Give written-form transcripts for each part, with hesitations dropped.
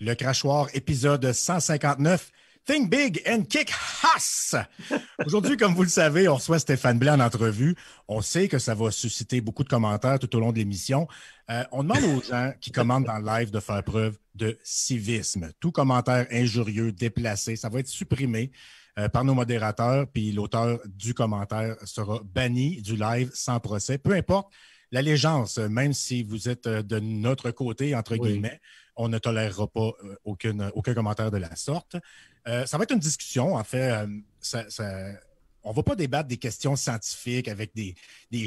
Le Crachoir, épisode 159. Think big and kick ass! Aujourd'hui, comme vous le savez, on reçoit Stéphane Blais en entrevue. On sait que ça va susciter beaucoup de commentaires tout au long de l'émission. On demande aux gens qui commentent dans le live de faire preuve de civisme. Tout commentaire injurieux, déplacé, ça va être supprimé par nos modérateurs, puis l'auteur du commentaire sera banni du live sans procès. Peu importe l'allégeance, même si vous êtes de notre côté, entre guillemets, on ne tolérera pas aucun commentaire de la sorte. Ça va être une discussion, en fait. On ne va pas débattre des questions scientifiques avec des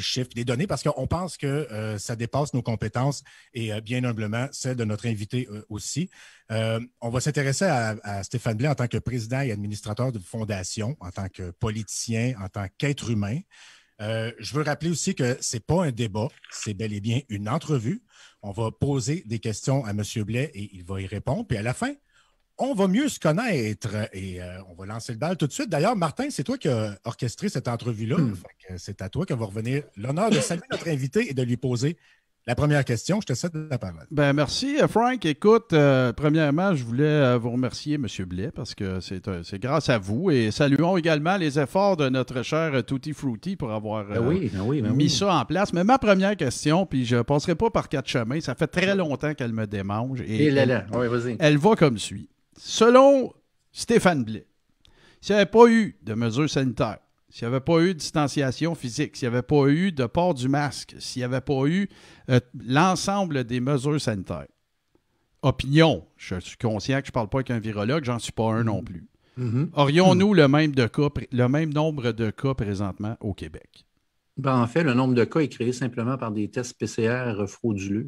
chiffres, des données, parce qu'on pense que ça dépasse nos compétences et bien humblement celles de notre invité aussi. On va s'intéresser à Stéphane Blais en tant que président et administrateur d'une fondation, en tant que politicien, en tant qu'être humain. Je veux rappeler aussi que ce n'est pas un débat, c'est bel et bien une entrevue. On va poser des questions à M. Blais et il va y répondre. Puis à la fin, on va mieux se connaître et on va lancer le bal tout de suite. D'ailleurs, Martin, c'est toi qui as orchestré cette entrevue-là. C'est à toi que va revenir l'honneur de saluer notre invité et de lui poser la première question. Je te cède la parole. Ben merci, Frank. Écoute, premièrement, je voulais vous remercier, M. Blais, parce que c'est grâce à vous. Et saluons également les efforts de notre cher Tutti Frutti pour avoir mis ça en place. Mais ma première question, puis je ne passerai pas par quatre chemins, ça fait très longtemps qu'elle me démange. Et elle va comme suit. Selon Stéphane Blais, s'il n'y avait pas eu de mesures sanitaires, s'il n'y avait pas eu de distanciation physique, s'il n'y avait pas eu de port du masque, s'il n'y avait pas eu l'ensemble des mesures sanitaires, opinion, je suis conscient que je ne parle pas avec un virologue, j'en suis pas un non plus. Aurions-nous le même nombre de cas présentement au Québec? Ben, en fait, le nombre de cas est créé simplement par des tests PCR frauduleux.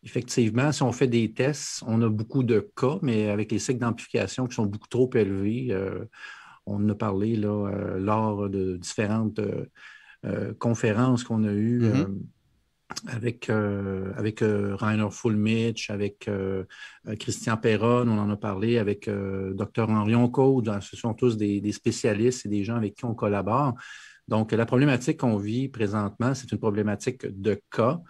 Effectivement, si on fait des tests, on a beaucoup de cas, mais avec les cycles d'amplification qui sont beaucoup trop élevés, on en a parlé là, lors de différentes conférences qu'on a eues avec Rainer Fulmich, avec Christian Perron, on en a parlé avec Dr. Henri Oncourt. Ce sont tous des spécialistes et des gens avec qui on collabore. Donc, la problématique qu'on vit présentement, c'est une problématique de cas.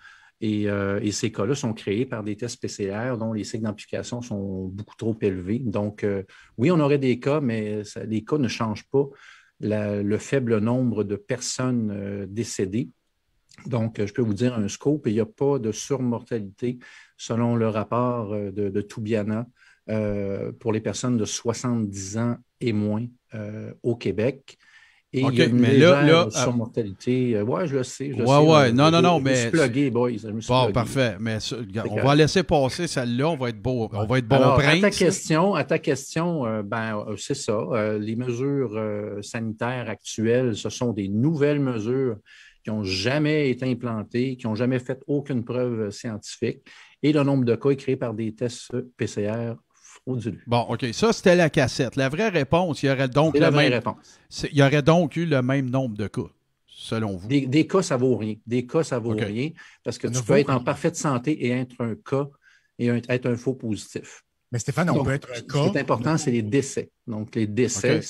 Et ces cas-là sont créés par des tests PCR dont les cycles d'amplification sont beaucoup trop élevés. Donc, oui, on aurait des cas, mais les cas ne changent pas le faible nombre de personnes décédées. Donc, je peux vous dire un scoop, il n'y a pas de surmortalité selon le rapport de Toubiana pour les personnes de 70 ans et moins au Québec. Et il y a une légère surmortalité. Oui, je le sais. Non, mais... Je me suis plugué, boys. Bon, parfait. Mais on va laisser passer celle-là. On va être beau. On va être bon Alors, prince. À ta question, c'est ça. Les mesures sanitaires actuelles, ce sont des nouvelles mesures qui n'ont jamais été implantées, qui n'ont jamais fait aucune preuve scientifique. Et le nombre de cas est créé par des tests PCR frauduleux. Bon, OK. Ça, c'était la cassette. La vraie réponse, il y aurait donc il y aurait donc eu le même nombre de cas, selon vous. Des cas, ça ne vaut rien. Des cas, ça ne vaut rien parce que tu peux être en parfaite santé et être un cas et être un faux positif. Mais Stéphane, on peut être un cas. Ce qui est important, c'est les décès. Donc, les décès,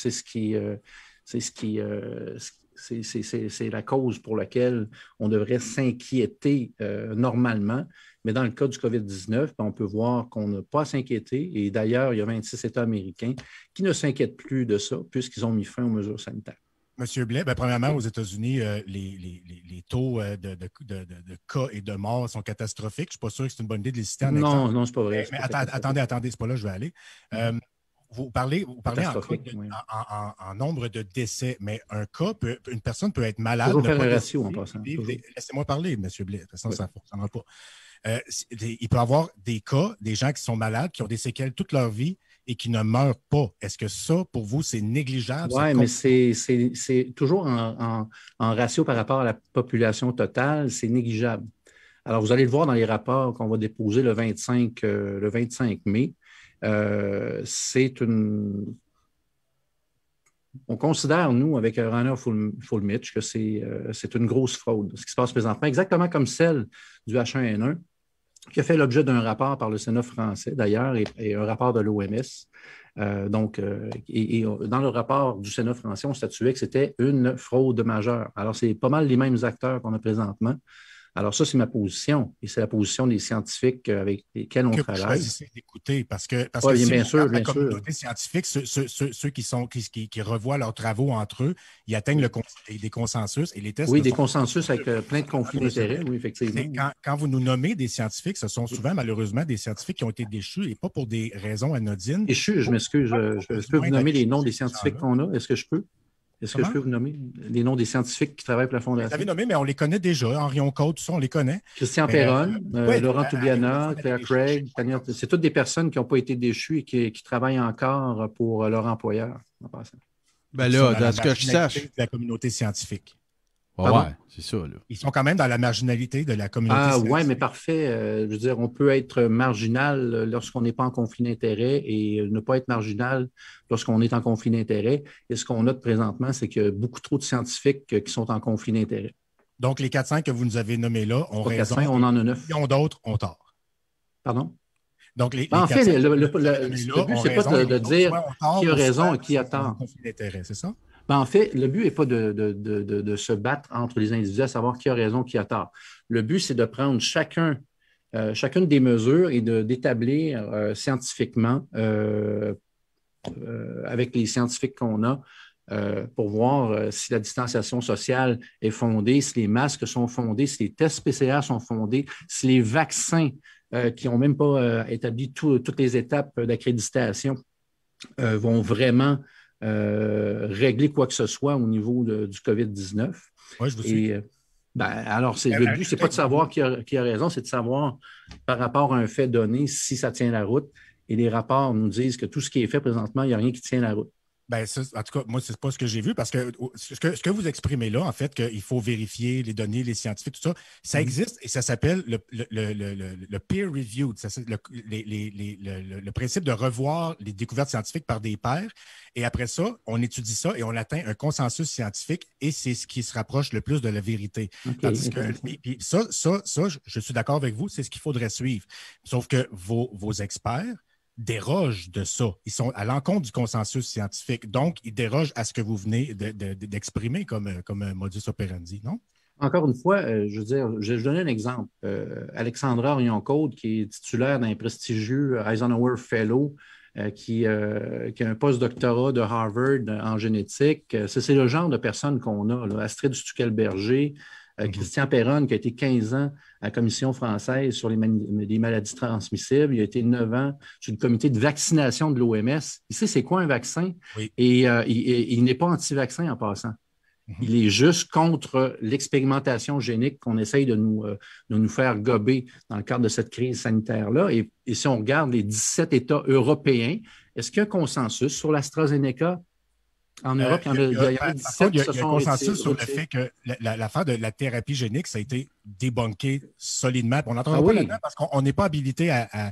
c'est la cause pour laquelle on devrait s'inquiéter normalement. Mais dans le cas du COVID-19, on peut voir qu'on n'a pas à s'inquiéter. Et d'ailleurs, il y a 26 États américains qui ne s'inquiètent plus de ça puisqu'ils ont mis fin aux mesures sanitaires. Monsieur Blais, premièrement, aux États-Unis, les taux de cas et de morts sont catastrophiques. Je ne suis pas sûr que c'est une bonne idée de les citer en exemple. Non, c'est pas vrai. Mais attendez, c'est pas là que je vais aller. Vous parlez en nombre de décès, mais une personne peut être malade. Il faut faire un ratio en passant. Laissez-moi parler, M. Blais. De toute façon, ça ne fonctionnera pas. Il peut y avoir des cas, des gens qui sont malades, qui ont des séquelles toute leur vie et qui ne meurent pas. Est-ce que ça, pour vous, c'est négligeable? Oui, mais c'est toujours en ratio par rapport à la population totale, c'est négligeable. Alors, vous allez le voir dans les rapports qu'on va déposer le 25 mai. On considère, nous, avec Rainer Fulmich, que c'est une grosse fraude. Ce qui se passe présentement, exactement comme celle du H1N1, qui a fait l'objet d'un rapport par le Sénat français, d'ailleurs, et un rapport de l'OMS. Dans le rapport du Sénat français, on statuait que c'était une fraude majeure. Alors, c'est pas mal les mêmes acteurs qu'on a présentement. Alors ça, c'est ma position et c'est la position des scientifiques avec lesquels on travaille. Vous choisissez d'écouter parce que si bien sûr, la communauté scientifique, ceux qui revoient leurs travaux entre eux, ils atteignent des consensus et les tests. Oui, des consensus avec plein de conflits d'intérêts, oui, effectivement. Quand vous nous nommez des scientifiques, ce sont souvent malheureusement des scientifiques qui ont été déchus et pas pour des raisons anodines. Déchus, je m'excuse, je peux vous nommer les noms des scientifiques qu'on a. Est-ce que je peux? Est-ce que je peux vous nommer les noms des scientifiques qui travaillent pour la Fondation? Vous avez nommé, mais on les connaît déjà. Henri Oncoat, tout ça, on les connaît. Christian Perron, Laurent Toubiana, Claire Craig, Tania, c'est toutes des personnes qui n'ont pas été déchues et qui travaillent encore pour leur employeur, en passant. Ben là, dans ce que je sache. De la communauté scientifique. Ouais, c'est ça. Là. Ils sont quand même dans la marginalité de la communauté scientifique. Oui, mais parfait. Je veux dire, on peut être marginal lorsqu'on n'est pas en conflit d'intérêts et ne pas être marginal lorsqu'on est en conflit d'intérêts. Et ce qu'on note présentement, c'est qu'il y a beaucoup trop de scientifiques qui sont en conflit d'intérêts. Donc, les 400 que vous nous avez nommés là ont raison. 400, on en a 9. D'autres ont tort. Pardon? Donc, en fait, le but, c'est pas de dire qui a raison et qui a tort. C'est ça? En fait, le but n'est pas de se battre entre les individus à savoir qui a raison, qui a tort. Le but, c'est de prendre chacune des mesures et d'établir scientifiquement, avec les scientifiques qu'on a, pour voir si la distanciation sociale est fondée, si les masques sont fondés, si les tests PCR sont fondés, si les vaccins qui n'ont même pas établi toutes les étapes d'accréditation vont vraiment régler quoi que ce soit au niveau du COVID-19. Oui, je vous suis. Alors, le but, ce n'est pas de savoir qui a raison, c'est de savoir par rapport à un fait donné si ça tient la route. Et les rapports nous disent que tout ce qui est fait présentement, il n'y a rien qui tient la route. Ça, en tout cas, moi, ce n'est pas ce que j'ai vu parce que ce que vous exprimez là, en fait, qu'il faut vérifier les données, les scientifiques, tout ça, ça existe et ça s'appelle le peer review, le principe de revoir les découvertes scientifiques par des pairs. Et après ça, on étudie ça et on atteint un consensus scientifique et c'est ce qui se rapproche le plus de la vérité. Tandis que ça, je suis d'accord avec vous, c'est ce qu'il faudrait suivre. Sauf que vos experts dérogent de ça. Ils sont à l'encontre du consensus scientifique. Donc, ils dérogent à ce que vous venez d'exprimer comme modus operandi, non? Encore une fois, je veux dire, je vais donner un exemple. Alexandra Orion-Côte, qui est titulaire d'un prestigieux Eisenhower Fellow, qui a un post-doctorat de Harvard en génétique. C'est le genre de personnes qu'on a. Là. Astrid Stuckel-Berger, Christian Perron, qui a été 15 ans à la Commission française sur les maladies transmissibles. Il a été 9 ans sur le comité de vaccination de l'OMS. Il sait c'est quoi un vaccin? Oui. Et il n'est pas anti-vaccin en passant. Il est juste contre l'expérimentation génique qu'on essaye de nous faire gober dans le cadre de cette crise sanitaire-là. Et si on regarde les 17 États européens, est-ce qu'il y a un consensus sur l'AstraZeneca? En Europe, il y a 17 il y a un consensus sur le fait que l'affaire de la thérapie génique, ça a été débunké solidement. On n'entend pas là-dedans parce qu'on n'est pas habilité à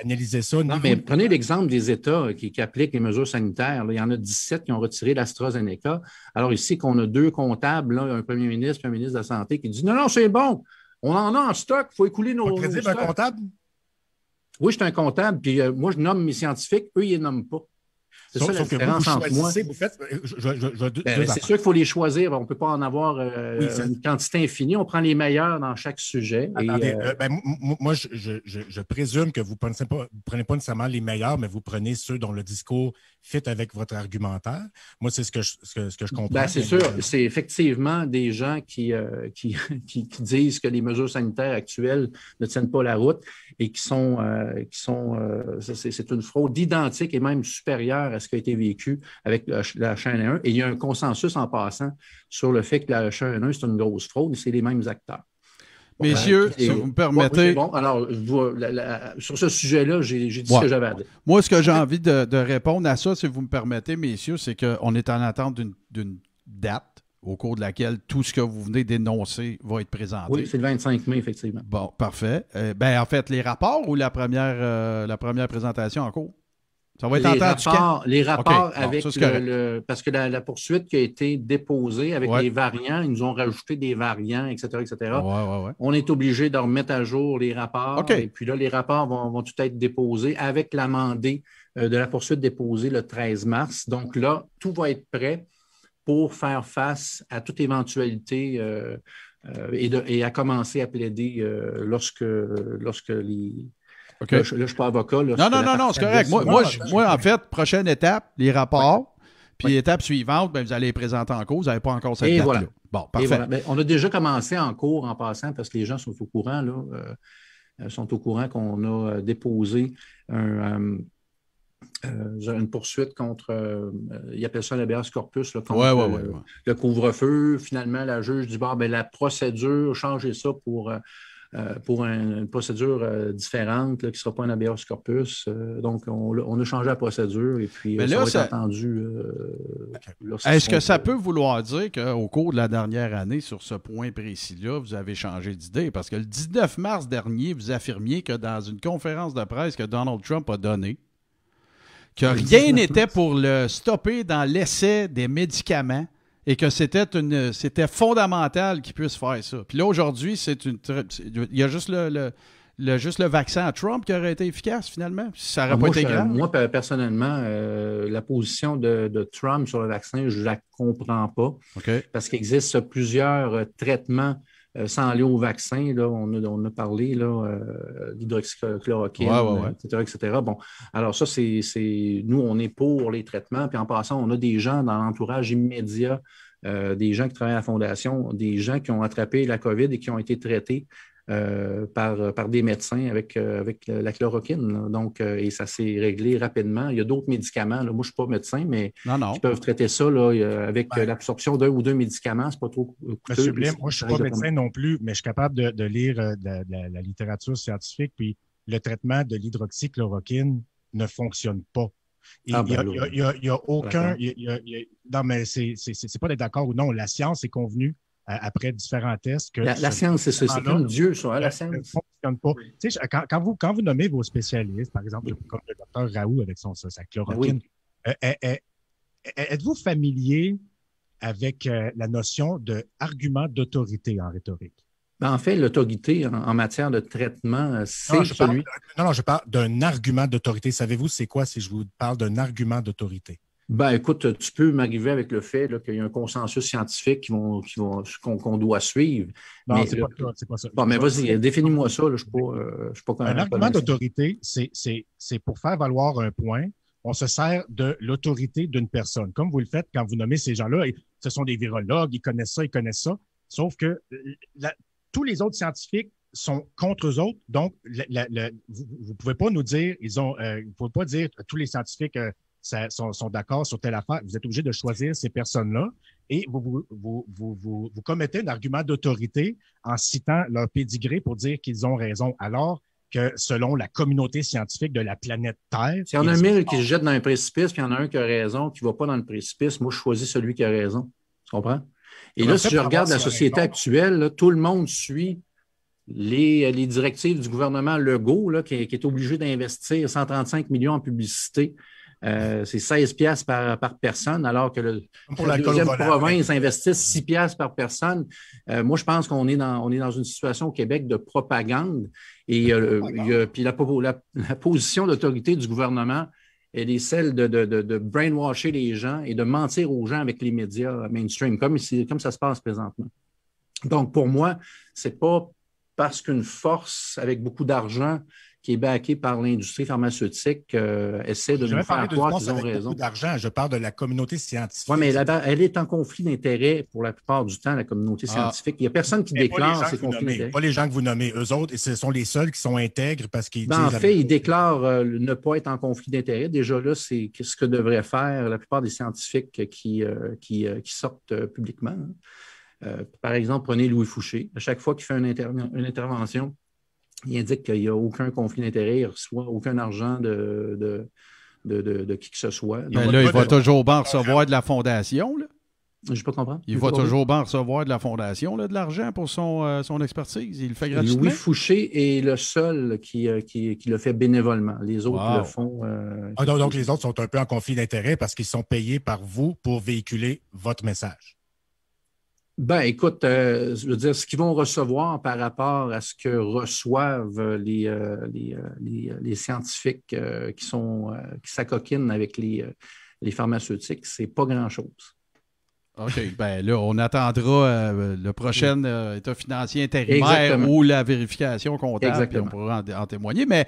analyser ça. Non, mais prenez l'exemple des États qui appliquent les mesures sanitaires. Là, il y en a 17 qui ont retiré l'AstraZeneca. Alors ici, qu'on a deux comptables, là, un premier ministre et un ministre de la Santé qui dit non, c'est bon, on en a en stock, il faut écouler nos stocks. Un comptable? Oui, je suis un comptable, puis moi, je nomme mes scientifiques, eux, ils ne les nomment pas. C'est ça la différence entre moi. C'est sûr qu'il faut les choisir. On ne peut pas en avoir une quantité infinie. On prend les meilleurs dans chaque sujet. Attendez, moi, je présume que vous ne prenez pas nécessairement les meilleurs, mais vous prenez ceux dont le discours fit avec votre argumentaire. Moi, c'est ce que je comprends. C'est sûr. C'est effectivement des gens qui disent que les mesures sanitaires actuelles ne tiennent pas la route et c'est une fraude identique et même supérieure à ce qui a été vécu avec la H1N1. Et il y a un consensus en passant sur le fait que la H1N1, c'est une grosse fraude et c'est les mêmes acteurs. Messieurs, si vous me permettez. Alors, sur ce sujet-là, j'ai dit ce que j'avais à dire. Moi, ce que j'ai envie de répondre à ça, si vous me permettez, messieurs, c'est qu'on est en attente d'une date au cours de laquelle tout ce que vous venez d'énoncer va être présenté. Oui, c'est le 25 mai, effectivement. Bon, parfait. En fait, les rapports ou la première présentation en cours? Ça va être les rapports avec parce que la poursuite qui a été déposée avec les variants, ils nous ont rajouté des variants, etc., etc. Ouais. On est obligé de remettre à jour les rapports. Et puis là, les rapports vont tout être déposés avec l'amendé de la poursuite déposée le 13 mars. Donc là, tout va être prêt pour faire face à toute éventualité et a commencé à plaider lorsque les... Okay. Là, je ne suis pas avocat. Là, non, c'est correct. Moi, en fait, prochaine étape, les rapports, puis étape suivante, ben, vous allez les présenter en cause. Vous n'avez pas encore cette date-là. Voilà. Bon, parfait. Voilà. Ben, on a déjà commencé en cours en passant parce que les gens sont au courant, qu'on a déposé une poursuite contre, ils appellent ça l'habeas corpus, là, contre le couvre-feu. Finalement, la juge dit la procédure, changez ça pour une procédure différente, là, qui ne sera pas un habeas corpus. Donc, on a changé la procédure et puis ça va être entendu. Est-ce que ça peut vouloir dire qu'au cours de la dernière année, sur ce point précis-là, vous avez changé d'idée? Parce que le 19 mars dernier, vous affirmiez que dans une conférence de presse que Donald Trump a donnée, que rien n'était pour le stopper dans l'essai des médicaments et que c'était fondamental qu'il puisse faire ça. Puis là, aujourd'hui, il y a juste le vaccin à Trump qui aurait été efficace, finalement. Ça n'aurait pas été grave. Moi, personnellement, la position de Trump sur le vaccin, je ne la comprends pas. Okay. Parce qu'il existe plusieurs traitements sans aller au vaccin. Là, on a parlé l'hydroxychloroquine, etc. Bon, alors ça, nous, on est pour les traitements. Puis en passant, on a des gens dans l'entourage immédiat, des gens qui travaillent à la Fondation, des gens qui ont attrapé la COVID et qui ont été traités par des médecins avec la chloroquine. Donc, et ça s'est réglé rapidement. Il y a d'autres médicaments. Là. Moi, je ne suis pas médecin, mais qui peuvent traiter ça là, avec l'absorption d'un ou deux médicaments. Ce n'est pas trop coûteux. Monsieur Blais, moi, je ne suis pas médecin non plus, mais je suis capable de lire la littérature scientifique. Puis le traitement de l'hydroxychloroquine ne fonctionne pas. Il y a aucun... non, mais c'est pas d'être d'accord ou non. La science est convenue après différents tests que... La science, c'est comme Dieu, ça, la science. Ne fonctionne pas. Tu sais, quand vous nommez vos spécialistes, par exemple, comme le docteur Raoult avec sa chloroquine, êtes-vous familier avec la notion d'argument d'autorité en rhétorique? En fait, l'autorité en matière de traitement, c'est celui... Je parle d'un argument d'autorité. Savez-vous c'est quoi si je vous parle d'un argument d'autorité? Écoute, tu peux m'arriver avec le fait qu'il y a un consensus scientifique qu'on doit suivre. Non, c'est pas ça. Bon, mais vas-y, définis-moi ça. Je ne suis pas un argument d'autorité, c'est pour faire valoir un point, on se sert de l'autorité d'une personne. Comme vous le faites quand vous nommez ces gens-là, ce sont des virologues, ils connaissent ça. Sauf que tous les autres scientifiques sont contre eux autres. Donc, vous ne pouvez pas nous dire, vous ne pouvez pas dire tous les scientifiques sont d'accord sur telle affaire. Vous êtes obligé de choisir ces personnes-là et vous commettez un argument d'autorité en citant leur pédigré pour dire qu'ils ont raison, alors que selon la communauté scientifique de la planète Terre... S'il y en a 1000 qui se jettent dans un précipice, puis il y en a un qui a raison, qui ne va pas dans le précipice, moi, je choisis celui qui a raison. Tu comprends? Et là, si je regarde la société actuelle, là, tout le monde suit les directives du gouvernement Legault, là, qui est obligé d'investir 135 millions en publicité. C'est 16 piastres par personne, alors que la deuxième province investit 6 piastres par personne. Moi, je pense qu'on est dans une situation au Québec de propagande. Et puis la position d'autorité du gouvernement, elle est celle de brainwasher les gens et de mentir aux gens avec les médias mainstream, comme ça se passe présentement. Donc, pour moi, c'est pas parce qu'une force avec beaucoup d'argent qui est backée par l'industrie pharmaceutique essaie de nous faire croire qu'ils ont raison. D'argent, je parle de la communauté scientifique. Oui, mais elle est en conflit d'intérêts pour la plupart du temps, la communauté scientifique. Il n'y a personne qui déclare ces conflits d'intérêts. Pas les gens que vous nommez, eux autres, et ce sont les seuls qui sont intègres parce qu'ils disent... En fait, ils déclarent ne pas être en conflit d'intérêts. Déjà là, c'est ce que devraient faire la plupart des scientifiques qui sortent publiquement. Par exemple, prenez Louis Fouché. À chaque fois qu'il fait une intervention, il indique qu'il n'y a aucun conflit d'intérêt, il ne reçoit aucun argent de qui que ce soit. Donc, là, il va toujours bien recevoir de la fondation. Je n'ai pas compris. Il va toujours bien recevoir de la fondation de l'argent pour son expertise. Il le fait gratuitement. Louis Fouché est le seul qui le fait bénévolement. Les autres le font. Donc, les autres sont un peu en conflit d'intérêt parce qu'ils sont payés par vous pour véhiculer votre message. Écoute, je veux dire, ce qu'ils vont recevoir par rapport à ce que reçoivent les scientifiques qui s'acoquinent avec les pharmaceutiques, c'est pas grand-chose. OK. Ben là, on attendra le prochain état financier intérimaire ou la vérification comptable, puis on pourra en témoigner. Mais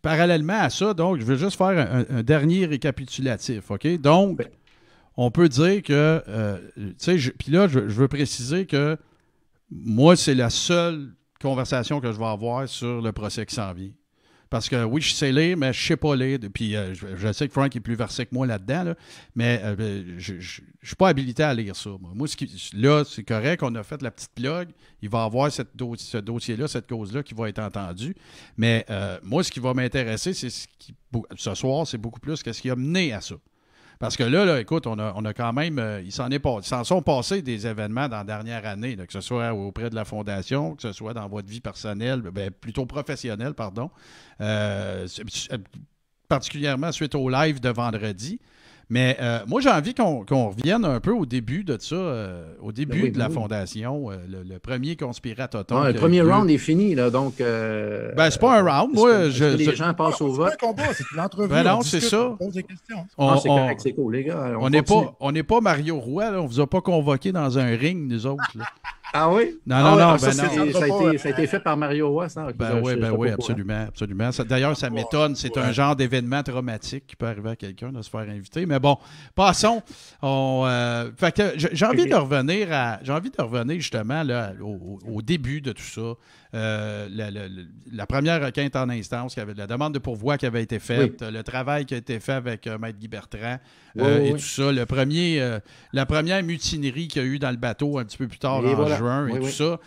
parallèlement à ça, donc, je veux juste faire un dernier récapitulatif. OK? Donc, on peut dire que, puis là, je veux préciser que moi, c'est la seule conversation que je vais avoir sur le procès qui s'en vient. Parce que oui, je sais lire, mais je ne sais pas lire. Puis je sais que Frank est plus versé que moi là-dedans, là, mais je ne suis pas habilité à lire ça. Moi, là, c'est correct, on a fait la petite plug. Il va y avoir ce dossier-là, cette cause-là qui va être entendue. Mais moi, ce qui va m'intéresser, c'est ce soir, c'est beaucoup plus qu'est-ce qui a mené à ça. Parce que là, écoute, on a quand même, ils s'en sont passés des événements dans la dernière année, là, que ce soit auprès de la Fondation, que ce soit dans votre vie personnelle, plutôt professionnelle, pardon, particulièrement suite au live de vendredi. Mais moi, j'ai envie qu'on revienne un peu au début de ça, au début de la Fondation, le premier conspiratoton. Le premier round est fini, là, donc... c'est pas un round. Moi, les gens passent au vote. C'est pas un combat, c'est une entrevue. Non, c'est ça. On pose des questions. C'est correct, c'est cool, les gars. On n'est pas Mario Roy, là, on ne vous a pas convoqué dans un ring, nous autres. Là. Ah oui? Non. Ça a été fait par Mario Roy, ça? Oui, absolument. D'ailleurs, ça m'étonne. C'est un genre d'événement traumatique qui peut arriver à quelqu'un de se faire inviter. Mais bon, passons. Fait que j'ai envie de revenir justement là, au début de tout ça. La première requête en instance, la demande de pourvoi qui avait été faite, le travail qui a été fait avec Maître Guy Bertrand tout ça, la première mutinerie qu'il y a eu dans le bateau un petit peu plus tard juin tout ça.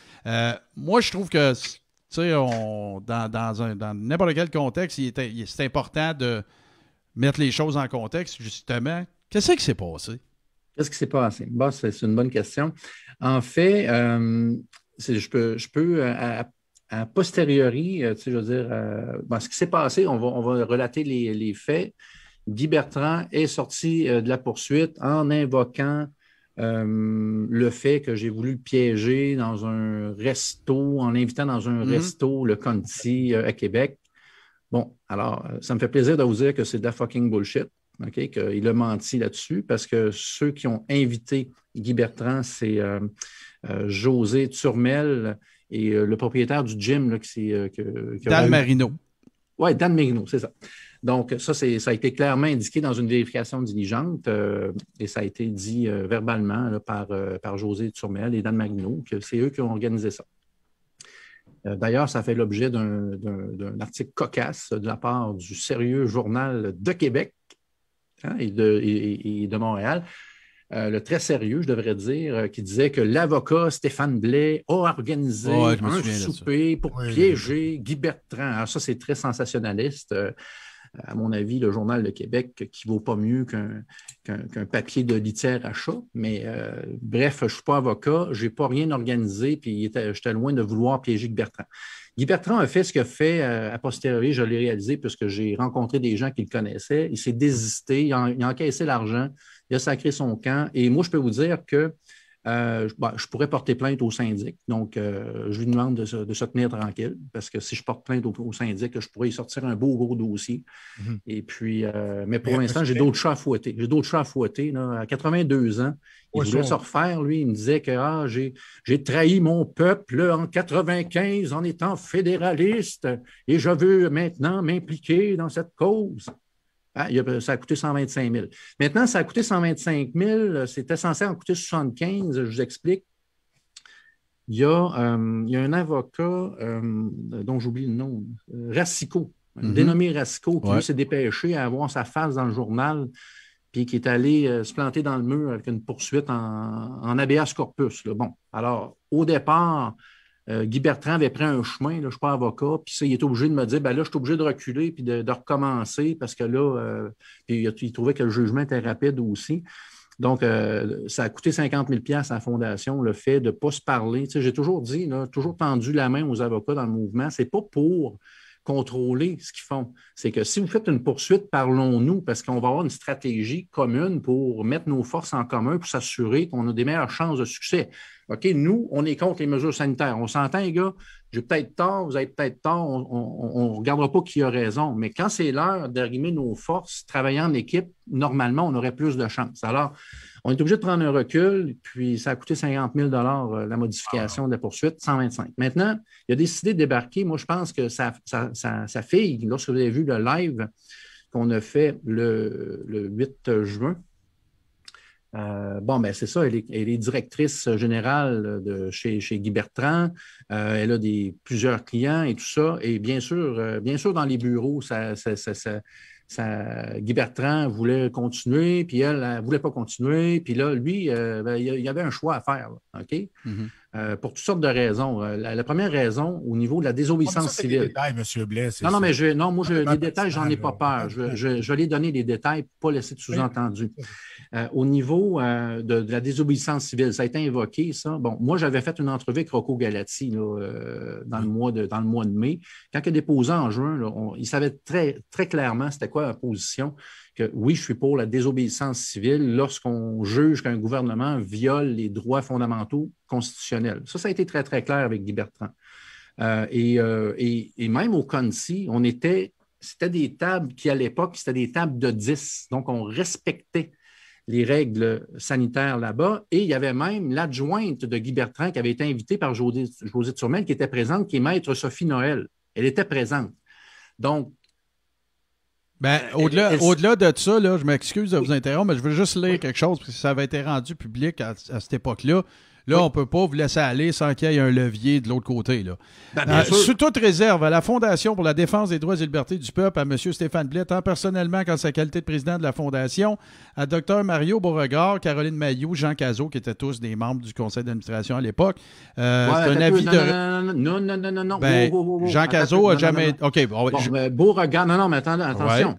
Moi, je trouve que dans n'importe quel contexte, c'est important de mettre les choses en contexte, justement. Qu'est-ce qui s'est passé? Qu'est-ce qui s'est passé? Bon, c'est une bonne question. En fait, je peux à posteriori, je veux dire, ce qui s'est passé, on va relater les faits. Guy Bertrand est sorti de la poursuite en invoquant le fait que j'ai voulu le piéger dans un resto, en l'invitant dans un resto, le Conti à Québec. Bon, alors, ça me fait plaisir de vous dire que c'est de la fucking bullshit, OK, qu'il a menti là-dessus, parce que ceux qui ont invité Guy Bertrand, c'est José Turmel et le propriétaire du gym, là, Dan Marino. Oui, Dan Marino, c'est ça. Donc, ça a été clairement indiqué dans une vérification diligente et ça a été dit verbalement là, par José Turmel et Dan Marino, que c'est eux qui ont organisé ça. D'ailleurs, ça fait l'objet d'un article cocasse de la part du sérieux Journal de Québec et de Montréal. Le très sérieux, je devrais dire, qui disait que l'avocat Stéphane Blais a organisé un souper pour piéger Guy Bertrand. Alors ça, c'est très sensationnaliste. À mon avis, le Journal de Québec qui ne vaut pas mieux qu'un papier de litière à chat. Mais bref, je ne suis pas avocat, je n'ai pas rien organisé, puis j'étais loin de vouloir piéger Guy Bertrand. Guy Bertrand a fait ce qu'il a fait a posteriori, je l'ai réalisé puisque j'ai rencontré des gens qui le connaissaient. Il s'est désisté, il a encaissé l'argent, il a sacré son camp. Et moi, je peux vous dire que je pourrais porter plainte au syndic. Donc, je lui demande de se tenir tranquille parce que si je porte plainte au syndic, je pourrais y sortir un beau gros dossier. Mm-hmm. Et puis, mais pour l'instant, j'ai d'autres chats à fouetter. Là. À 82 ans, il voulait se refaire. Lui, il me disait que j'ai trahi mon peuple en 95 en étant fédéraliste et je veux maintenant m'impliquer dans cette cause. Ça a coûté 125 000. Maintenant, ça a coûté 125 000. C'était censé en coûter 75 000. Je vous explique. Il y a un avocat dont j'oublie le nom, Racicot, dénommé Racicot, qui s'est dépêché à avoir sa face dans le journal puis qui est allé se planter dans le mur avec une poursuite en habeas corpus. Là. Bon, alors, au départ, Guy Bertrand avait pris un chemin, là, je ne suis pas avocat, puis il est obligé de me dire, là, je suis obligé de reculer puis de recommencer parce que là, puis il trouvait que le jugement était rapide aussi. Donc, ça a coûté 50 000 $ à la Fondation, le fait de ne pas se parler. Tu sais, j'ai toujours dit, là, toujours tendu la main aux avocats dans le mouvement, c'est pas pour contrôler ce qu'ils font. C'est que si vous faites une poursuite, parlons-nous, parce qu'on va avoir une stratégie commune pour mettre nos forces en commun pour s'assurer qu'on a des meilleures chances de succès. OK, nous, on est contre les mesures sanitaires. On s'entend, les gars, j'ai peut-être tort, vous avez peut-être tort, on ne regardera pas qui a raison. Mais quand c'est l'heure d'arrimer nos forces, travailler en équipe, normalement, on aurait plus de chances. Alors, on est obligé de prendre un recul, puis ça a coûté 50 000 la modification de la poursuite, 125. Maintenant, il a décidé de débarquer. Moi, je pense que sa fille, lorsque vous avez vu le live qu'on a fait le 8 juin, c'est ça, elle est directrice générale chez Guy Bertrand. Elle a plusieurs clients et tout ça. Et bien sûr dans les bureaux, Guy Bertrand voulait continuer, puis elle ne voulait pas continuer. Puis là, lui, il y avait un choix à faire. Là, OK? Mm-hmm. Pour toutes sortes de raisons. La première raison, au niveau de la désobéissance civile. Les détails, M. Blais. Les détails, j'en ai pas peur. Je vais les donner les détails pour ne pas laisser de sous-entendu. Au niveau de la désobéissance civile, ça a été invoqué, ça. Bon, moi, j'avais fait une entrevue avec Rocco Galati dans le mois de mai. Quand il a déposé en juin, là, il savait très, très clairement c'était quoi la position. Que oui, je suis pour la désobéissance civile lorsqu'on juge qu'un gouvernement viole les droits fondamentaux constitutionnels. Ça a été très, très clair avec Guy Bertrand. Et même au CONCI, c'était des tables qui, à l'époque, c'était des tables de 10. Donc, on respectait les règles sanitaires là-bas. Et il y avait même l'adjointe de Guy Bertrand qui avait été invitée par Josée Turmel, qui était présente, qui est maître Sophie Noël. Elle était présente. Donc, au-delà de ça, là, je m'excuse de vous interrompre, mais je veux juste lire quelque chose parce que ça avait été rendu public à cette époque-là. Là, on ne peut pas vous laisser aller sans qu'il y ait un levier de l'autre côté. Là. Sous toute réserve, à la Fondation pour la défense des droits et libertés du peuple, à M. Stéphane Blais, tant personnellement qu'en sa qualité de président de la Fondation, à Dr Mario Beauregard, Caroline Mailloux, Jean Cazot, qui étaient tous des membres du conseil d'administration à l'époque. C'est un avis de... Non. Jean Cazot n'a jamais... OK. Beauregard, mais attention. Ouais.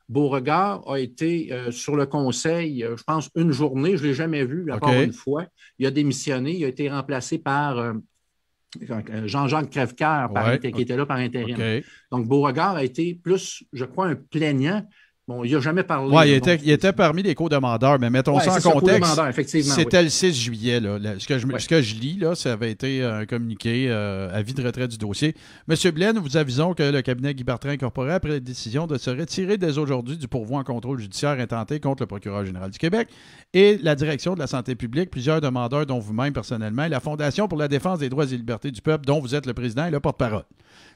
Beauregard a été sur le conseil, je pense, une journée. Je ne l'ai jamais vu, à part une fois. Il a démissionné. Il a été remplacé par Jean-Jacques Crèvecoeur, qui était là par intérim. Okay. Donc, Beauregard a été plus, je crois, un plaignant. Bon, il n'a jamais parlé. Oui, il était parmi les co-demandeurs, mais mettons ça en contexte. C'était le 6 juillet. Là. Ce que je lis, là, ça avait été un communiqué avis de retrait du dossier. Monsieur Blais, nous vous avisons que le cabinet Guy Bertrand Incorporé a pris la décision de se retirer dès aujourd'hui du pourvoi en contrôle judiciaire intenté contre le procureur général du Québec et la direction de la santé publique, plusieurs demandeurs, dont vous-même personnellement, et la Fondation pour la défense des droits et libertés du peuple, dont vous êtes le président et le porte-parole.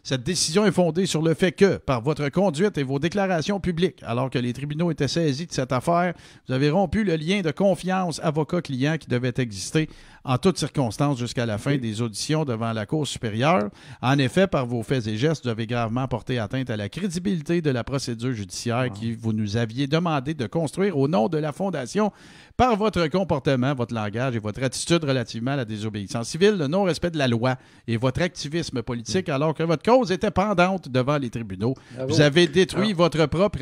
Cette décision est fondée sur le fait que, par votre conduite et vos déclarations publiques, alors que les tribunaux étaient saisis de cette affaire, vous avez rompu le lien de confiance avocat-client qui devait exister en toutes circonstances jusqu'à la fin des auditions devant la Cour supérieure. En effet, par vos faits et gestes, vous avez gravement porté atteinte à la crédibilité de la procédure judiciaire que vous nous aviez demandé de construire au nom de la Fondation par votre comportement, votre langage et votre attitude relativement à la désobéissance civile, le non-respect de la loi et votre activisme politique alors que votre cause était pendante devant les tribunaux. Vous avez détruit votre propre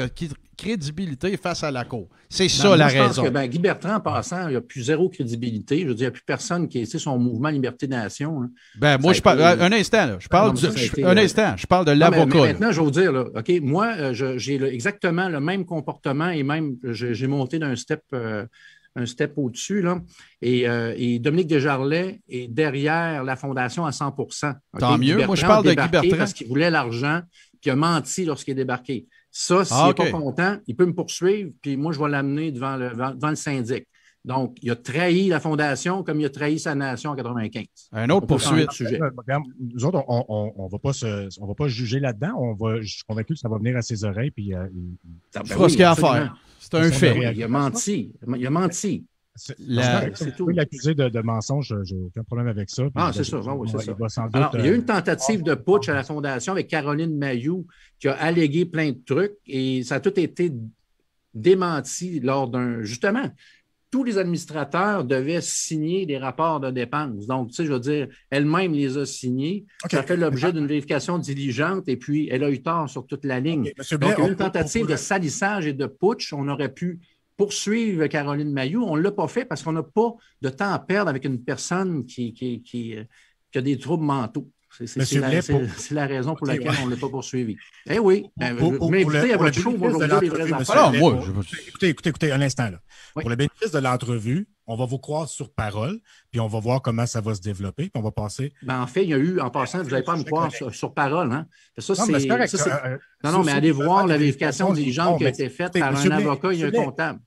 crédibilité face à la Cour. C'est ça la raison. Je pense que Guy Bertrand, en passant, il n'a plus zéro crédibilité. Je veux dire, il n'y a plus personne qui ait son mouvement Liberté Nation. Hein. Moi, je parle... un instant, là. Je parle de l'avocat. Maintenant, je vais vous dire, là, OK, moi, j'ai exactement le même comportement et même, j'ai monté d'un step... un step au-dessus, là. Et Dominique Desjarlais est derrière la Fondation à 100 %. Tant mieux. Moi, je parle de Guy Bertrand. Parce qu'il voulait l'argent, puis il a menti lorsqu'il est débarqué. Ça, s'il n'est pas content, il peut me poursuivre, puis moi, je vais l'amener devant le syndic. Donc, il a trahi la Fondation comme il a trahi sa nation en 1995. Un autre poursuite. Nous autres, on va pas juger là-dedans. Je suis convaincu que ça va venir à ses oreilles. Puis, il fera ce qu'il y a à faire. C'est un fait. Il a menti. C'est tout. L'accuser de mensonge, j'ai aucun problème avec ça. C'est ça. Il y a eu une tentative de putsch à la Fondation avec Caroline Mailloux qui a allégué plein de trucs et ça a tout été démenti lors d'un... Justement, tous les administrateurs devaient signer des rapports de dépenses. Donc, tu sais, je veux dire, elle-même les a signés. Ça a fait l'objet d'une vérification diligente et puis elle a eu tort sur toute la ligne. Donc, il y a eu une tentative de salissage et de putsch. On aurait pu poursuivre Caroline Mailloux. On ne l'a pas fait parce qu'on n'a pas de temps à perdre avec une personne qui a des troubles mentaux. C'est la raison pour laquelle on ne l'a pas poursuivi. Eh oui, vous m'invitez à votre show, moi, je vais vous dire les vraies affaires. Alors, moi, écoutez, un instant. Là. Oui. Pour le bénéfice de l'entrevue, on va vous croire sur parole, puis on va voir comment ça va se développer, puis on va passer. En fait, il y a eu, en passant, vous n'allez pas me croire sur parole. Hein? Ça, non, mais allez voir la vérification diligente qui a été faite par un avocat et un comptable.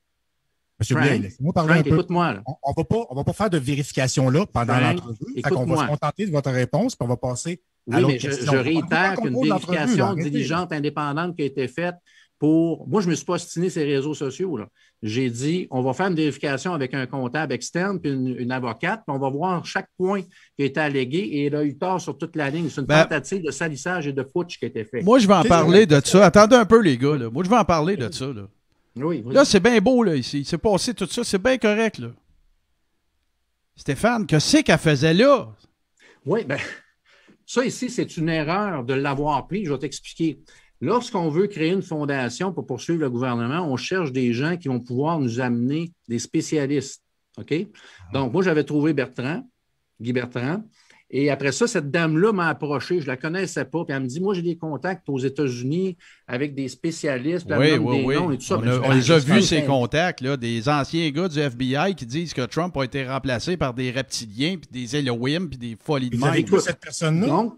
Monsieur Blais, laissez-moi parler un peu. Écoute-moi. On va pas faire de vérification là pendant l'entrevue. On va se contenter de votre réponse, puis on va passer à l'autre question. Je réitère qu'une vérification diligente indépendante qui a été faite pour... Moi, je ne me suis pas ostiné ces réseaux sociaux. J'ai dit, on va faire une vérification avec un comptable externe puis une avocate, puis on va voir chaque point qui a été allégué et il a eu tort sur toute la ligne. C'est une tentative de salissage et de putsch qui a été faite. Moi, je vais en parler de ça. Attendez un peu, les gars. Là. Moi, je vais en parler de ça. Là. Oui. Là, c'est bien beau, là, ici. Il s'est passé tout ça. C'est bien correct, là. Stéphane, qu'est-ce qu'elle faisait là? Oui, bien, ça ici, c'est une erreur de l'avoir pris. Je vais t'expliquer. Lorsqu'on veut créer une fondation pour poursuivre le gouvernement, on cherche des gens qui vont pouvoir nous amener des spécialistes. OK? Donc, moi, j'avais trouvé Guy Bertrand. Et après ça, cette dame-là m'a approché, je ne la connaissais pas, puis elle me dit, moi, j'ai des contacts aux États-Unis avec des spécialistes, oui. Noms et tout ça. On les a vus, ces contacts, là, des anciens gars du FBI qui disent que Trump a été remplacé par des reptiliens, puis des Elohim, puis des folies de même. Vous avez écouté cette personne-là? Donc,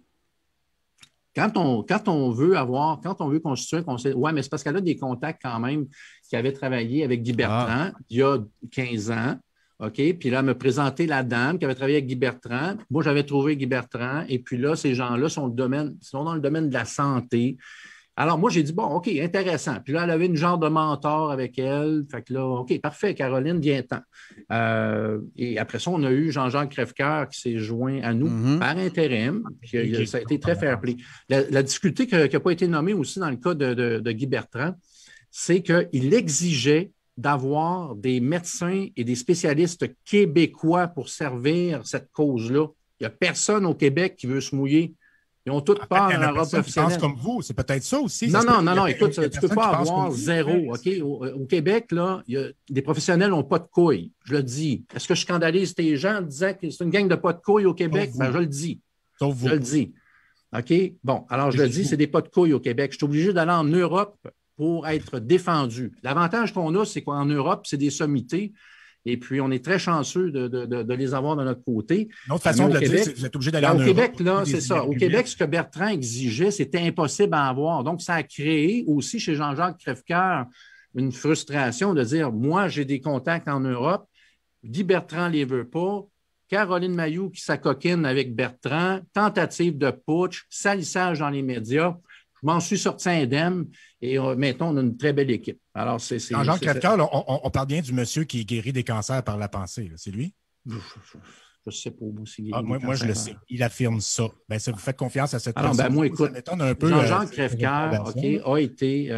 quand on veut constituer un conseil, oui, mais c'est parce qu'elle a des contacts quand même qui avaient travaillé avec Guy Bertrand il y a 15 ans. OK? Puis là, elle m'a présenté la dame qui avait travaillé avec Guy Bertrand. Moi, j'avais trouvé Guy Bertrand. Et puis là, ces gens-là sont dans le domaine de la santé. Alors, moi, j'ai dit, bon, OK, intéressant. Puis là, elle avait une genre de mentor avec elle. Fait que là, OK, parfait, Caroline, viens-t'en. Et après ça, on a eu Jean-Jacques Crèvecoeur qui s'est joint à nous par intérim. Puis ça a été très fair-play. La difficulté qui n'a pas été nommée aussi dans le cas de Guy Bertrand, c'est qu'il exigeait d'avoir des médecins et des spécialistes québécois pour servir cette cause-là. Il n'y a personne au Québec qui veut se mouiller. Ils ont toutes peur dans leur professionnelle. Comme vous, c'est peut-être ça aussi. Non, écoute, tu ne peux pas avoir zéro. OK? Au Québec, là, les professionnels n'ont pas de couilles. Je le dis. Est-ce que je scandalise tes gens en disant que c'est une gang de pas de couilles au Québec? Ben, je le dis. Sauf vous. Je le dis. OK? Bon, alors je le dis, c'est des pas de couilles au Québec. Je suis obligé d'aller en Europe pour être défendu. L'avantage qu'on a, c'est qu'en Europe, c'est des sommités. Et puis, on est très chanceux de les avoir de notre côté. Une autre façon de le dire, c'est que vous êtes obligé d'aller en Europe. Au Québec, là, c'est ça. Au Québec, ce que Bertrand exigeait, c'était impossible à avoir. Donc, ça a créé aussi chez Jean-Jacques Crèvecoeur une frustration de dire, moi, j'ai des contacts en Europe, Guy Bertrand ne les veut pas, Caroline Mayou qui s'acoquine avec Bertrand, tentative de putsch, salissage dans les médias. Je m'en suis sorti indemne et maintenant, on a une très belle équipe. Alors, Jean-Jacques Crèvecoeur, on parle bien du monsieur qui guérit des cancers par la pensée. Là. C'est lui? Je ne sais pas aussi. Moi, je le sais. Il affirme ça. Ben, ça vous faites confiance à cette personne. Ben, moi, écoute, Jean-Jacques Crèvecoeur a été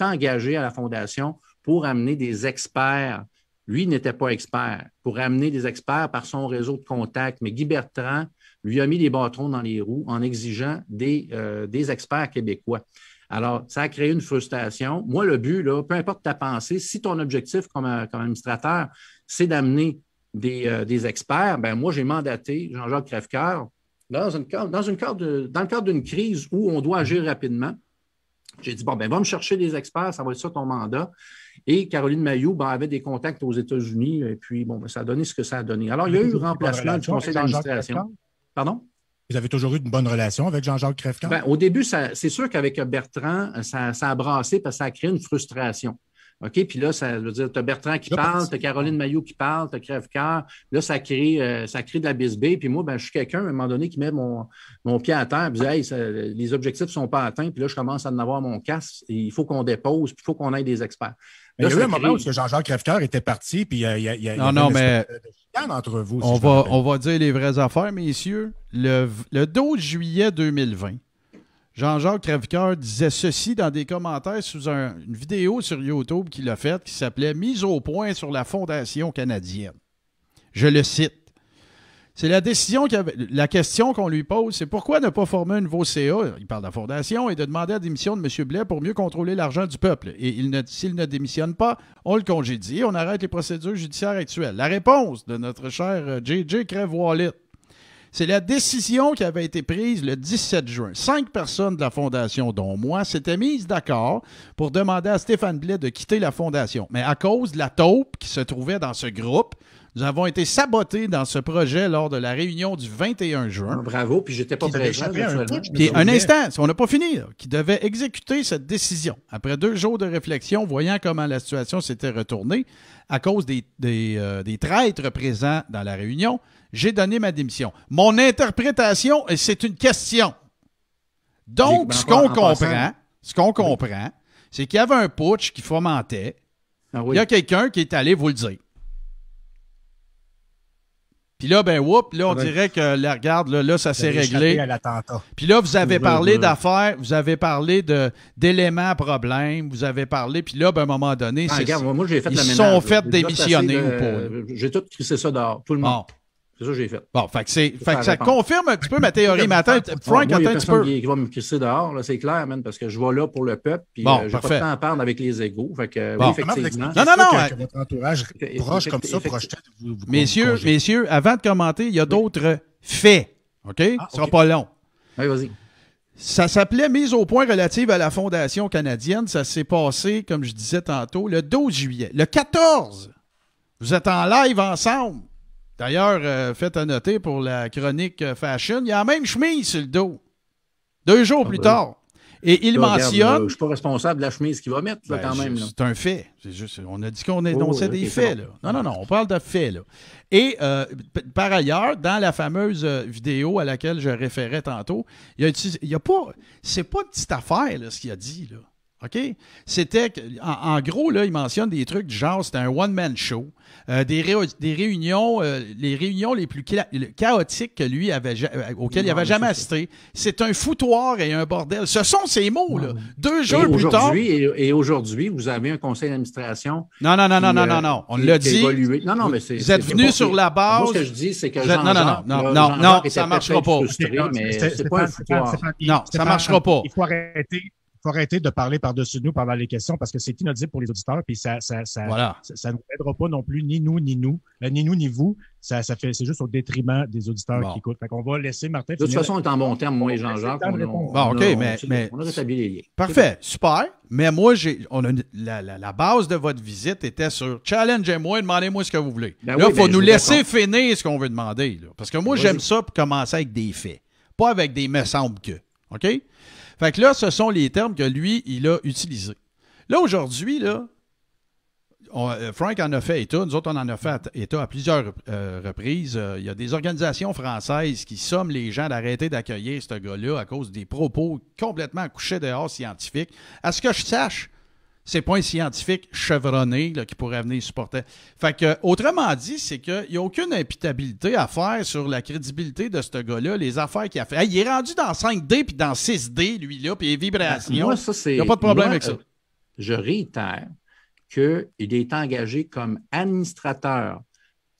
engagé à la Fondation pour amener des experts. Lui n'était pas expert. Pour amener des experts par son réseau de contacts. Mais Guy Bertrand lui a mis des bâtons dans les roues en exigeant des experts québécois. Alors, ça a créé une frustration. Moi, le but, là, peu importe ta pensée, si ton objectif comme administrateur, c'est d'amener des experts, ben moi, j'ai mandaté Jean-Jacques Crèvecoeur dans le cadre d'une crise où on doit agir rapidement. J'ai dit, bon, ben va me chercher des experts, ça va être ça ton mandat. Et Caroline Mayou avait des contacts aux États-Unis, et puis, bon, ben, ça a donné ce que ça a donné. Alors, il y a eu le remplacement du conseil d'administration. Pardon? Vous avez toujours eu une bonne relation avec Jean-Jacques Crèvecoeur? Ben, au début, c'est sûr qu'avec Bertrand, ça a brassé parce que ça a créé une frustration. OK? Puis là, ça veut dire, tu as Bertrand qui parle, tu as Caroline Mayou qui parle, tu as Crèvecoeur. Là, ça crée de la bisbille. Puis moi, ben, je suis quelqu'un, à un moment donné, qui met mon pied à terre et dit, hey, les objectifs ne sont pas atteints. Puis là, je commence à en avoir mon casque. Et il faut qu'on dépose, puis il faut qu'on ait des experts. Là, il y a eu un moment où Jean-Jacques Crèvecoeur était parti, puis il y a mais entre vous. On va dire les vraies affaires, messieurs. Le 12 juillet 2020, Jean-Jacques Crèvecoeur disait ceci dans des commentaires sous une vidéo sur YouTube qu'il a faite qui s'appelait « Mise au point sur la Fondation canadienne ». Je le cite. C'est la question qu'on lui pose, c'est pourquoi ne pas former un nouveau CA, il parle de la Fondation, et de demander la démission de M. Blais pour mieux contrôler l'argent du peuple. Et s'il ne démissionne pas, on le congédie, on arrête les procédures judiciaires actuelles. La réponse de notre cher J.J. Crève-Wallet. C'est la décision qui avait été prise le 17 juin. 5 personnes de la Fondation, dont moi, s'étaient mises d'accord pour demander à Stéphane Blais de quitter la Fondation. Mais à cause de la taupe qui se trouvait dans ce groupe, nous avons été sabotés dans ce projet lors de la réunion du 21 juin. Bravo, puis j'étais pas présent. Puis un instant, on n'a pas fini, là, qui devait exécuter cette décision. Après 2 jours de réflexion, voyant comment la situation s'était retournée à cause des traîtres présents dans la réunion, j'ai donné ma démission. Mon interprétation, c'est une question. Donc, ce qu'on comprend, c'est qu'il y avait un putsch qui fomentait. Ah oui. Il y a quelqu'un qui est allé vous le dire. Puis là, on dirait que, là, regarde, là ça s'est réglé. Puis là, vous avez parlé d'affaires, vous avez parlé d'éléments à problème, vous avez parlé, puis là, à un moment donné, moi, j'ai fait ils se sont fait démissionner ou pas. J'ai tout crissé ça dehors, tout le monde. C'est ça que j'ai fait. Bon, fait que ça confirme un petit peu ma théorie. Mais attends, Frank, attends un petit peu. Qui va me crisser dehors, là, c'est clair, man, parce que je vais là pour le peuple, puis j'ai pas de temps à perdre avec les égos. Fait que, oui, effectivement. Non. Votre entourage proche comme ça, projeté. Messieurs, avant de commenter, il y a d'autres faits. OK? Ce ne sera pas long. Oui, vas-y. Ça s'appelait Mise au point relative à la Fondation canadienne. Ça s'est passé, comme je disais tantôt, le 12 juillet. Le 14, vous êtes en live ensemble. D'ailleurs, faites à noter pour la chronique fashion, il y a la même chemise sur le dos. 2 jours plus tard. Et il mentionne... je ne suis pas responsable de la chemise qu'il va mettre, là, quand même. C'est un fait. On a dit qu'on énonçait des faits. Là. Non, on parle de faits. Là. Et par ailleurs, dans la fameuse vidéo à laquelle je référais tantôt, c'est pas une petite affaire là, ce qu'il a dit. Là. OK? C'était, en gros, là, il mentionne des trucs du genre, c'était un one-man show, des réunions, les réunions les plus chaotiques que lui auxquelles il n'avait jamais assisté. C'est un foutoir et un bordel. Ce sont ces mots, là. 2 jours plus tard. Et aujourd'hui, vous avez un conseil d'administration. Non. On l'a dit. Non, mais vous êtes venu sur la base. Moi, ce que je dis, c'est que non, ça ne marchera pas. Mais c'est pas un foutoir. Non, ça ne marchera pas. Il faut arrêter de parler par-dessus nous pendant les questions parce que c'est inaudible pour les auditeurs puis ça nous aidera pas non plus, ni nous, ni vous. C'est juste au détriment des auditeurs qui écoutent. Fait qu'on va laisser Martin. De toute façon, on est en bon terme, moi et Jean-Jacques. On a rétabli les liens. Parfait, super. Mais moi, la base de votre visite était sur challengez-moi, demandez-moi ce que vous voulez. Là, il faut nous laisser finir ce qu'on veut demander. Là. Parce que moi, j'aime ça pour commencer avec des faits. Pas avec des me semble que. OK? Fait que là, ce sont les termes que lui, il a utilisés. Là, aujourd'hui, là, Frank en a fait état, nous autres, on en a fait état à plusieurs reprises. Il y a des organisations françaises qui somment les gens d'arrêter d'accueillir ce gars-là à cause des propos complètement couchés dehors scientifiques. À ce que je sache, c'est pas un scientifique chevronné là, qui pourrait venir supporter. Fait que, autrement dit, c'est qu'il n'y a aucune imputabilité à faire sur la crédibilité de ce gars-là, les affaires qu'il a fait. Hey, il est rendu dans 5D puis dans 6D, lui-là, puis les vibrations. Moi, ça, il n'y a pas de problème avec ça. Je réitère qu'il est engagé comme administrateur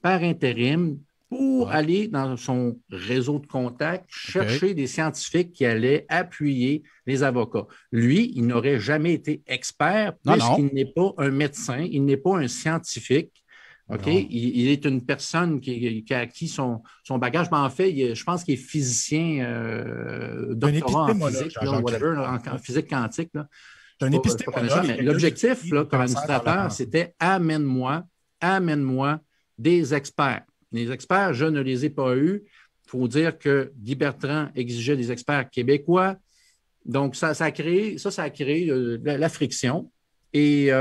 par intérim pour aller dans son réseau de contacts, chercher des scientifiques qui allaient appuyer les avocats. Lui, il n'aurait jamais été expert puisqu'il n'est pas un médecin, il n'est pas un scientifique. Il est une personne qui a acquis son bagage. Mais en fait, je pense qu'il est physicien, doctorat en physique, en physique quantique. Là. C'est un épistémologue. L'objectif, comme administrateur, c'était amène-moi des experts. Les experts, je ne les ai pas eus. Il faut dire que Guy Bertrand exigeait des experts québécois. Donc, ça a créé la friction. Et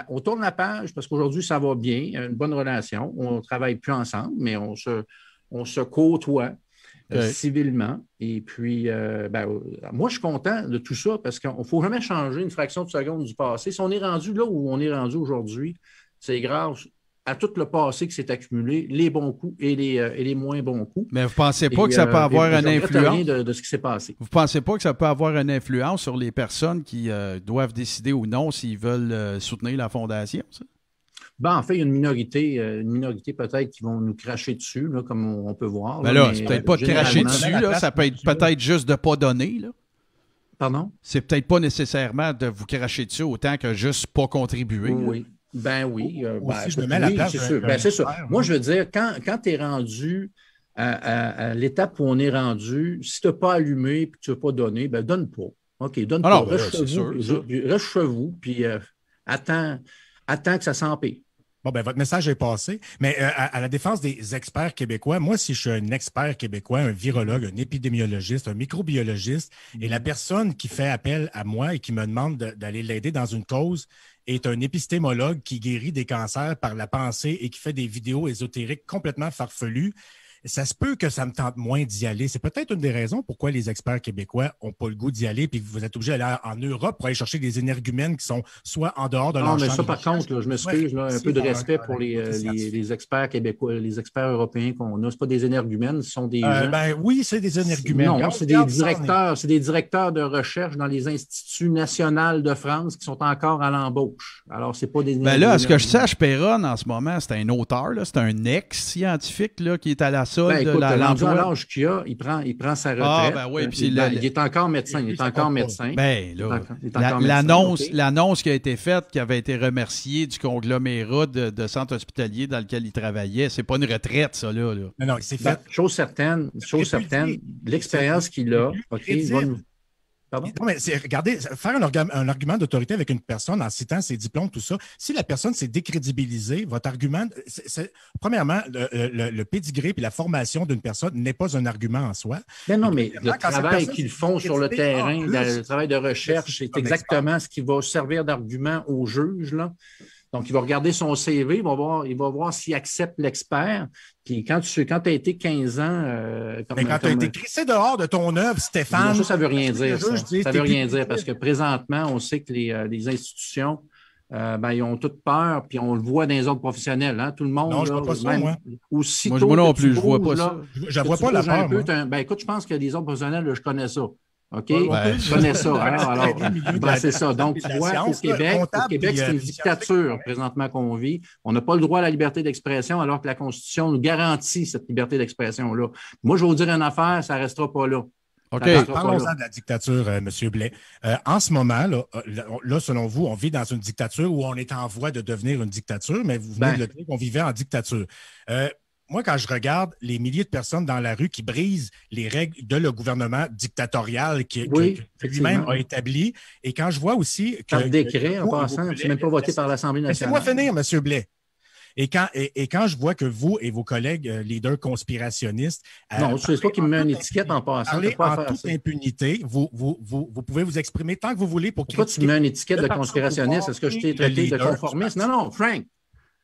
on tourne la page parce qu'aujourd'hui, ça va bien, une bonne relation. On ne travaille plus ensemble, mais on se côtoie civilement. Et puis, moi, je suis content de tout ça parce qu'il ne faut jamais changer une fraction de seconde du passé. Si on est rendu là où on est rendu aujourd'hui, c'est grâce à tout le passé qui s'est accumulé, les bons coups et les moins bons coups. Mais vous ne pensez pas que ça peut avoir une influence de ce qui s'est passé. Vous ne pensez pas que ça peut avoir une influence sur les personnes qui doivent décider ou non s'ils veulent soutenir la Fondation, ça? En fait, il y a une minorité peut-être qui vont nous cracher dessus, là, comme on peut voir. Mais c'est peut-être pas de cracher dessus, là, ça peut être peut-être juste de ne pas donner. Là. Pardon? C'est peut-être pas nécessairement de vous cracher dessus autant que juste pas contribuer. Oui. Oui. Je me mets à la place. C'est sûr. Moi, je veux dire, quand tu es rendu à l'étape où on est rendu, si tu n'as pas allumé et que tu ne veux pas donner, ben donne pas. OK, donne pas. Reste chez vous, puis attends que ça s'empire. Bon, ben, votre message est passé. Mais à la défense des experts québécois, moi, si je suis un expert québécois, un virologue, un épidémiologiste, un microbiologiste, et la personne qui fait appel à moi et qui me demande d'aller l'aider dans une cause est un épistémologue qui guérit des cancers par la pensée et qui fait des vidéos ésotériques complètement farfelues, ça se peut que ça me tente moins d'y aller. C'est peut-être une des raisons pourquoi les experts québécois n'ont pas le goût d'y aller, puis vous êtes obligé d'aller en Europe pour aller chercher des énergumènes qui sont soit en dehors de leur champ. Non, mais ça, par contre, là, je m'excuse, un peu de respect pour les experts québécois, les experts européens qu'on a. Ce pas des énergumènes, ce sont des gens... oui, c'est des énergumènes. Non, c'est des directeurs de recherche dans les instituts nationaux de France qui sont encore à l'embauche. Alors, c'est pas des énergumènes. Ben là, à ce que je sache, Perron, en ce moment, c'est un auteur, c'est un ex-scientifique là, qui est à la solde de l'emploi. À l'âge qu'il a, il prend sa retraite. Ah, ben oui, puis il est encore médecin. Ben là, l'annonce qui a été faite, qui avait été remerciée du conglomérat de centres hospitaliers dans lequel il travaillait, c'est pas une retraite, ça, là. Non, c'est fait. Chose certaine, l'expérience qu'il a, OK, Pardon? Non, mais regardez, faire un argument d'autorité avec une personne en citant ses diplômes, tout ça, si la personne s'est décrédibilisée, votre argument, premièrement, le pédigré et la formation d'une personne n'est pas un argument en soi. Mais non, mais le travail qu'ils font sur le terrain, le travail de recherche, c'est exactement ce qui va servir d'argument au juge, là. Donc, il va regarder son CV, il va voir s'il accepte l'expert. Puis quand tu as été 15 ans... mais quand tu as été crissé dehors de ton œuvre, Stéphane... Ça ne veut rien dire, ça. Ça ne veut rien dire, parce que présentement, on sait que les institutions, ils ont toute peur, puis on le voit dans les autres professionnels. Hein? Tout le monde... Non, je ne vois pas ça, moi. Moi non plus, je ne vois pas ça. Je ne vois pas la peur, écoute, je pense que les autres professionnels, là, je connais ça. OK? Je connais ça. Alors, c'est ça. Donc, tu vois, au Québec, c'est une dictature présentement qu'on vit. On n'a pas le droit à la liberté d'expression alors que la Constitution nous garantit cette liberté d'expression-là. Moi, je vais vous dire une affaire, ça ne restera pas là. OK, parlons-en de la dictature, M. Blais. En ce moment, là, selon vous, on vit dans une dictature où on est en voie de devenir une dictature, mais vous venez de le dire qu'on vivait en dictature. Moi, quand je regarde les milliers de personnes dans la rue qui brisent les règles de le gouvernement dictatorial que lui-même a établi, et quand je vois aussi que... Par décret, en passant, c'est même pas voté par l'Assemblée nationale. Laissez-moi finir, M. Blais. Et quand je vois que vous et vos collègues leaders conspirationnistes... non, c'est pas qui me met une étiquette en passant. Parlez en toute impunité. Vous pouvez vous exprimer tant que vous voulez pour critiquer... Pourquoi tu me mets une étiquette de conspirationniste? Est-ce que je t'ai traité de conformiste? Non, Frank.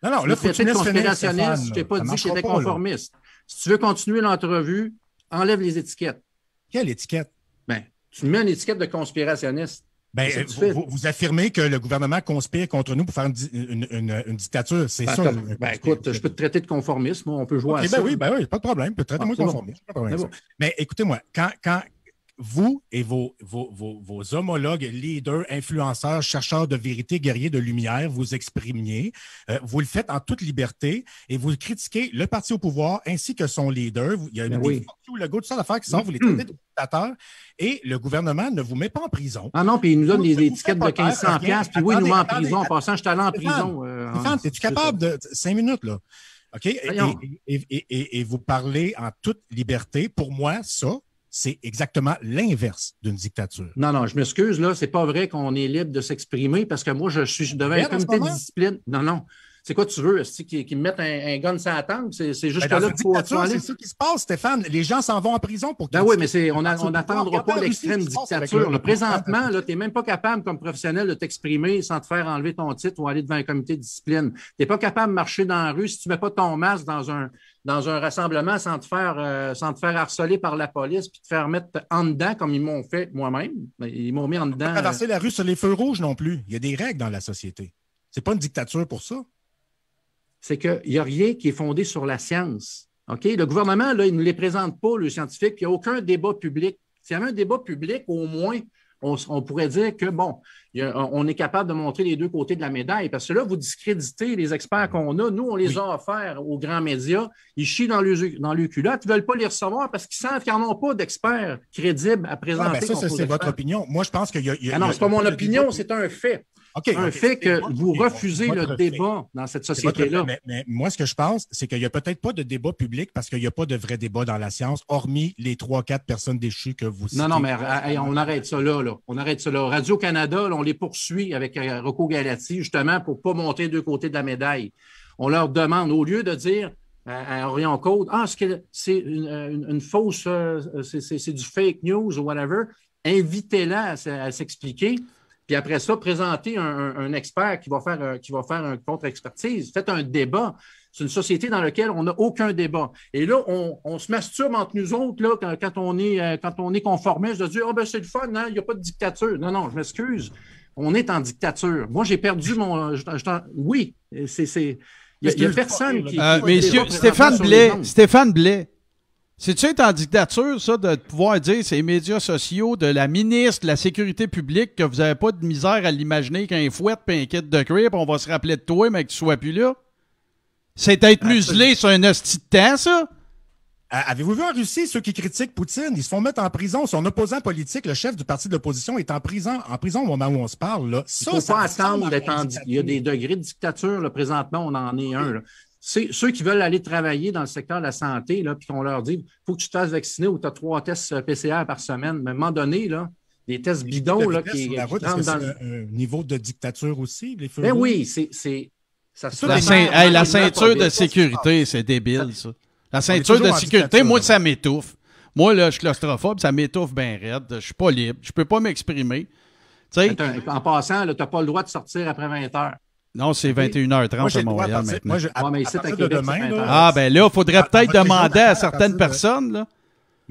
Non, là, faut que tu laisses conspirationniste, je t'ai pas dit que j'étais conformiste. Si tu veux continuer l'entrevue, enlève les étiquettes. Quelle étiquette? Tu mets une étiquette de conspirationniste. Vous affirmez que le gouvernement conspire contre nous pour faire une dictature, c'est ça. Écoute, je peux te traiter de conformiste, moi, on peut jouer à ça. Oui, pas de problème, traitez-moi de conformiste. Mais écoutez-moi, quand vous et vos homologues, leaders, influenceurs, chercheurs de vérité, guerriers de lumière, vous exprimiez, vous le faites en toute liberté et vous critiquez le parti au pouvoir ainsi que son leader. Il y a des photos, le go, tout ça d'affaires qui sort, vous les traitez de dictateurs et le gouvernement ne vous met pas en prison. Ah non, puis il nous donne des étiquettes de 1500$, puis il nous met en prison. En passant, je suis allé en prison. Stéphane, es-tu capable de 5 minutes, là? OK? Et vous parlez en toute liberté. Pour moi, ça, c'est exactement l'inverse d'une dictature. Non, je m'excuse, là, c'est pas vrai qu'on est libre de s'exprimer parce que moi, je devais un comité de discipline. Non. C'est quoi tu veux? Est-ce qu'ils me mettent un gun sur la table? C'est juste là qu'il faut aller. C'est ça qui se passe, Stéphane. Les gens s'en vont en prison pour... Oui, mais on n'attendra pas l'extrême dictature. Présentement, tu n'es même pas capable, comme professionnel, de t'exprimer sans te faire enlever ton titre ou aller devant un comité de discipline. Tu n'es pas capable de marcher dans la rue si tu ne mets pas ton masque dans un rassemblement sans te faire harceler par la police puis te faire mettre en dedans comme ils m'ont fait moi-même. Ils m'ont mis en dedans. Pas traverser la rue sur les feux rouges non plus. Il y a des règles dans la société. C'est pas une dictature pour ça. C'est qu'il n'y a rien qui est fondé sur la science. OK? Le gouvernement, là, il ne nous les présente pas, le scientifique, puis il n'y a aucun débat public. S'il y avait un débat public, au moins, on pourrait dire que, on est capable de montrer les deux côtés de la médaille. Parce que là, vous discréditez les experts qu'on a. Nous, on les a offerts aux grands médias. Ils chient dans le culotte. Ils ne veulent pas les recevoir parce qu'ils sentent qu'ils n'en ont pas d'experts crédibles à présenter. Ça, c'est votre opinion. Moi, je pense qu'il y a... non, ce n'est pas mon opinion, c'est un fait. un fait que vous refusez le débat dans cette société-là. Mais moi, ce que je pense, c'est qu'il n'y a peut-être pas de débat public parce qu'il n'y a pas de vrai débat dans la science, hormis les 3-4 personnes déchues que vous citez. Non, mais on arrête ça là. On arrête ça là. Radio-Canada, on les poursuit avec Rocco Galati, justement, pour ne pas monter deux côtés de la médaille. On leur demande, au lieu de dire à Orion Côte, c'est une fausse, c'est du fake news ou whatever, invitez-la à s'expliquer. Puis après ça, présenter un expert qui va faire une contre-expertise. Faites un débat. C'est une société dans laquelle on n'a aucun débat. Et là, on se masturbe entre nous autres là, quand on est conformiste, de dire c'est le fun, hein, il n'y a pas de dictature. Non, je m'excuse. On est en dictature. Moi, j'ai perdu mon. Oui, c'est. Il n'y a personne qui. Messieurs, Stéphane Blais. C'est-tu être en dictature, ça, de pouvoir dire ces médias sociaux de la ministre de la Sécurité publique que vous n'avez pas de misère à l'imaginer qu'un fouette et un kit de cuir, puis on va se rappeler de toi, mais que tu ne sois plus là? C'est être muselé sur un hostie de temps, ça? Avez-vous vu en Russie, ceux qui critiquent Poutine, ils se font mettre en prison. Son opposant politique, le chef du parti de l'opposition, est en prison au moment où on se parle. Là. Il ne faut pas attendre d'être en dictature. Il y a des degrés de dictature. Là, présentement, on en est un. Là. C'est ceux qui veulent aller travailler dans le secteur de la santé, là, puis qu'on leur dit il faut que tu te fasses vacciner ou tu as 3 tests PCR par semaine. Mais à un moment donné, là, des tests bidons là, qui rentrent dans un niveau de dictature aussi, les feux. Ben oui, la ceinture de sécurité, c'est débile, ça. La ceinture de sécurité, moi, ça m'étouffe. Moi, là, je suis claustrophobe, ça m'étouffe bien raide. Je suis pas libre. Je peux pas m'exprimer. En passant, tu n'as pas le droit de sortir après 20 heures. Non, c'est 21h30 à Montréal maintenant. Ben là, il faudrait peut-être demander à certaines personnes là,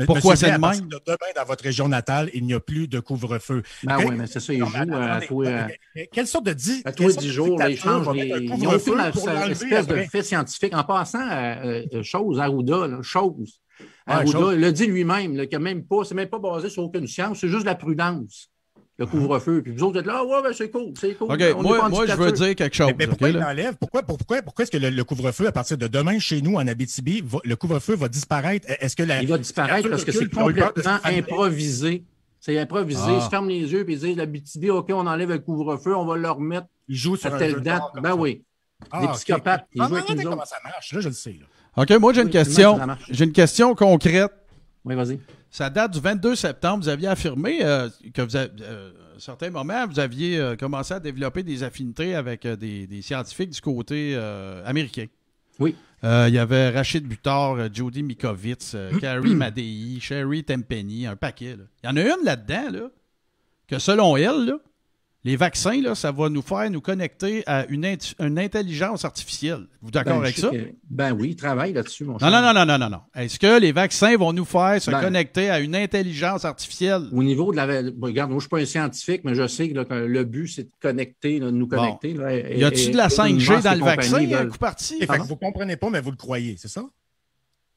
pourquoi c'est le même. Demain, dans votre région natale, il n'y a plus de couvre-feu. Oui, mais c'est ça, ils jouent à quelle sorte de 10 jours, ils changent. Ils ont fait une espèce de fait scientifique. En passant Arruda, Arruda le dit lui-même, que c'est même pas basé sur aucune science, c'est juste la prudence. Le couvre-feu. Puis vous autres êtes là, c'est cool. OK, moi je veux dire quelque chose. Mais pourquoi il l'enlève? Pourquoi est-ce que le couvre-feu, à partir de demain, chez nous, en Abitibi, le couvre-feu va disparaître? Il va disparaître parce que c'est complètement improvisé. C'est improvisé. Ils se ferment les yeux et ils disent l'Abitibi, OK, on enlève le couvre-feu, on va le remettre à telle date. Ben oui. Des psychopathes. Ils jouent avec nous autres. Comment ça marche? Là, je le sais. OK, moi, j'ai une question. J'ai une question concrète. Oui, vas-y. Ça date du 22 septembre. Vous aviez affirmé que à un certain moment, vous aviez commencé à développer des affinités avec des scientifiques du côté américain. Oui. Il y avait Rachid Buttar, Jody Mikovits, Carrie Madei, Sherry Tempeni, un paquet. Là. Il y en a une là-dedans là, que selon elle, là, les vaccins, là, ça va nous faire nous connecter à une intelligence artificielle. Vous d'accord avec ça? Ben oui, ils travaillent là-dessus, mon cher. Non. Est-ce que les vaccins vont nous faire se connecter à une intelligence artificielle? Au niveau de la... Regarde, moi, je ne suis pas un scientifique, mais je sais que le but, c'est de connecter, de nous connecter. Là, y a-t-il de la 5G dans le vaccin, un coup parti? Fait que vous ne comprenez pas, mais vous le croyez, c'est ça?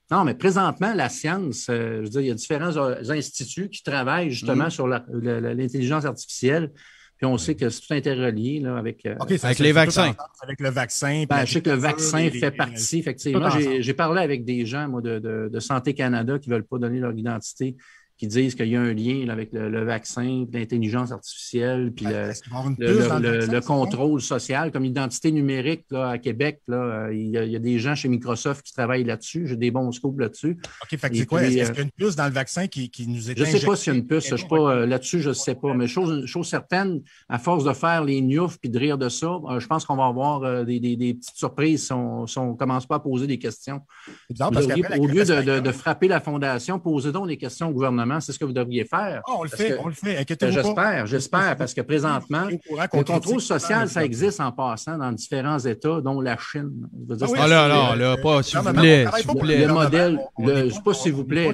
Non, mais présentement, la science, je veux dire, il y a différents instituts qui travaillent justement sur l'intelligence artificielle. Puis on sait que c'est tout interrelié là, avec les vaccins. Avec le vaccin. Je sais que le vaccin fait partie, effectivement. J'ai parlé avec des gens moi, de Santé Canada qui ne veulent pas donner leur identité, qui disent qu'il y a un lien là, avec le vaccin, l'intelligence artificielle, puis le contrôle social, comme identité numérique là, à Québec. Là, il y a des gens chez Microsoft qui travaillent là-dessus. J'ai des bons scopes là-dessus. OK, fait que c'est quoi? Est-ce qu'il y a une puce dans le vaccin qui nous est Je ne sais pas s'il y a une puce. Je suis pas là-dessus, je ne sais pas. Mais chose certaine, à force de faire les newfs puis de rire de ça, je pense qu'on va avoir des petites surprises si on ne commence pas à poser des questions. Au lieu de frapper la fondation, posez donc des questions au gouvernement. C'est ce que vous devriez faire. On le fait. Inquiétez-vous pas. J'espère, parce que présentement, le contrôle social, ça existe en passant dans différents États, dont la Chine. Pas s'il vous plaît. Le modèle, je ne sais pas s'il vous plaît.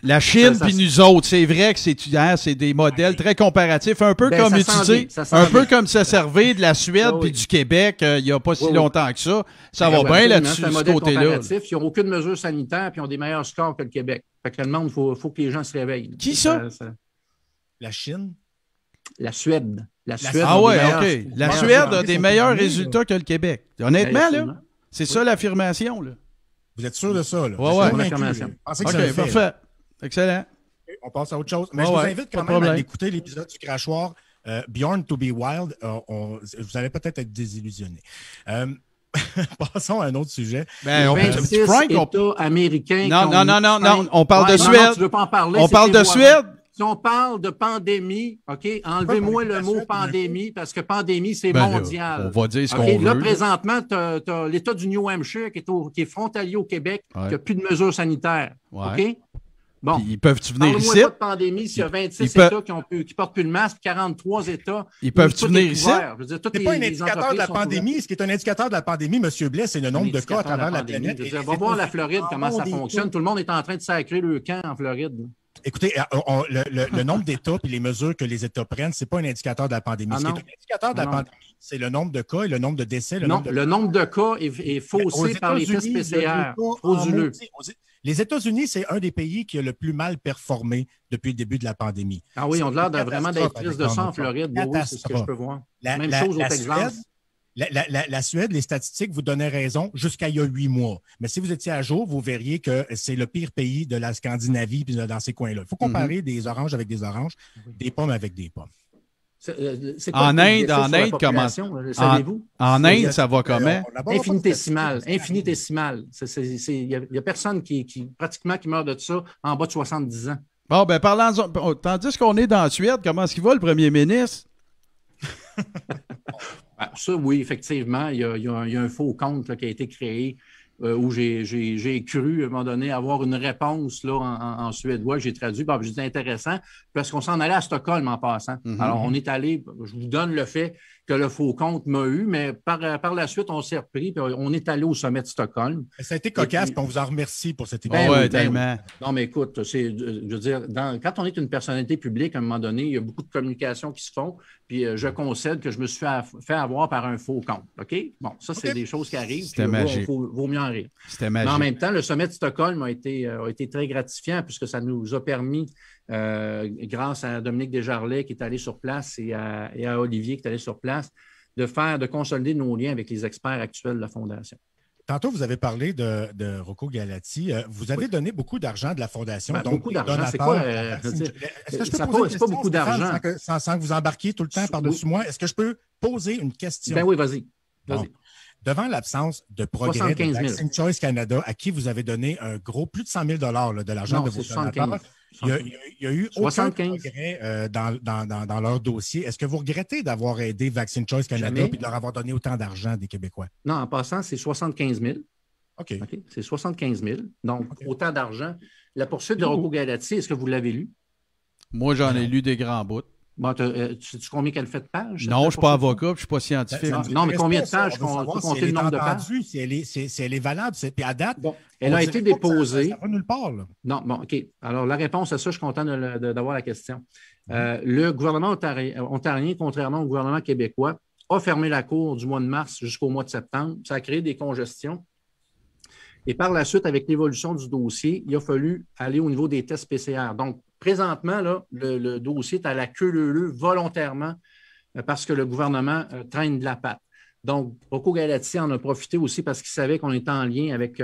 La Chine puis nous autres, c'est vrai que c'est des modèles très comparatifs, un peu comme utiliser, un peu comme se servir de la Suède puis du Québec il n'y a pas si longtemps que ça. Ça va bien là-dessus, de ce côté-là. Ils n'ont aucune mesure sanitaire puis ils ont des meilleurs scores que le Québec. Fait que le monde, il faut que les gens se réveillent. Qui ça? La Chine? La Suède. OK. La Suède a des meilleurs résultats que le Québec. Honnêtement, là, c'est ça l'affirmation. Là. Vous êtes sûr de ça? Là? Oui. L'affirmation. OK, parfait. Excellent. On passe à autre chose. Mais je vous invite quand même à écouter l'épisode du Crachoir Bjorn to be Wild, vous allez peut-être être désillusionné. Passons à un autre sujet. Ben, 26 États américains. Non, on parle de Suède. Tu veux pas en parler. On parle de Suède. Si on parle de pandémie, OK, enlevez-moi le mot pandémie parce que pandémie, c'est mondial. On va dire ce qu'on veut. Là, présentement, tu as l'État du New Hampshire qui est frontalier au Québec, qui n'a plus de mesures sanitaires. OK? Bon. Puis, peuvent-tu venir ici? Pas de pandémie s'il y a 26 États qui ne portent plus le masque, 43 États. Ils peuvent-tu venir ici? C'est pas un indicateur de la pandémie. Ce qui est un indicateur de la pandémie, M. Blais, c'est le nombre de cas à travers la planète. On va voir la Floride, comment ça fonctionne. Tout le monde est en train de sacrer le camp en Floride. Écoutez, le nombre d'États et les mesures que les États prennent, ce n'est pas un indicateur de la pandémie. Ce qui est un indicateur de la pandémie, c'est le nombre de cas et le nombre de décès. Le nombre de cas est faussé par les tests PCR. Les États-Unis, c'est un des pays qui a le plus mal performé depuis le début de la pandémie. Ah oui, on a l'air vraiment d'être triste de ça en Floride. Oui, c'est ce que je peux voir. Même chose au Texas. La Suède, les statistiques vous donnaient raison jusqu'à il y a 8 mois. Mais si vous étiez à jour, vous verriez que c'est le pire pays de la Scandinavie puis dans ces coins-là. Il faut comparer des oranges avec des oranges, des pommes avec des pommes. En Inde, comment? Savez-vous? En Inde, ça va comment? Infinitésimal. Il n'y a personne pratiquement qui meurt de ça en bas de 70 ans. Bon, ben parlons. Tandis qu'on est dans la Suède, comment est-ce qu'il va, le premier ministre? Ça, oui, effectivement, il y a un faux compte là, qui a été créé où j'ai cru, à un moment donné, avoir une réponse là, en suédois que j'ai traduit. Bon, j'ai dit intéressant, parce qu'on s'en allait à Stockholm en passant. Alors, on est allé, je vous donne le fait que le faux compte m'a eu, mais par la suite, on s'est repris, puis on est allé au sommet de Stockholm. Ça a été cocasse, puis on vous en remercie pour cette émission. Oui, tellement. Non, mais écoute, je veux dire, quand on est une personnalité publique, à un moment donné, il y a beaucoup de communications qui se font, puis je concède que je me suis fait avoir par un faux compte. OK? Bon, ça, c'est des choses qui arrivent. C'était magique. Vaut mieux en rire. C'était magique. Mais en même temps, le sommet de Stockholm a été très gratifiant puisque ça nous a permis, grâce à Dominique Desjarlais qui est allé sur place et à Olivier qui est allé sur place, de consolider nos liens avec les experts actuels de la Fondation. Tantôt, vous avez parlé de Rocco Galati. Vous avez donné beaucoup d'argent de la Fondation. Donc, beaucoup d'argent, c'est quoi? Est-ce que je peux poser une question, pas beaucoup d'argent. Sans que vous embarquiez tout le temps par-dessus moi, est-ce que je peux poser une question? Ben oui, vas-y. Devant l'absence de progrès de Vaccine Choice Canada, à qui vous avez donné un gros, plus de 100 000 de l'argent de vos donateurs, il y a eu aucun progrès dans leur dossier. Est-ce que vous regrettez d'avoir aidé Vaccine Choice Canada et de leur avoir donné autant d'argent des Québécois? Non, en passant, c'est 75 000. OK. C'est 75 000. Donc, autant d'argent. La poursuite de Rocco Galati, est-ce que vous l'avez lu? Moi, j'en ai lu des grands bouts. Bon, sais-tu combien qu'elle fait de pages? Non, je ne suis pas avocat, je ne suis pas scientifique. Non, mais combien de pages qu'on compter le nombre de pages? Si elle est valable. Puis à date, elle a été déposée. Ça va nulle part. Là. Non, bon, OK. Alors, la réponse à ça, je suis content d'avoir la question. Le gouvernement ontarien, contrairement au gouvernement québécois, a fermé la cour du mois de mars jusqu'au mois de septembre. Ça a créé des congestions. Et par la suite, avec l'évolution du dossier, il a fallu aller au niveau des tests PCR. Donc, présentement, là, le dossier est à la queue leu-leu volontairement parce que le gouvernement traîne de la patte. Donc, Rocco Galati en a profité aussi parce qu'il savait qu'on était en lien avec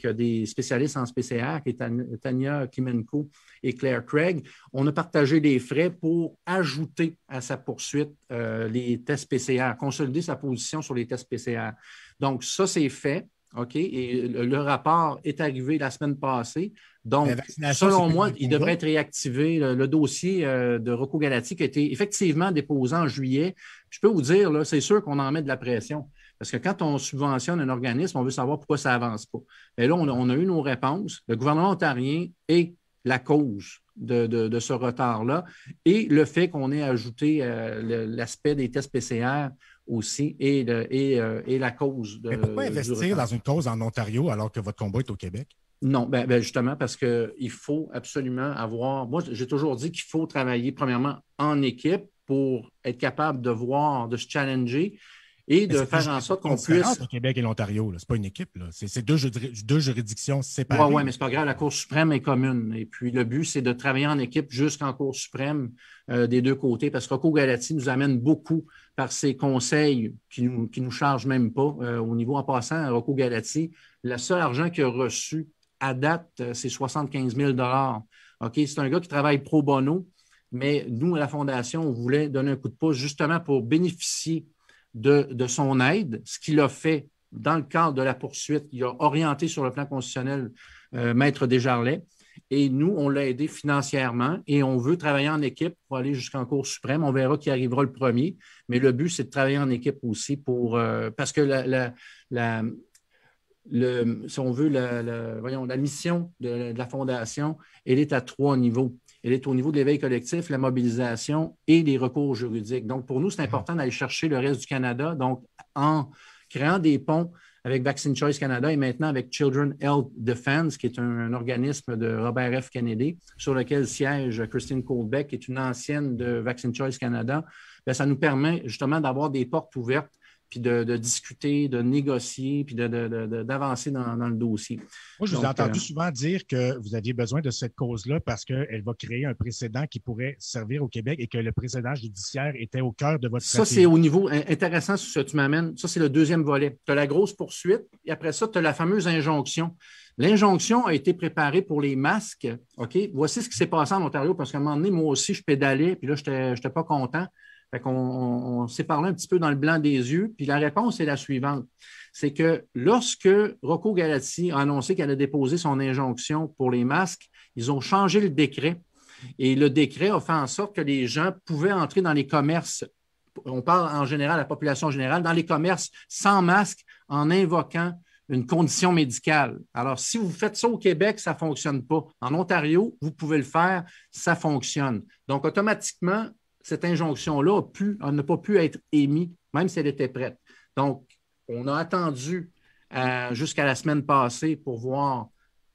des spécialistes en PCR, qui est Tania Klimenko et Claire Craig. On a partagé les frais pour ajouter à sa poursuite les tests PCR, consolider sa position sur les tests PCR. Donc, ça, c'est fait. OK, et le rapport est arrivé la semaine passée. Donc, selon moi, il devrait être réactivé. Le dossier de Rocco Galati qui a été effectivement déposé en juillet. Je peux vous dire, là, c'est sûr qu'on en met de la pression. Parce que quand on subventionne un organisme, on veut savoir pourquoi ça n'avance pas. Et là, on a eu nos réponses. Le gouvernement ontarien est la cause de ce retard-là et le fait qu'on ait ajouté l'aspect des tests PCR aussi et la cause de. Mais pourquoi investir dans une cause en Ontario alors que votre combat est au Québec? Non, ben justement parce qu'il faut absolument avoir. Moi, j'ai toujours dit qu'il faut travailler premièrement en équipe pour être capable de voir, de se challenger et de faire en sorte qu'on puisse. Le Québec et l'Ontario, ce n'est pas une équipe. C'est deux juridictions séparées. Oui, mais ce n'est pas grave. La Cour suprême est commune. Et puis, le but, c'est de travailler en équipe jusqu'en Cour suprême des deux côtés parce que Rocco Galati nous amène beaucoup par ses conseils qui nous chargent même pas. Au niveau en passant, Rocco Galati, le seul argent qu'il a reçu à date, c'est 75 000 OK? C'est un gars qui travaille pro bono. mais nous, à la Fondation, on voulait donner un coup de pouce justement pour bénéficier de son aide, ce qu'il a fait dans le cadre de la poursuite. Il a orienté sur le plan constitutionnel Maître Desjarlais. Et nous, on l'a aidé financièrement et on veut travailler en équipe pour aller jusqu'en Cour suprême. On verra qui arrivera le premier. Mais le but, c'est de travailler en équipe aussi parce que si on veut, la mission de la Fondation, elle est à 3 niveaux. Elle est au niveau de l'éveil collectif, la mobilisation et les recours juridiques. Donc, pour nous, c'est important d'aller chercher le reste du Canada. Donc, en créant des ponts avec Vaccine Choice Canada et maintenant avec Children Health Defense, qui est un organisme de Robert F. Kennedy, sur lequel siège Christine Colbeck, qui est une ancienne de Vaccine Choice Canada, bien, ça nous permet justement d'avoir des portes ouvertes, puis de discuter, de négocier, puis d'avancer dans le dossier. Moi, je vous ai entendu souvent dire que vous aviez besoin de cette cause-là parce qu'elle va créer un précédent qui pourrait servir au Québec et que le précédent judiciaire était au cœur de votre stratégie. Ça, c'est au niveau intéressant, ce que tu m'amènes. Ça, c'est le deuxième volet. Tu as la grosse poursuite et après ça, tu as la fameuse injonction. L'injonction a été préparée pour les masques. OK? Voici ce qui s'est passé en Ontario parce qu'à un moment donné, moi aussi, je pédalais, puis là, je n'étais pas content. Fait qu'on s'est parlé un petit peu dans le blanc des yeux, puis la réponse est la suivante. C'est que lorsque Rocco Galati a annoncé qu'elle a déposé son injonction pour les masques, ils ont changé le décret. Et le décret a fait en sorte que les gens pouvaient entrer dans les commerces, on parle en général, la population générale, dans les commerces sans masque en invoquant une condition médicale. Alors, si vous faites ça au Québec, ça ne fonctionne pas. En Ontario, vous pouvez le faire, ça fonctionne. Donc, automatiquement, cette injonction-là n'a pas pu être émise, même si elle était prête. Donc, on a attendu jusqu'à la semaine passée pour voir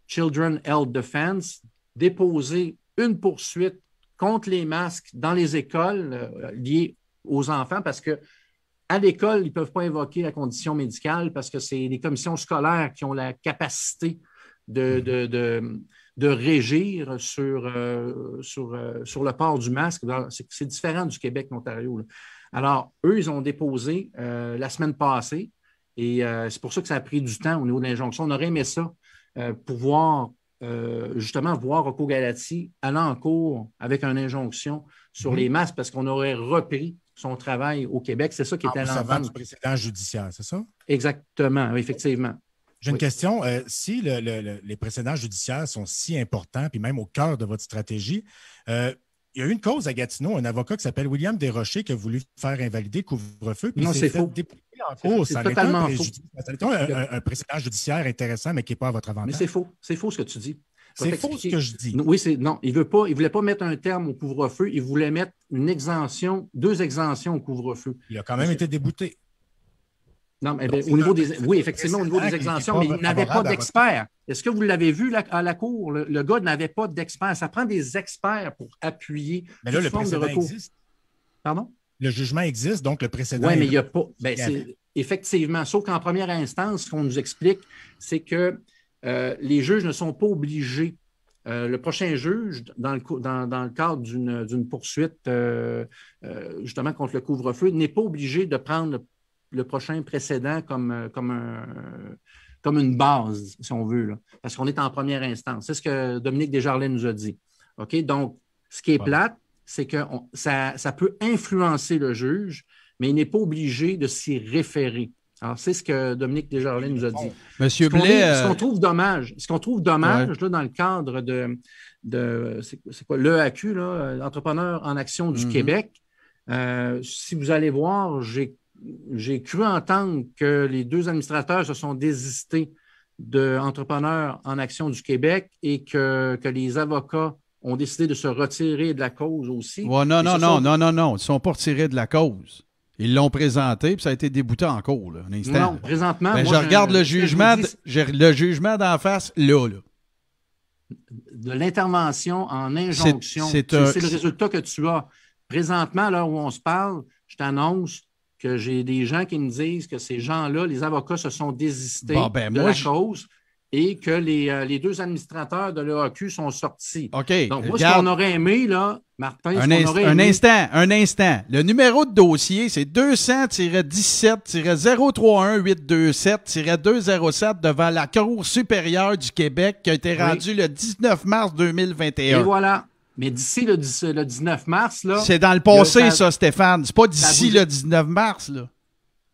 Children Health Defense déposer une poursuite contre les masques dans les écoles liées aux enfants parce qu'à l'école, ils ne peuvent pas invoquer la condition médicale parce que c'est les commissions scolaires qui ont la capacité de régir sur le port du masque. C'est différent du Québec, l'Ontario. Là. Alors, eux, ils ont déposé la semaine passée et c'est pour ça que ça a pris du temps au niveau de l'injonction. On aurait aimé ça, pouvoir justement voir Rocco Galati aller en cours avec une injonction sur les masques parce qu'on aurait repris son travail au Québec. C'est ça qui était à l'entente du précédent judiciaire, c'est ça? Exactement, effectivement. J'ai une question. Si les précédents judiciaires sont si importants, puis même au cœur de votre stratégie, il y a eu une cause à Gatineau, un avocat qui s'appelle William Desrochers qui a voulu faire invalider le couvre-feu. Non, c'est faux. En cours. C'est totalement faux. C'est un précédent judiciaire intéressant, mais qui n'est pas à votre avantage. Mais c'est faux. C'est faux ce que tu dis. C'est faux ce que je dis. Oui, non. Il ne voulait pas mettre un terme au couvre-feu. Il voulait mettre une exemption, 2 exemptions au couvre-feu. Il a quand même été débouté. Non, mais oui, effectivement, au niveau des exemptions, mais il n'avait pas d'experts. Est-ce que vous l'avez vu à la Cour? Le gars n'avait pas d'experts. Ça prend des experts pour appuyer. Mais là, le précédent existe. Pardon? Le jugement existe, donc le précédent. Oui, mais il n'y a pas. Effectivement, sauf qu'en première instance, ce qu'on nous explique, c'est que les juges ne sont pas obligés. Le prochain juge, dans le cadre d'une poursuite justement contre le couvre-feu, n'est pas obligé de prendre le prochain précédent comme une base, si on veut, là, parce qu'on est en première instance. C'est ce que Dominique Desjarlais nous a dit. OK? Donc, ce qui est plate, c'est que ça peut influencer le juge, mais il n'est pas obligé de s'y référer. Alors, c'est ce que Dominique Desjarlais nous a dit. Monsieur Blais... Ce qu'on trouve dommage, là, dans le cadre de c'est quoi, l'EAQ, l'Entrepreneur en action du Québec, si vous allez voir, j'ai cru entendre que les 2 administrateurs se sont désistés d'Entrepreneurs en action du Québec et que les avocats ont décidé de se retirer de la cause aussi. Ouais, non. Ils ne sont pas retirés de la cause. Ils l'ont présenté, puis ça a été débouté en cours, là, un instant. Non, présentement... Ben, je regarde le jugement d'en face, là. De l'intervention en injonction. C'est le résultat que tu as. Présentement, là où on se parle, je t'annonce que j'ai des gens qui me disent que ces gens-là, les avocats se sont désistés de la cause et que les 2 administrateurs de l'EAQ sont sortis. OK. Donc, moi, ce qu'on aurait aimé, là, Martin, un instant. Le numéro de dossier, c'est 200-17-031827-207 devant la Cour supérieure du Québec qui a été rendu le 19 mars 2021. Et voilà. Mais d'ici le 19 mars, là... C'est dans le passé, ça, Stéphane. C'est pas d'ici le 19 mars, là.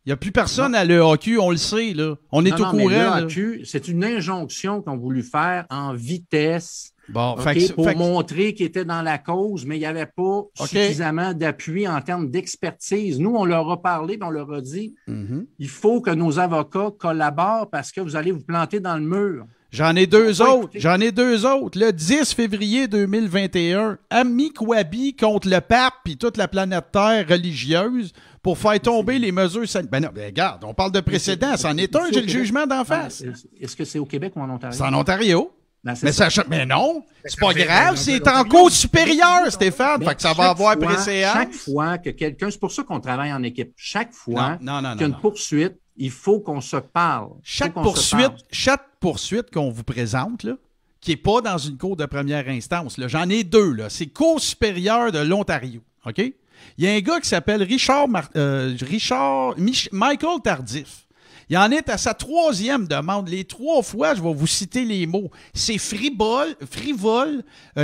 Il n'y a plus personne à l'EAQ, on le sait, là. On est au courant. L'EAQ, c'est une injonction qu'on a voulu faire en vitesse. Bon, pour montrer qu'il était dans la cause, mais il n'y avait pas suffisamment d'appui en termes d'expertise. Nous, on leur a parlé et on leur a dit il faut que nos avocats collaborent parce que vous allez vous planter dans le mur. J'en ai deux autres. Le 10 février 2021, Amikwabi contre le pape et toute la planète Terre religieuse pour faire tomber les mesures sanitaires. Ben non, ben regarde, on parle de précédent. C'en est un, j'ai le jugement d'en face. Est-ce que c'est au Québec ou en Ontario? C'est en Ontario. Mais non, c'est pas grave, c'est en cause supérieure, Stéphane. Fait que ça va avoir préséance. Chaque fois que quelqu'un, c'est pour ça qu'on travaille en équipe. Chaque fois qu'il y a une poursuite, il faut qu'on se parle. Chaque poursuite qu'on vous présente, là, qui n'est pas dans une cour de première instance, là, j'en ai deux, là. C'est Cour supérieure de l'Ontario. OK? Il y a un gars qui s'appelle Michael Tardif. Il en est à sa 3e demande. Les 3 fois, je vais vous citer les mots. C'est frivole,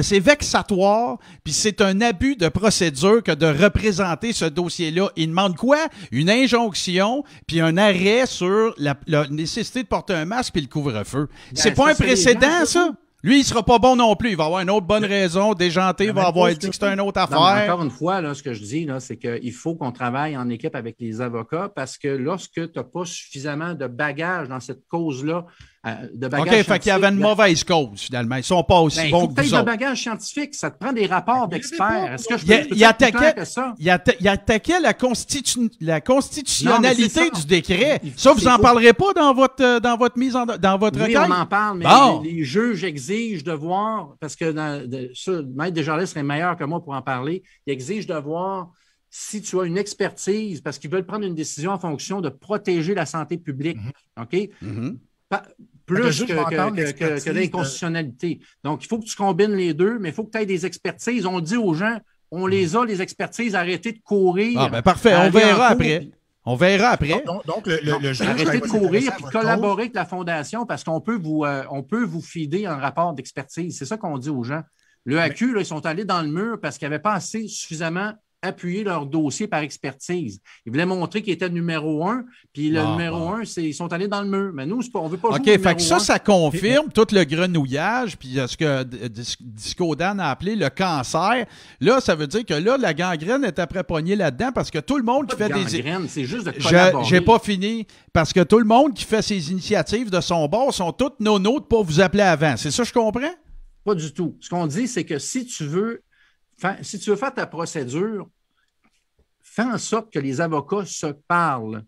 c'est vexatoire, puis c'est un abus de procédure que de représenter ce dossier-là. Il demande quoi? Une injonction, puis un arrêt sur la nécessité de porter un masque puis le couvre-feu. C'est pas un précédent, ça? Lui, il sera pas bon non plus. Il va avoir une autre bonne raison. Déjanté va avoir dit que c'est une autre affaire. Encore une fois, là, ce que je dis, là, c'est qu'il faut qu'on travaille en équipe avec les avocats parce que lorsque tu n'as pas suffisamment de bagages dans cette cause-là, OK, fait qu'il y avait une mauvaise cause, finalement. Ils sont pas aussi bons que vous autres. Il faut de bagage scientifique. Ça te prend des rapports d'experts. Est-ce que je peux il attaquait la constitutionnalité du décret. Ça, vous n'en parlerez pas dans votre mise en... dans votre recueil? Oui, on en parle, mais les juges exigent de voir, parce que Maître Desjardins serait meilleur que moi pour en parler, il exige de voir si tu as une expertise, parce qu'ils veulent prendre une décision en fonction de protéger la santé publique. OK? Plus que l'inconstitutionnalité. Donc, il faut que tu combines les deux, mais il faut que tu aies des expertises. On dit aux gens, on les a, les expertises, arrêtez de courir. Ah, ben parfait, on verra après. On verra après. Donc le juge... Arrêtez de courir et collaborer avec la Fondation parce qu'on peut vous fider un rapport d'expertise. C'est ça qu'on dit aux gens. Le AQ, là, ils sont allés dans le mur parce qu'ils n'avaient pas assez suffisamment appuyer leur dossier par expertise. Ils voulaient montrer qu'ils étaient numéro 1, puis le numéro 1, ils sont allés dans le mur. Mais nous, on ne veut pas jouer OK, fait que ça confirme tout le grenouillage, puis ce que Disco Dan a appelé le cancer. Là, ça veut dire que là, la gangrène est après pognée là-dedans parce que tout le monde qui fait des... gangrène, c'est juste de collaborer. J'ai pas fini. Parce que tout le monde qui fait ses initiatives de son bord sont toutes nonos de pas vous appeler avant. C'est ça, je comprends? Pas du tout. Ce qu'on dit, c'est que si tu veux faire ta procédure, fais en sorte que les avocats se parlent.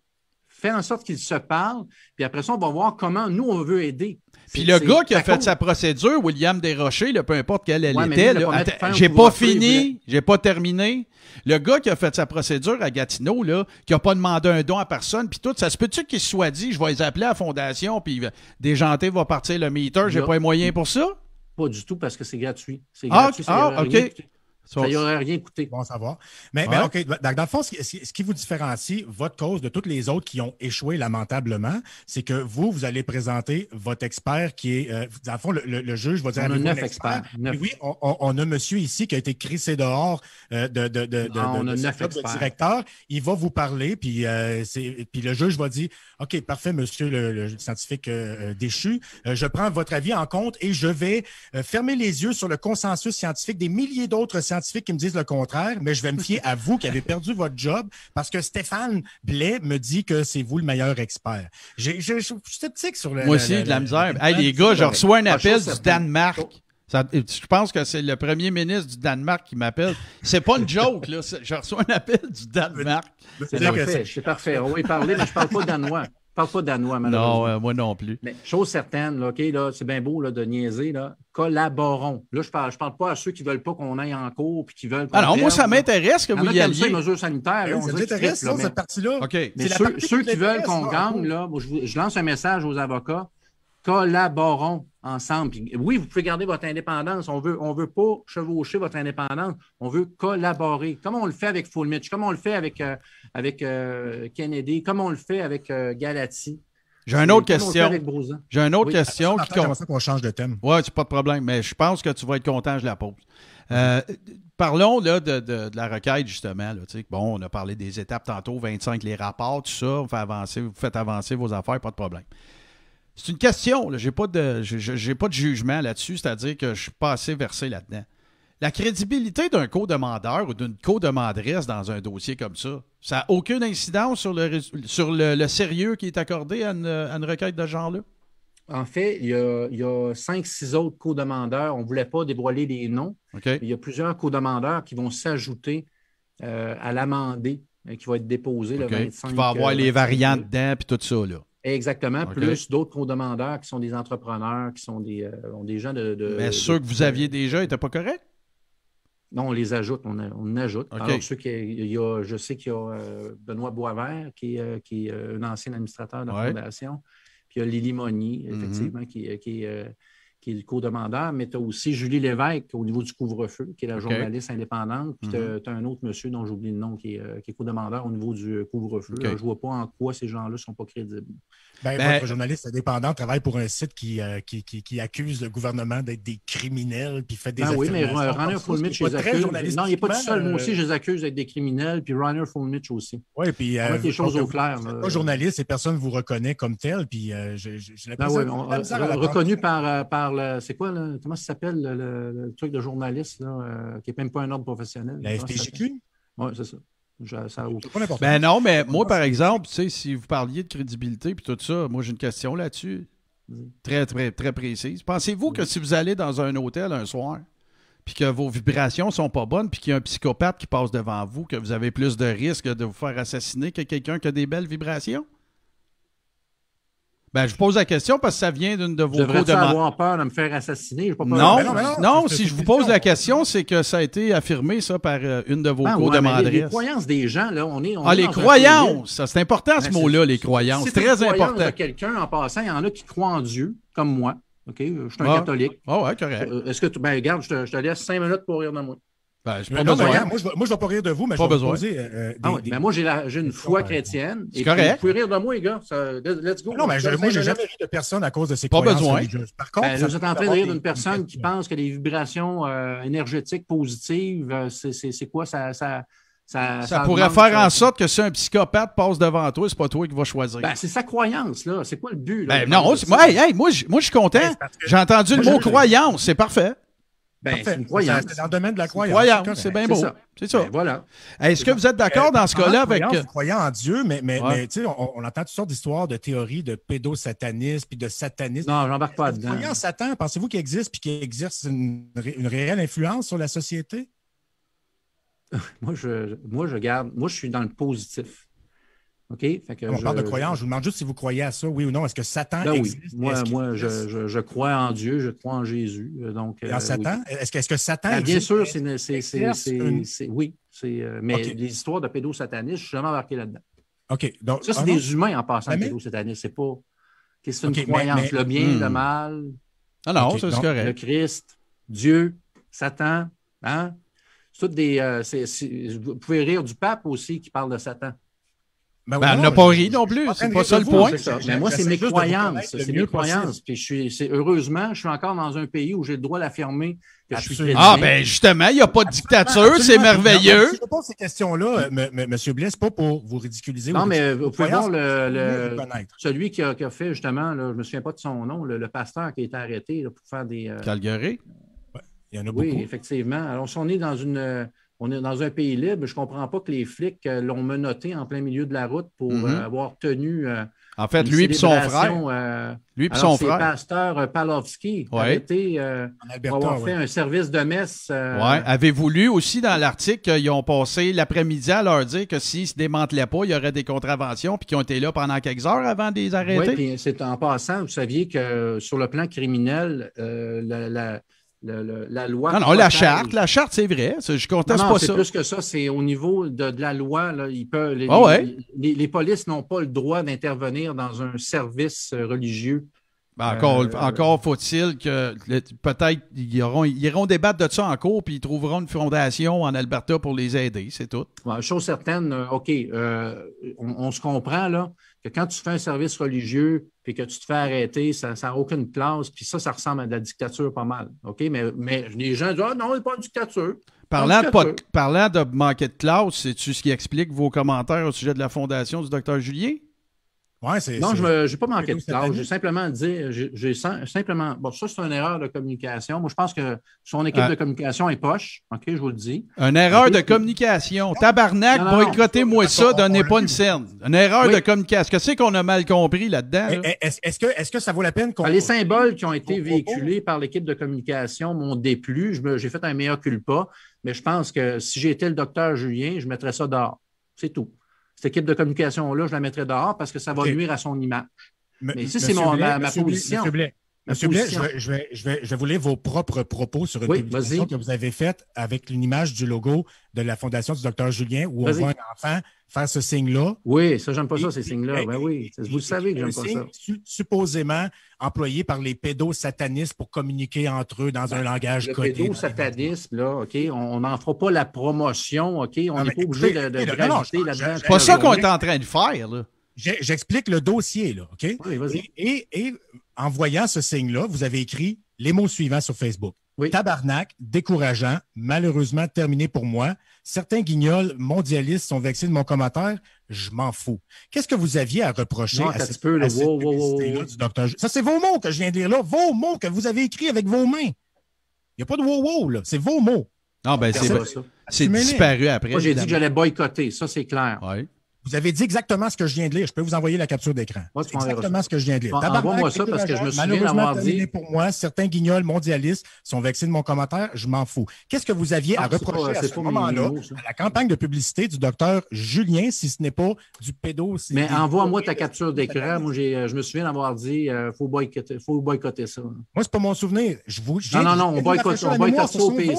Fais en sorte qu'ils se parlent, puis après ça, on va voir comment nous, on veut aider. Puis le gars qui a fait sa procédure, William Desrochers, peu importe quelle elle était, j'ai pas fini, j'ai pas terminé. Le gars qui a fait sa procédure à Gatineau, là, qui n'a pas demandé un don à personne, puis tout, ça se peut-tu qu'il se soit dit, je vais les appeler à la fondation, puis Desjanté va partir le meter, j'ai pas les moyens pour ça? Pas du tout, parce que c'est gratuit. C'est gratuit. OK. Ça n'y aurait rien coûté. Bon à savoir. Mais OK, dans le fond, ce qui vous différencie, votre cause, de toutes les autres qui ont échoué lamentablement, c'est que vous allez présenter votre expert qui est, dans le fond, le juge va dire... On a 9 experts. Oui, on a un monsieur ici qui a été crissé dehors de directeur. Il va vous parler, puis le juge va dire, OK, parfait, monsieur le scientifique déchu, je prends votre avis en compte et je vais fermer les yeux sur le consensus scientifique des milliers d'autres scientifiques qui me disent le contraire, mais je vais me fier à vous qui avez perdu votre job parce que Stéphane Blais me dit que c'est vous le meilleur expert. Je suis sceptique sur le... Moi aussi, de la misère. Hey, les gars, je reçois un appel du Danemark. Je pense que c'est le premier ministre du Danemark qui m'appelle. C'est pas une joke, là. Je reçois un appel du Danemark. C'est parfait. On va y parler, mais je parle pas danois. Je ne parle pas danois, malheureusement. Non, moi non plus. Mais chose certaine, là, OK, là, c'est bien beau là, de niaiser, là, collaborons. Là, je parle pas à ceux qui ne veulent pas qu'on aille en cours puis qui veulent qu'on Alors, moi, ça m'intéresse que vous y alliez. Les mesures sanitaires. Là, ça m'intéresse, cette partie-là. OK. Mais ceux qui veulent qu'on gagne, là, moi, je lance un message aux avocats. Collaborons ensemble. Puis, oui, vous pouvez garder votre indépendance. On veut pas chevaucher votre indépendance. On veut collaborer. Comme on le fait avec Fulmich, comme on le fait avec Kennedy, comme on le fait avec Galati. J'ai une autre question. J'ai une autre question. J'aimerais ça qu'on change de thème. Oui, c'est pas de problème, mais je pense que tu vas être content, je la pose. Parlons là, de la requête, justement. Là, bon, on a parlé des étapes tantôt, 25, les rapports, tout ça. Vous faites avancer vos affaires, pas de problème. C'est une question. Je n'ai pas de jugement là-dessus, c'est-à-dire que je ne suis pas assez versé là-dedans. La crédibilité d'un co-demandeur ou d'une co-demanderesse dans un dossier comme ça n'a aucune incidence sur le sérieux qui est accordé à une requête de ce genre-là? En fait, il y a 5-6 autres co-demandeurs. On ne voulait pas dévoiler les noms. Okay. Il y a plusieurs co-demandeurs qui vont s'ajouter à l'amendé qui va être déposé le 25. Il va avoir les variantes dedans et tout ça. Là. Exactement. Plus d'autres co-demandeurs qui sont des entrepreneurs, qui sont des gens de... Mais ceux que vous aviez déjà n'étaient pas corrects? Non, on les ajoute, on ajoute. Okay. Alors, je sais qu'il y a Benoît Boisvert, qui est un ancien administrateur de la Fondation. Puis il y a Lily Monnier, effectivement, qui est le co-demandeur. Mais tu as aussi Julie Lévesque au niveau du couvre-feu, qui est la journaliste indépendante. Puis tu as un autre monsieur dont j'oublie le nom, qui est co-demandeur au niveau du couvre-feu. Je ne vois pas en quoi ces gens-là ne sont pas crédibles. Votre journaliste indépendant travaille pour un site qui accuse le gouvernement d'être des criminels puis fait des oui, mais Rainer Fulmich les accuse. Non, il n'est pas tout seul. Moi aussi, je les accuse d'être des criminels, puis Rainer Fulmich aussi. Oui, puis... on met les choses au clair. Vous n'êtes pas journaliste et personne ne vous reconnaît comme tel, puis j'ai l'impression... reconnu par le... C'est quoi, là? Comment ça s'appelle, le truc de journaliste, là, qui n'est même pas un ordre professionnel? La FPJQ? Oui, c'est ça. Non, mais moi, par exemple, si vous parliez de crédibilité et tout ça, moi, j'ai une question là-dessus, très, très, très précise. Pensez-vous que si vous allez dans un hôtel un soir, puis que vos vibrations ne sont pas bonnes, puis qu'il y a un psychopathe qui passe devant vous, que vous avez plus de risques de vous faire assassiner que quelqu'un qui a des belles vibrations? Je vous pose la question parce que ça vient d'une de vos co-demandeurs. Avoir peur de me faire assassiner? Non, si je vous pose la question, c'est que ça a été affirmé, ça, par une de vos co-demanderesses. Les croyances des gens, là, on est les croyances! C'est important, ce mot-là, les croyances. C'est très important. De quelqu'un, en passant, il y en a qui croient en Dieu, comme moi. OK? Je suis un catholique. Oui, correct. Est-ce que regarde, je te laisse 5 minutes pour rire de moi. Moi, je ne vais pas rire de vous, mais je vais vous poser moi, j'ai une foi chrétienne. C'est correct. Vous pouvez rire de moi, les gars. Let's go. Non, mais moi, je n'ai jamais ri de personne à cause de ces croyances religieuses. Par contre, vous êtes en train de rire d'une personne qui pense que les vibrations énergétiques positives, c'est quoi? Ça pourrait faire en sorte que si un psychopathe passe devant toi, c'est pas toi qui vas choisir. C'est sa croyance, là. C'est quoi le but? Non, moi, je suis content. J'ai entendu le mot croyance. C'est parfait. C'est une croyance. C'est dans le domaine de la croyance. C'est bien beau. C'est ça. Voilà. Est-ce que vous êtes d'accord dans ce cas-là avec... Vous croyez en Dieu, mais on entend toutes sortes d'histoires, de théories de pédosatanisme puis de satanisme. Non, j'embarque pas dedans. Vous croyez en Satan? Pensez-vous qu'il existe puis qu'il exerce une réelle influence sur la société? Moi, je suis dans le positif. OK? On parle de croyance. Je vous demande juste si vous croyez à ça, oui ou non. Est-ce que Satan existe? Moi, je crois en Dieu, je crois en Jésus. Donc, et en Satan? Oui. Est-ce que Satan existe? Bien sûr, oui. Mais les histoires de pédosatanisme, je suis jamais embarqué là-dedans. OK. Donc, ça, c'est des humains en passant de pédosatanisme. C'est pas... C'est une croyance. Le bien, le mal. Non, c'est correct. Le Christ, Dieu, Satan. Hein? C'est toutes des... vous pouvez rire du pape aussi qui parle de Satan. Elle n'a pas ri non plus. C'est pas ça le point. Mais moi, c'est mes croyances. C'est mes croyances. Puis heureusement, je suis encore dans un pays où j'ai le droit d'affirmer que je suis chrétien. Justement, il n'y a pas de dictature. C'est merveilleux. Si je pose ces questions-là, M. Blais, c'est pas pour vous ridiculiser. Non, mais vous pouvez voir celui qui a fait justement, je ne me souviens pas de son nom, le pasteur qui a été arrêté pour faire des... Calgary? Il y en a beaucoup. Oui, effectivement. Alors, si on est dans un pays libre, je ne comprends pas que les flics l'ont menotté en plein milieu de la route pour avoir tenu. En fait, lui et son frère. C'est pasteur Pavlovski, arrêté pour avoir fait un service de messe. Avez-vous lu aussi dans l'article qu'ils ont passé l'après-midi à leur dire que s'ils ne se démantelaient pas, il y aurait des contraventions puis qu'ils ont été là pendant quelques heures avant de les arrêter? Oui, puis c'est en passant, vous saviez que sur le plan criminel, la loi... Non, la charte, c'est vrai. Je conteste pas ça. C'est plus que ça. C'est au niveau de la loi. Là, les polices n'ont pas le droit d'intervenir dans un service religieux Encore faut-il que peut-être ils iront débattre de ça en cours puis ils trouveront une fondation en Alberta pour les aider, c'est tout. Ouais, chose certaine, OK, on se comprend là, que quand tu fais un service religieux puis que tu te fais arrêter, ça n'a aucune place, puis ça ressemble à de la dictature pas mal. OK, mais les gens disent « Ah non, c'est pas une dictature ». Parlant de manquer de classe, c'est-tu ce qui explique vos commentaires au sujet de la fondation du Dr Julien? Ouais, non, je n'ai pas manqué de classe. J'ai simplement dit, bon, ça, c'est une erreur de communication. Moi, je pense que son équipe de communication est poche. OK, je vous le dis. Une erreur de communication. Tabarnak, boycottez-moi ça, donnez pas une scène. Une erreur de communication. Qu'est-ce qu'on a mal compris là-dedans? Là? Est-ce que ça vaut la peine qu'on... Les symboles qui ont été véhiculés par l'équipe de communication m'ont déplu. J'ai fait un mea culpa, mais je pense que si j'étais le docteur Julien, je mettrais ça dehors. C'est tout. Cette équipe de communication-là, je la mettrais dehors parce que ça va nuire à son image. Mais si c'est ma position. Monsieur Blais, je vais vous lire vos propres propos sur une publication que vous avez faite avec une image du logo de la Fondation du Dr Julien où on voit un enfant faire ce signe-là. Oui, ça, j'aime pas ça, ces signes-là. Ben oui, vous savez que j'aime pas ça. Supposément employé par les pédosatanistes pour communiquer entre eux dans un langage codé. Le pédosatanisme, là, OK, on n'en fera pas la promotion, OK? On n'est pas obligé de graviter là-dedans. C'est pas ça qu'on est en train de faire, là. J'explique le dossier, là, OK? Oui, vas-y. Et en voyant ce signe-là, vous avez écrit les mots suivants sur Facebook. Oui. Tabarnak, décourageant, malheureusement terminé pour moi. Certains guignols mondialistes sont vexés de mon commentaire. Je m'en fous. Qu'est-ce que vous aviez à reprocher à cette publicité-là du docteur? Ça, c'est vos mots que je viens de lire là. Vos mots que vous avez écrits avec vos mains. Il n'y a pas de wow-wow, là. C'est vos mots. Non, ben c'est disparu après. Moi, j'ai dit que j'allais boycotter. Ça, c'est clair. Oui. Vous avez dit exactement ce que je viens de lire. Je peux vous envoyer la capture d'écran. C'est exactement ce que je viens de lire. Envoie-moi ça parce que je me souviens d'avoir dit... Pour moi, certains guignols mondialistes sont vexés de mon commentaire. Je m'en fous. Qu'est-ce que vous aviez à reprocher à ce moment-là à la campagne de publicité du docteur Julien, si ce n'est pas du pédo? Mais envoie-moi ta capture d'écran. Moi, je me souviens d'avoir dit faut boycotter ça. Moi, c'est pas mon souvenir. Non, on boycotte ça au PC.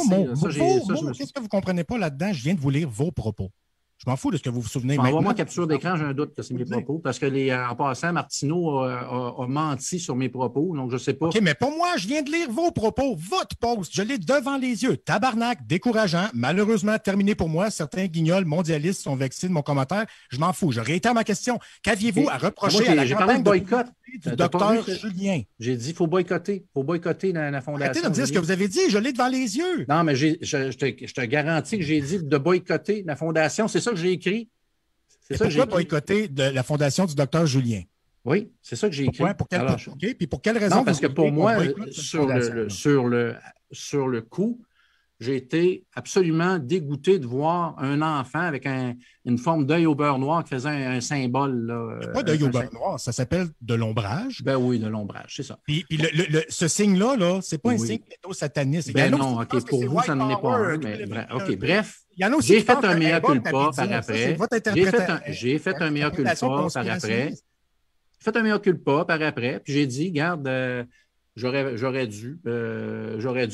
Qu'est-ce que vous comprenez pas là-dedans? Je viens de vous lire vos propos. Je m'en fous de ce que vous vous souvenez maintenant. Envoie-moi capture d'écran, j'ai un doute que c'est mes propos. Parce que en passant, Martineau a menti sur mes propos, donc je ne sais pas. OK, mais pas moi, je viens de lire vos propos, votre post. Je l'ai devant les yeux. Tabarnak, décourageant, malheureusement terminé pour moi. Certains guignols mondialistes sont vexés de mon commentaire. Je m'en fous. Je réitère ma question. Qu'aviez-vous à reprocher à la campagne de boycott du docteur Julien? J'ai dit qu'il faut boycotter. Il faut boycotter la fondation. Arrêtez de me dire ce que vous avez dit. Je l'ai devant les yeux. Non, mais je te garantis que j'ai dit de boycotter la fondation. C'est ça que j'ai écrit. Pourquoi boycotter de la fondation du docteur Julien? Oui, c'est ça que j'ai écrit. Puis pour quelle raison? Non, parce que pour moi, sur le coup, j'ai été absolument dégoûté de voir un enfant avec une forme d'œil au beurre noir qui faisait un symbole. Pas d'œil au beurre noir, ça s'appelle de l'ombrage. Ben oui, de l'ombrage, c'est ça. Puis ce signe-là, c'est pas un signe pédosataniste. Ben non, OK, pour vous, ça n'en est pas un. OK, bref. J'ai fait un mea culpa par après. J'ai fait un mea culpa par après. J'ai fait un mea culpa par après. Puis j'ai dit, regarde, j'aurais dû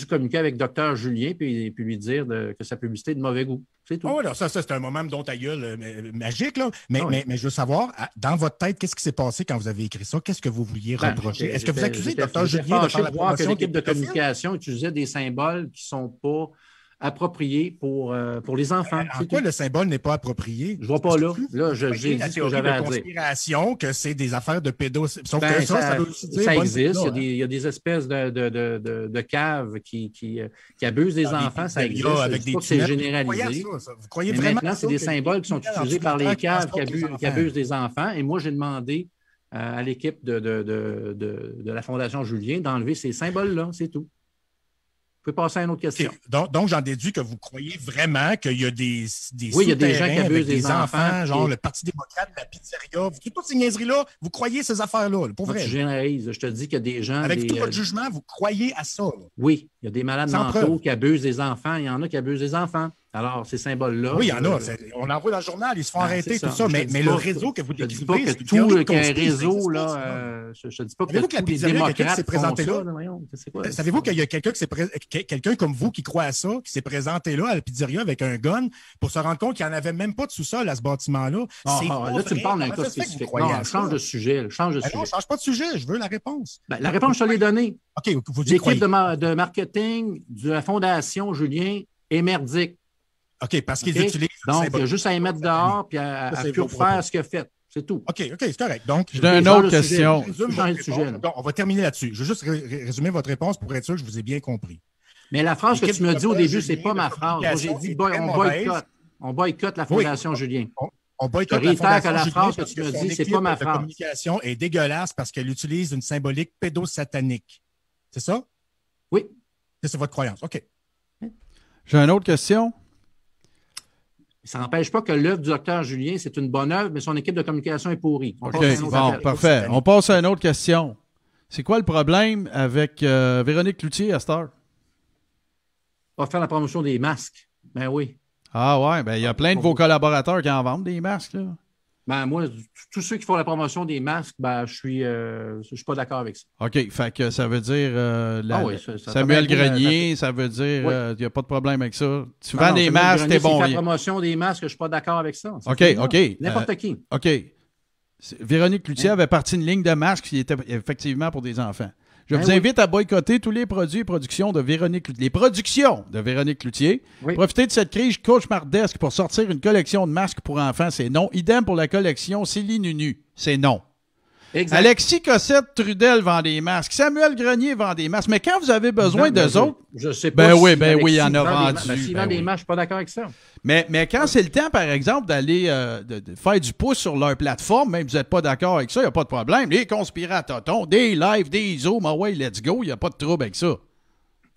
communiquer avec Dr Julien puis lui dire que sa publicité est de mauvais goût. C'est tout. Oh, alors ça c'est un moment dont ta gueule magique, là. Mais je veux savoir, dans votre tête, qu'est-ce qui s'est passé quand vous avez écrit ça? Qu'est-ce que vous vouliez reprocher? Est-ce que vous accusez Dr Julien de faire la promotion que l'équipe de communication utilisait des symboles qui ne sont pas approprié pour les enfants. En quoi le symbole n'est pas approprié? Je ne vois pas là. Là, j'ai dit ce que j'avais à dire. Conspiration, que c'est des affaires de pédos. Sauf que ça veut aussi dire... Ça existe. Il y a des espèces de caves qui abusent des enfants. Ça existe. Avec des c'est généralisé. Vous croyez vraiment maintenant, c'est des symboles qui sont utilisés par les caves qui abusent des enfants. Et moi, j'ai demandé à l'équipe de la Fondation Julien d'enlever ces symboles-là. C'est tout. Vous pouvez passer à une autre question. Donc, j'en déduis que vous croyez vraiment qu'il y a des oui, il y a des gens qui abusent des enfants, genre le Parti démocrate, la pizzeria. Toutes ces niaiseries-là, vous croyez ces affaires-là, pour vrai. Je généralise. Je te dis qu'il y a des gens... Avec tout votre jugement, vous croyez à ça. Oui, il y a des malades mentaux qui abusent des enfants. Il y en a qui abusent des enfants. Alors, ces symboles-là... Oui, il y en a. On en voit dans le journal, ils se font arrêter, tout ça. Mais le réseau que vous décrivez, c'est une théorie conspirative. Réseau, là, je ne dis pas que tous les démocrates s'est présenté là. Savez-vous qu'il y a quelqu'un comme vous qui croit à ça, qui s'est présenté là à la pizzeria avec un gun pour se rendre compte qu'il n'y en avait même pas de sous-sol à ce bâtiment-là? Là, tu me parles d'un cas spécifique. Non, change de sujet. Change pas de sujet. Je veux la réponse. La réponse, je te l'ai donnée. OK, vous dites l'équipe de marketing de la Fondation Julien est merdique. OK, parce qu'ils utilisent... Donc, il y a juste à les mettre dehors et à plus faire ce qu'il a fait. C'est tout. OK, c'est correct. Donc, j'ai une autre question. On va terminer là-dessus. Je veux juste résumer votre réponse pour être sûr que je vous ai bien compris. Mais la phrase que tu me dis au début, c'est pas ma phrase. Moi, j'ai dit on boycotte la Fondation Julien. On boycotte la Fondation que la phrase que tu me dis, c'est pas ma phrase. La communication est dégueulasse parce qu'elle utilise une symbolique pédosatanique. C'est ça? Oui. C'est votre croyance. OK. J'ai une autre question. Ça n'empêche pas que l'œuvre du docteur Julien, c'est une bonne œuvre, mais son équipe de communication est pourrie. OK, bon, parfait. On passe à une autre question. C'est quoi le problème avec Véronique Cloutier à cette heure? On va faire la promotion des masques. Ben oui. Ah ouais, ben il y a plein de vos collaborateurs qui en vendent des masques, là. Ben moi, tous ceux qui font la promotion des masques, ben je suis pas d'accord avec ça. OK, fait que ça veut dire Samuel Grenier, ça veut dire il n'y a pas de problème avec ça. Tu vends des masques, t'es bon. La promotion des masques, je suis pas d'accord avec ça. OK. N'importe qui. OK. Véronique Cloutier avait parti une ligne de masques qui était effectivement pour des enfants. Je vous invite à boycotter tous les produits et productions de Véronique Cloutier. Les productions de Véronique Cloutier. Oui. Profitez de cette crise cauchemardesque pour sortir une collection de masques pour enfants, c'est non. Idem pour la collection Céline Nunu, c'est non. Exact. Alexis Cossette-Trudel vend des masques. Samuel Grenier vend des masques. Mais quand vous avez besoin d'eux autres... Je sais pas oui, il y en a vendu. S'il vend des masques, je suis pas d'accord avec ça. Mais quand c'est le temps, par exemple, d'aller de faire du pouce sur leur plateforme, même si vous n'êtes pas d'accord avec ça, il n'y a pas de problème. Les conspiratotons, des lives, des zooms, let's go, il n'y a pas de trouble avec ça.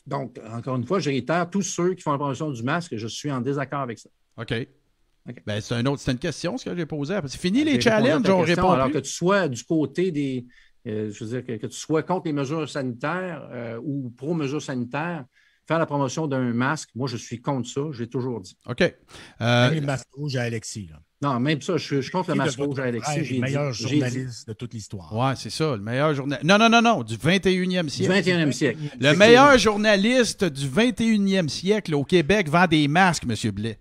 Donc, encore une fois, je réitère, tous ceux qui font la promotion du masque, je suis en désaccord avec ça. OK. Ben, c'est une question, ce que j'ai posé. C'est fini les challenges, on répond. Alors que tu sois du côté des... je veux dire, que tu sois contre les mesures sanitaires ou pro-mesures sanitaires, faire la promotion d'un masque, moi, je suis contre ça, j'ai toujours dit. OK. Même le masque rouge à Alexis, là. Non, même ça, je suis contre le masque rouge à Alexis. Le meilleur journaliste de toute l'histoire. Oui, c'est ça, le meilleur journaliste. Non, du 21e siècle. Du 21e siècle. Le meilleur journaliste du 21e siècle au Québec vend des masques, M. Blais.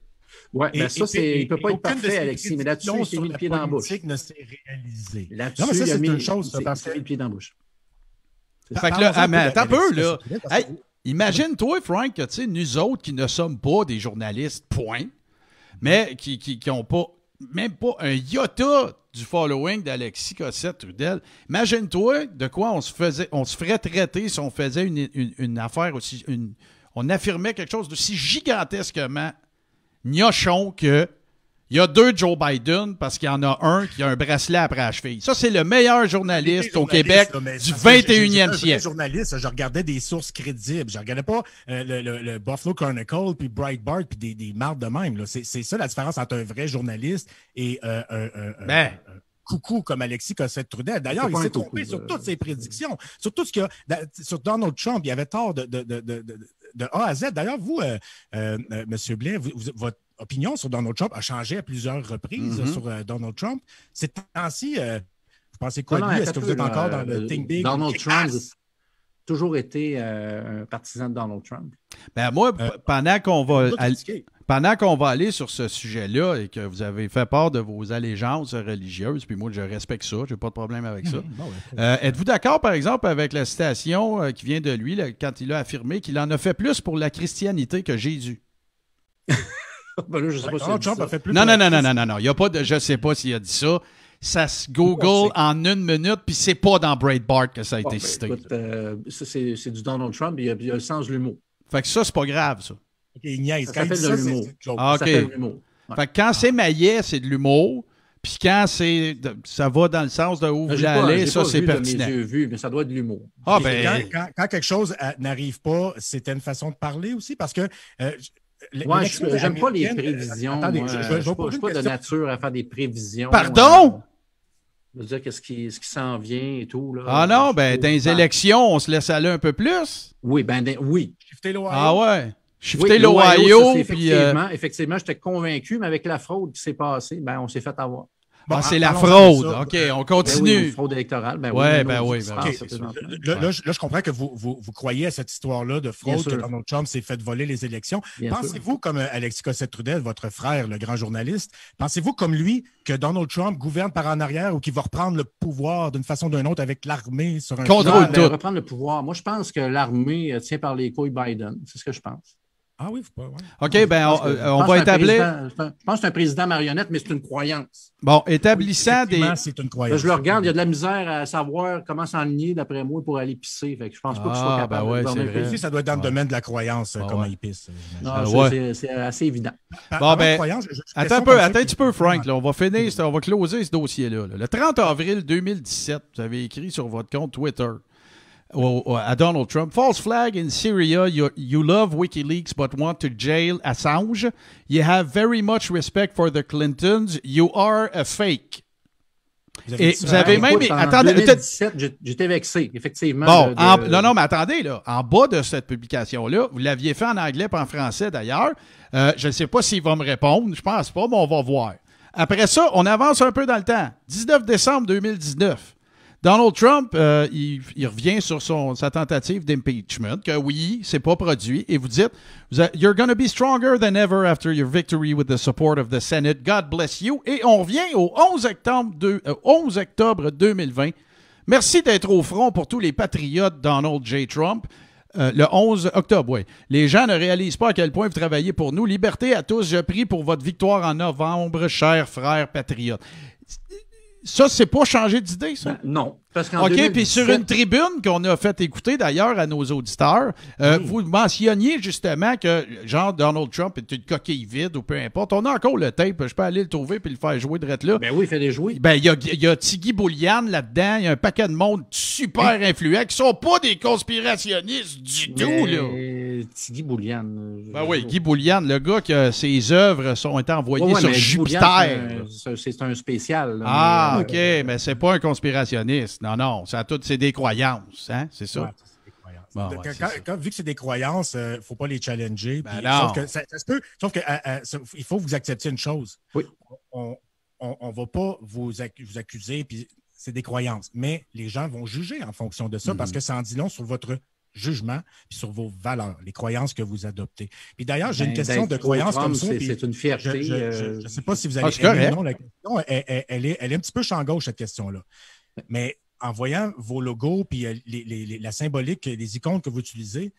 Oui, mais ça, il ne peut pas être parfait, Alexis, mais là-dessus, il s'est mis le pied dans la bouche. Ne s'est réalisé. Là-dessus, non, mais ça, c'est une chose. Il s'est mis le pied dans la bouche. Fait que là, mais attends un peu, là. Hey, imagine-toi, Frank, que tu sais, nous autres qui ne sommes pas des journalistes, point, mais qui n'ont pas, même pas un iota du following d'Alexis Cossette-Trudel. Imagine-toi de quoi on se ferait traiter si on faisait une affaire aussi, on affirmait quelque chose d'aussi gigantesquement gnochon que il y a 2 Joe Biden parce qu'il y en a un qui a un bracelet après la cheville. Ça, c'est le meilleur journaliste au Québec du 21e siècle. Journaliste, je regardais des sources crédibles. Je regardais pas le Buffalo Chronicle puis Breitbart puis des marques de même. Là. C'est ça la différence entre un vrai journaliste et un coucou comme Alexis Cossette-Trudel. D'ailleurs, il s'est trompé sur toutes ses prédictions, sur tout ce qu'il y a sur Donald Trump. Il avait tort de A à Z. D'ailleurs, vous, M. Blais, votre opinion sur Donald Trump a changé à plusieurs reprises sur Donald Trump. Ces temps-ci, vous pensez quoi de lui? Est-ce que vous êtes encore dans le Think Big? Donald Trump a toujours été un partisan de Donald Trump. Ben moi, pendant qu'on va aller sur ce sujet-là et que vous avez fait part de vos allégeances religieuses, puis moi, je respecte ça, je n'ai pas de problème avec ça. Êtes-vous d'accord, par exemple, avec la citation qui vient de lui, là, quand il a affirmé qu'il en a fait plus pour la christianité que Jésus? Ben là, je sais pas si Trump a fait plus. Non. Il y a pas de, je ne sais pas s'il a dit ça. Ça se Google en 1 minute, puis c'est pas dans Breitbart que ça a été cité. Écoute, c'est du Donald Trump, il y a le sens de l'humour. Fait que ça, c'est pas grave, ça. Okay, il ça s'appelle de l'humour. Ça s'appelle de l'humour. Fait que quand c'est maillet, c'est de l'humour. Puis quand ça va dans le sens de où vous voulez aller, ça, c'est pertinent. J'ai vu, mais ça doit être de l'humour. Quand quelque chose n'arrive pas, c'était une façon de parler aussi, parce que... Moi, j'aime pas les prévisions. Attendez, je ne suis pas de nature à faire des prévisions. Pardon? Je veux dire, qu'est-ce qui s'en vient et tout. Là. Ah non, dans les élections, on se laisse aller un peu plus. Oui, oui. Ah ouais. shifter l'Ohio. Effectivement, j'étais convaincu, mais avec la fraude qui s'est passée, on s'est fait avoir. Bon, c'est la fraude. OK, on continue. Oui, fraude électorale. Oui. Là, je comprends que vous croyez à cette histoire-là de fraude, que Donald Trump s'est fait voler les élections. Pensez-vous, comme Alexis Cossette-Trudel, votre frère, le grand journaliste, pensez-vous comme lui que Donald Trump gouverne par en arrière ou qu'il va reprendre le pouvoir d'une façon ou d'une autre avec l'armée sur un... Contrôle tout. Reprendre le pouvoir. Moi, je pense que l'armée tient par les couilles Biden. C'est ce que je pense. Ah oui, faut pas. OK, on va établir. Je pense que c'est un président marionnette, mais c'est une croyance. Bon, établissant des. C'est une croyance. Je le regarde, il y a de la misère à savoir comment s'enligner, d'après moi, pour aller pisser. Fait que je pense pas que je sois capable de ici, ça doit être dans le domaine de la croyance, comment il pisse. C'est assez évident. Attends un petit peu, Frank. Là, on va closer ce dossier-là. Le 30 avril 2017, vous avez écrit sur votre compte Twitter. À Donald Trump. False flag in Syria. You love WikiLeaks but want to jail Assange. You have very much respect for the Clintons. You are a fake. Vous avez même... Attendez, en 2017, j'étais vexé, effectivement. Bon, non, mais attendez, là. En bas de cette publication-là, vous l'aviez fait en anglais et en français, d'ailleurs. Je ne sais pas s'il va me répondre. Je pense pas, mais on va voir. Après ça, on avance un peu dans le temps. 19 décembre 2019. Donald Trump, il revient sur sa tentative d'impeachment, que oui, c'est pas produit, et vous dites, you're going to be stronger than ever after your victory with the support of the Senate. God bless you. Et on revient au 11 octobre 2020. Merci d'être au front pour tous les patriotes Donald J. Trump. Le 11 octobre, oui. Les gens ne réalisent pas à quel point vous travaillez pour nous. Liberté à tous, je prie pour votre victoire en novembre, chers frères patriotes. Ça, c'est pas changer d'idée, ça? Non. Parce qu'en OK, puis sur une tribune qu'on a fait écouter d'ailleurs à nos auditeurs, vous mentionniez justement que, genre, Donald Trump est une coquille vide ou peu importe. On a encore le tape, je peux aller le trouver puis le faire jouer de là. Ben oui, il fait les jouer. Ben, il y a Tiggy Boulian là-dedans, il y a un paquet de monde super influent qui sont pas des conspirationnistes du tout, là. Tiggy Boulian. Ben oui, Guy Boulian, le gars que ses œuvres ont été envoyées sur Jupiter. C'est un spécial. Là, OK, mais c'est pas un conspirationniste. Non, c'est des croyances, hein? C'est ça? Ouais, c'est des croyances. Vu que c'est des croyances, il ne faut pas les challenger. Sauf que ça se peut. Sauf que il faut que vous acceptiez une chose. Oui. On ne va pas vous accuser, puis c'est des croyances. Mais les gens vont juger en fonction de ça parce que ça en dit long sur votre jugement et sur vos valeurs, les croyances que vous adoptez. Puis d'ailleurs, j'ai une question de croyance comme ça. C'est une fierté. Je ne sais pas si vous allez aimer ou non la question. Elle est un petit peu champ gauche, cette question-là. Mais en voyant vos logos puis la symbolique, les icônes que vous utilisez,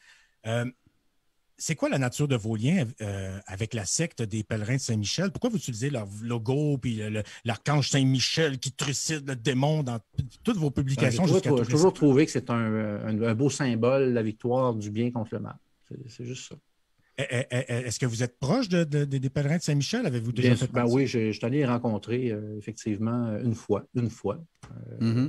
c'est quoi la nature de vos liens avec la secte des pèlerins de Saint-Michel? Pourquoi vous utilisez leur logo puis l'archange Saint-Michel qui trucide le démon dans toutes vos publications? J'ai toujours trouvé que c'est un beau symbole, la victoire du bien contre le mal. C'est juste ça. Est-ce que vous êtes proche des pèlerins de Saint-Michel? Avez-vous déjà fait partie? Oui, je suis allé les rencontrer effectivement une fois.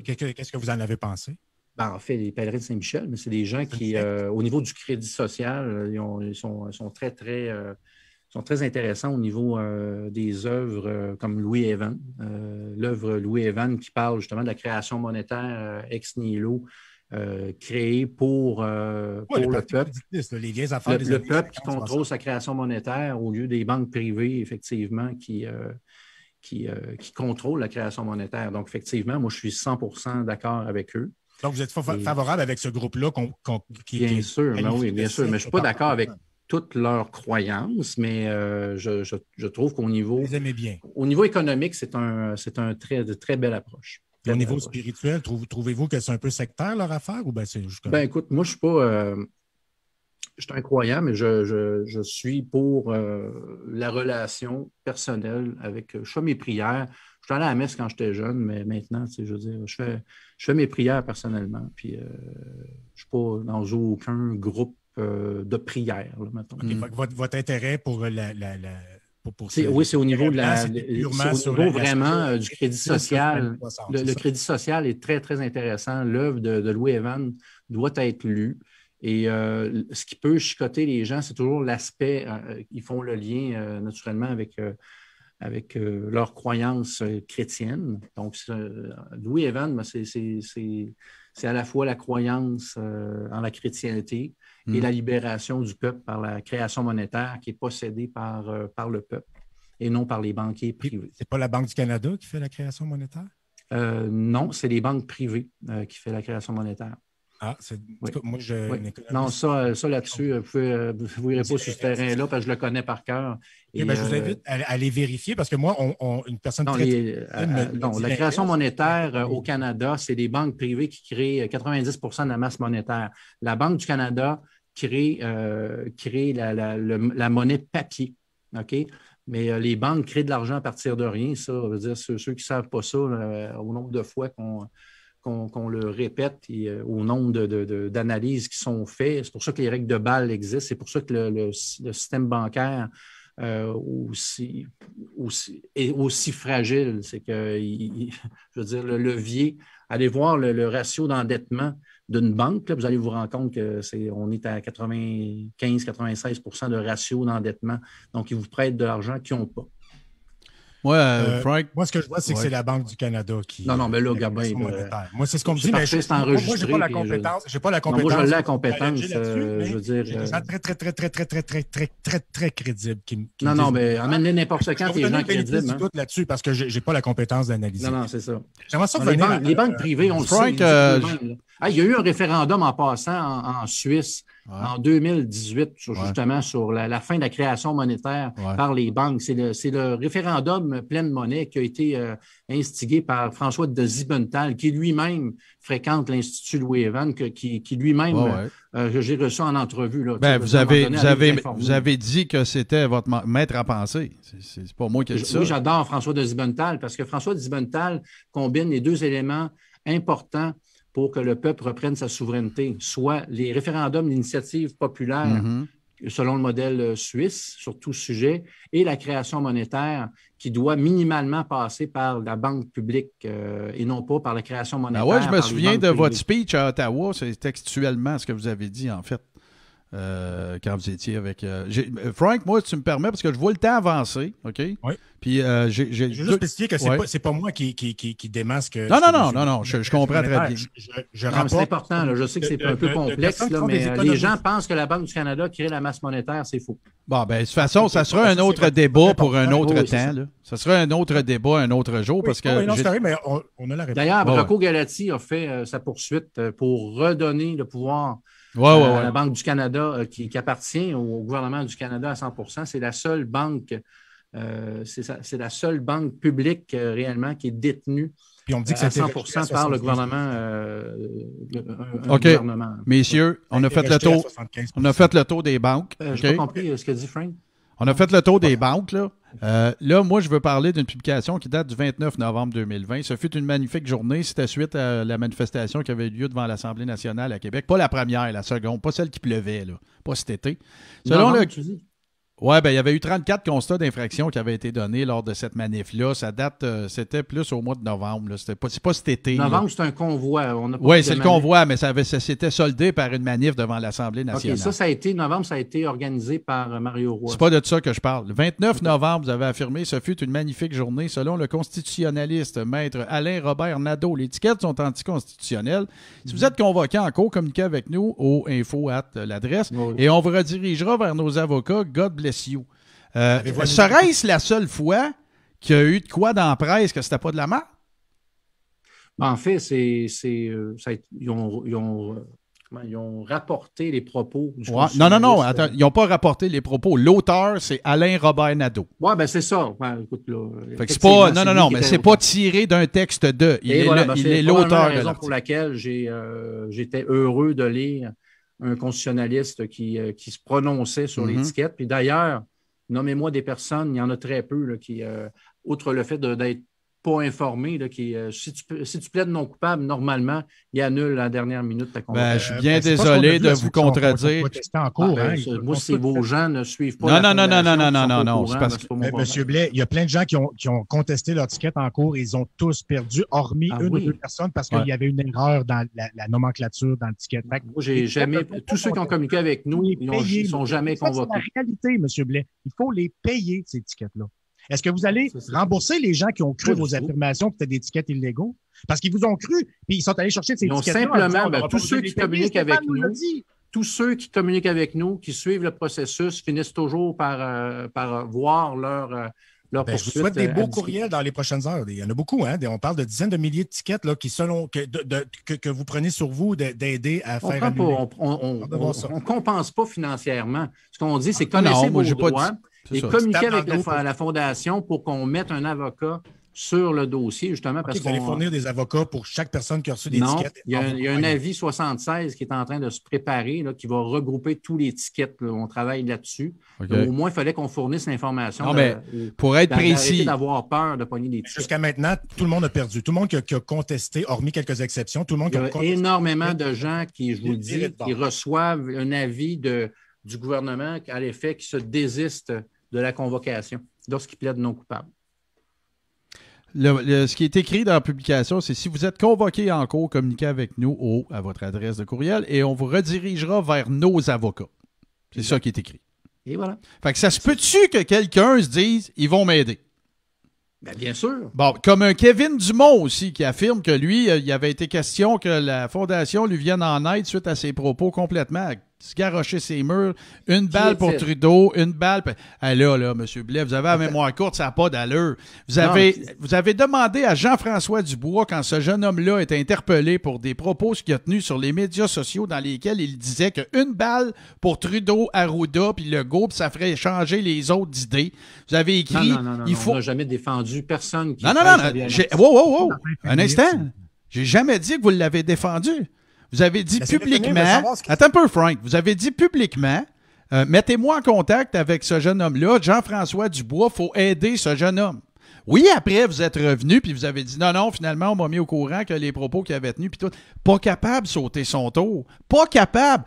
Qu'est-ce que vous en avez pensé? En fait, les pèlerins de Saint-Michel, mais c'est des gens qui, au niveau du crédit social, ils sont très intéressants au niveau des œuvres comme Louis Evans. L'œuvre Louis Evans qui parle justement de la création monétaire ex nihilo, créée pour le peuple. Les vieilles affaires le peuple qui contrôle sa création monétaire au lieu des banques privées, effectivement, qui contrôlent la création monétaire. Donc, effectivement, moi, je suis 100% d'accord avec eux. Donc, vous êtes favorable avec ce groupe-là Bien sûr, mais je ne suis pas d'accord avec toutes leurs croyances, mais je trouve qu'au niveau... Vous les aimez bien. Au niveau économique, c'est un très belle approche. Au niveau spirituel, trouvez-vous que c'est un peu sectaire leur affaire ou bien c'est juste comme... Écoute, moi, je suis pas... je suis un croyant, mais je suis pour la relation personnelle avec... Je fais mes prières. Je suis allé à la messe quand j'étais jeune, mais maintenant, je veux dire, je fais mes prières personnellement. Puis, je ne suis pas dans aucun groupe de prière, là, mettons. Okay, votre intérêt pour oui, c'est au niveau de vraiment du crédit social. Le crédit social est très, très intéressant. L'œuvre de Louis Evans doit être lue. Et ce qui peut chicoter les gens, c'est toujours l'aspect, ils font le lien naturellement avec leurs croyances chrétiennes. Donc, Louis Evans, c'est à la fois la croyance en la chrétienté et la libération du peuple par la création monétaire qui est possédée par le peuple et non par les banquiers privés. C'est pas la Banque du Canada qui fait la création monétaire? Non, c'est les banques privées qui font la création monétaire. Ah, oui. Moi, non, ça là-dessus, vous n'irez pas sur ce terrain-là parce que je le connais par cœur. Je vous invite à aller vérifier parce que moi, une personne non, la création monétaire au Canada, c'est des banques privées qui créent 90 % de la masse monétaire. La Banque du Canada crée la monnaie papier. OK? Mais les banques créent de l'argent à partir de rien. Ça veut dire ceux qui ne savent pas ça, au nombre de fois qu'on le répète et au nombre d'analyses qui sont faites. C'est pour ça que les règles de Bâle existent. C'est pour ça que le système bancaire est aussi fragile. C'est que, je veux dire, le levier, allez voir le ratio d'endettement d'une banque, là, vous allez vous rendre compte qu'on est à 95-96 % de ratio d'endettement. Donc, ils vous prêtent de l'argent qu'ils n'ont pas. Frank. Moi, ce que je vois, c'est que c'est la Banque du Canada qui. Non, mais là, Gabin. Moi, c'est ce qu'on me dit, mais c'est enregistré. Moi, je n'ai pas la compétence. J'ai pas la compétence. Moi, je l'ai la compétence. Je veux dire. J'ai des gens très crédibles qui non, mais amène-les n'importe quand, tes gens crédibles. Je doute là-dessus parce que je n'ai pas la compétence d'analyser. Non, c'est ça. J'aimerais ça les banques privées, on le sait. Il y a eu un référendum en passant en Suisse en 2018, justement, sur la fin de la création monétaire par les banques. C'est le référendum pleine monnaie qui a été instigé par François de Zibenthal, qui lui-même fréquente l'Institut Louis-Evans, qui lui-même, j'ai reçu en entrevue. Là, vous avez dit que c'était votre maître à penser. C'est pas moi qui ai dit ça. Oui, j'adore François de Zibenthal parce que François de Zibenthal combine les deux éléments importants pour que le peuple reprenne sa souveraineté, soit les référendums d'initiative populaire selon le modèle suisse sur tout sujet et la création monétaire qui doit minimalement passer par la banque publique et non pas par la création monétaire. Ah ouais, je me souviens de votre speech à Ottawa, c'est textuellement ce que vous avez dit en fait. Quand vous étiez avec... Frank, moi, tu me permets, parce que je vois le temps avancer, OK? Oui. Puis j'ai juste spécifié que c'est pas moi qui démasque... Non, je comprends très bien. C'est important, là, je sais que c'est un peu complexe, là, mais les gens pensent que la Banque du Canada crée la masse monétaire, c'est faux. Bon, de toute façon, ça sera un autre débat pour un autre temps. Là. Ça sera un autre débat un autre jour, parce que... non, c'est vrai, mais on a la réponse. D'ailleurs, Rocco Galati a fait sa poursuite pour redonner le pouvoir à la Banque du Canada qui appartient au gouvernement du Canada à 100 %. C'est la seule banque, c'est la seule banque publique réellement qui est détenue à 100 % par le gouvernement. OK. Gouvernement. Messieurs, on a fait le tour. On a fait le tour des banques. Je n'ai pas compris ce que dit Frank. On a fait le tour des banques, là. Là, moi, je veux parler d'une publication qui date du 29 novembre 2020. Ce fut une magnifique journée. C'était suite à la manifestation qui avait eu lieu devant l'Assemblée nationale à Québec. Pas la première, la seconde. Pas celle qui pleuvait, là. Pas cet été. Selon le... Oui, il y avait eu 34 constats d'infraction qui avaient été donnés lors de cette manif-là. Ça date, c'était plus au mois de novembre. C'est pas cet été. Novembre, c'est un convoi. Oui, c'est le convoi, mais ça s'était soldé par une manif devant l'Assemblée nationale. OK, novembre, ça a été organisé par Mario Roy. C'est pas de ça que je parle. Le 29 novembre, vous avez affirmé, ce fut une magnifique journée. Selon le constitutionnaliste maître Alain Robert Nadeau, les tickets sont anticonstitutionnels. Si vous êtes convoqué en cours, communiquez avec nous au info@ l'adresse et on vous redirigera vers nos avocats. God bless you. Serait-ce la seule fois qu'il y a eu de quoi dans la presse que c'était pas de la merde? En fait, ils ont rapporté les propos du Non, attends, ils n'ont pas rapporté les propos. L'auteur, c'est Alain Robert Nadeau. Oui, c'est ça. Écoute, là, c'est pas, mais c'est pas tiré d'un texte de. Il est l'auteur de la raison pour laquelle j'étais heureux de lire un constitutionnaliste qui se prononçait sur l'étiquette. Puis d'ailleurs, nommez-moi des personnes, il y en a très peu là, qui, outre le fait d'être pas informé, là, si tu plaides non coupable, normalement, il annule la dernière minute ta convocation. Je suis bien désolé de vous contredire. Moi, si vos gens ne suivent pas Non. C'est parce que... Monsieur Blais, il y a plein de gens qui ont contesté leur ticket en cours et ils ont tous perdu, hormis une ou deux personnes, parce qu'il y avait une erreur dans la nomenclature dans le ticket. Moi, j'ai jamais... Tous ceux qui ont communiqué avec nous, ils ne sont jamais convoqués. C'est la réalité, Monsieur Blais. Il faut les payer, ces tickets-là. Est-ce que vous allez rembourser les gens qui ont cru vos affirmations que c'était des tickets illégaux? Parce qu'ils vous ont cru, puis ils sont allés chercher ces tickets-là. Simplement, tous ceux qui communiquent avec nous, tous ceux qui communiquent avec nous, qui suivent le processus, finissent toujours par voir leur je vous souhaite des beaux courriels dans les prochaines heures. Il y en a beaucoup, hein? On parle de dizaines de milliers de tickets là, qui, selon que vous prenez sur vous d'aider à faire annuler. On ne compense pas financièrement. Ce qu'on dit, c'est connaissez vos droits et communiquer avec la Fondation pour qu'on mette un avocat sur le dossier, justement. Parce vous allez fournir des avocats pour chaque personne qui a reçu des tickets. Il y a un avis 76 qui est en train de se préparer, là, qui va regrouper tous les tickets. Là. On travaille là-dessus. Au moins, il fallait qu'on fournisse l'information. Pour être précis. D'avoir peur de pogner des tickets. Jusqu'à maintenant, tout le monde a perdu. Tout le monde qui a contesté, hormis quelques exceptions, tout le monde qui a contesté. Il y a énormément de gens qui, je vous le dis, qui reçoivent un avis du gouvernement à l'effet qu'ils se désistent de la convocation lorsqu'ils plaident non coupables. Ce qui est écrit dans la publication, c'est si vous êtes convoqué en cours, communiquez avec nous à votre adresse de courriel et on vous redirigera vers nos avocats. C'est ça qui est écrit. Et voilà. Fait que ça se peut-tu que quelqu'un se dise ils vont m'aider? Bien sûr. Bon, comme un Kevin Dumont aussi qui affirme que lui, il avait été question que la Fondation lui vienne en aide suite à ses propos complètement se garrocher ses murs. Une balle pour Trudeau, une balle... là, M. Blais, vous avez la mémoire courte, ça n'a pas d'allure. Vous avez demandé à Jean-François Dubois, quand ce jeune homme-là est interpellé pour des propos qu'il a tenus sur les médias sociaux dans lesquels il disait qu'une balle pour Trudeau, Arruda, puis Legault, puis ça ferait changer les autres d'idées. Vous avez écrit... Non, on n'a jamais défendu personne qui... Non. Wow. Un instant. J'ai jamais dit que vous l'avez défendu. Vous avez dit publiquement... Attends un peu, Frank. Vous avez dit publiquement, mettez-moi en contact avec ce jeune homme-là, Jean-François Dubois, il faut aider ce jeune homme. Oui, après, vous êtes revenu puis vous avez dit non, finalement, on m'a mis au courant que les propos qu'il avait tenus puis tout. Pas capable de sauter son tour. Pas capable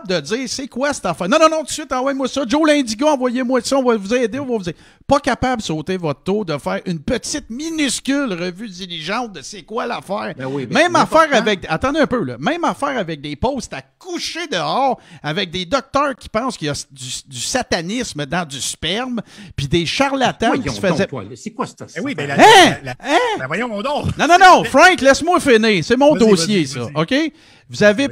de dire c'est quoi cette affaire. Non, tout de suite, envoyez-moi ça. Joe l'Indigo, envoyez-moi ça, on va vous aider, on va vous aider. Pas capable de sauter votre tour, de faire une petite minuscule revue diligente de c'est quoi l'affaire. Même affaire avec... Attendez un peu, là. Même affaire avec des postes à coucher dehors, avec des docteurs qui pensent qu'il y a du satanisme dans du sperme, puis des charlatans qui se faisaient... C'est quoi cette affaire? Voyons donc. Non, Frank, laisse-moi finir. C'est mon dossier, ça. OK? Vous avez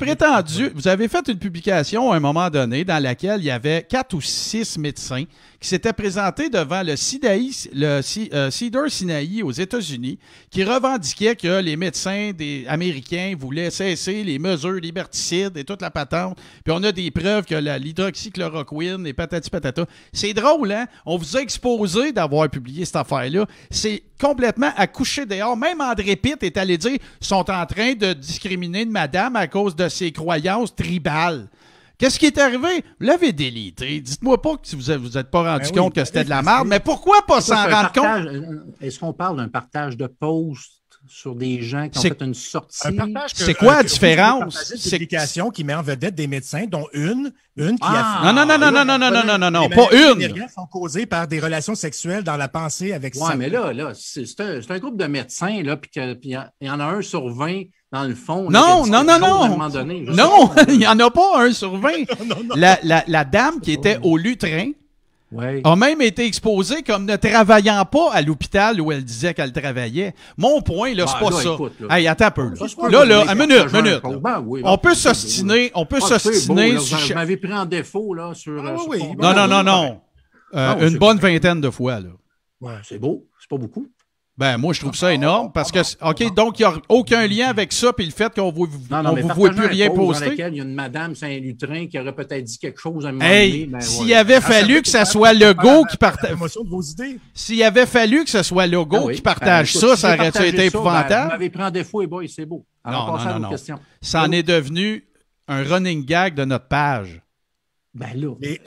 fait une publication à un moment donné dans laquelle il y avait 4 ou 6 médecins qui s'étaient présentés devant le Cedars-Sinai aux États-Unis, qui revendiquaient que les médecins américains voulaient cesser les mesures liberticides et toute la patente. Puis on a des preuves que l'hydroxychloroquine et patati patata. C'est drôle, hein? On vous a exposé d'avoir publié cette affaire-là. C'est complètement à coucher dehors. Même André Pitt est allé dire qu'ils sont en train de discriminer une madame à cause de ses croyances tribales. Qu'est-ce qui est arrivé? Vous l'avez délité. Dites-moi pas que vous êtes pas rendu compte que c'était de la merde, mais pourquoi pas s'en rendre compte? Est-ce qu'on parle d'un partage de posts sur des gens qui ont fait une sortie? C'est quoi la différence? C'est une publication qui met en vedette des médecins, dont une qui a... Non, pas une! Les sont causées par des relations sexuelles dans la pensée avec ça. Oui, mais là, c'est un groupe de médecins, là, puis il y en a 1 sur 20 dans le fond. Non, il n'y en a pas 1 sur 20. La dame qui était au lutrin a même été exposée comme ne travaillant pas à l'hôpital où elle disait qu'elle travaillait. Mon point, là, c'est pas ça. Hey, attends un peu. Là, une minute. On peut s'ostiner. Je m'avais pris en défaut, là, sur... Non. Une bonne vingtaine de fois, là. Ouais, c'est beau. C'est pas beaucoup. Ben, moi, je trouve ça énorme parce que, OK, donc, il n'y a aucun lien avec ça puis le fait qu'on vous voit plus rien poster. Dans lequel il y a une madame Saint-Lutrin qui aurait peut-être dit quelque chose à un moment donné. Hey, s'il avait fallu que ça soit Legault qui partage... S'il avait fallu que ce soit Legault qui partage ça aurait été épouvantable. Vous m'avez pris en défaut, et c'est beau. Alors, non. Ça en est devenu un running gag de notre page.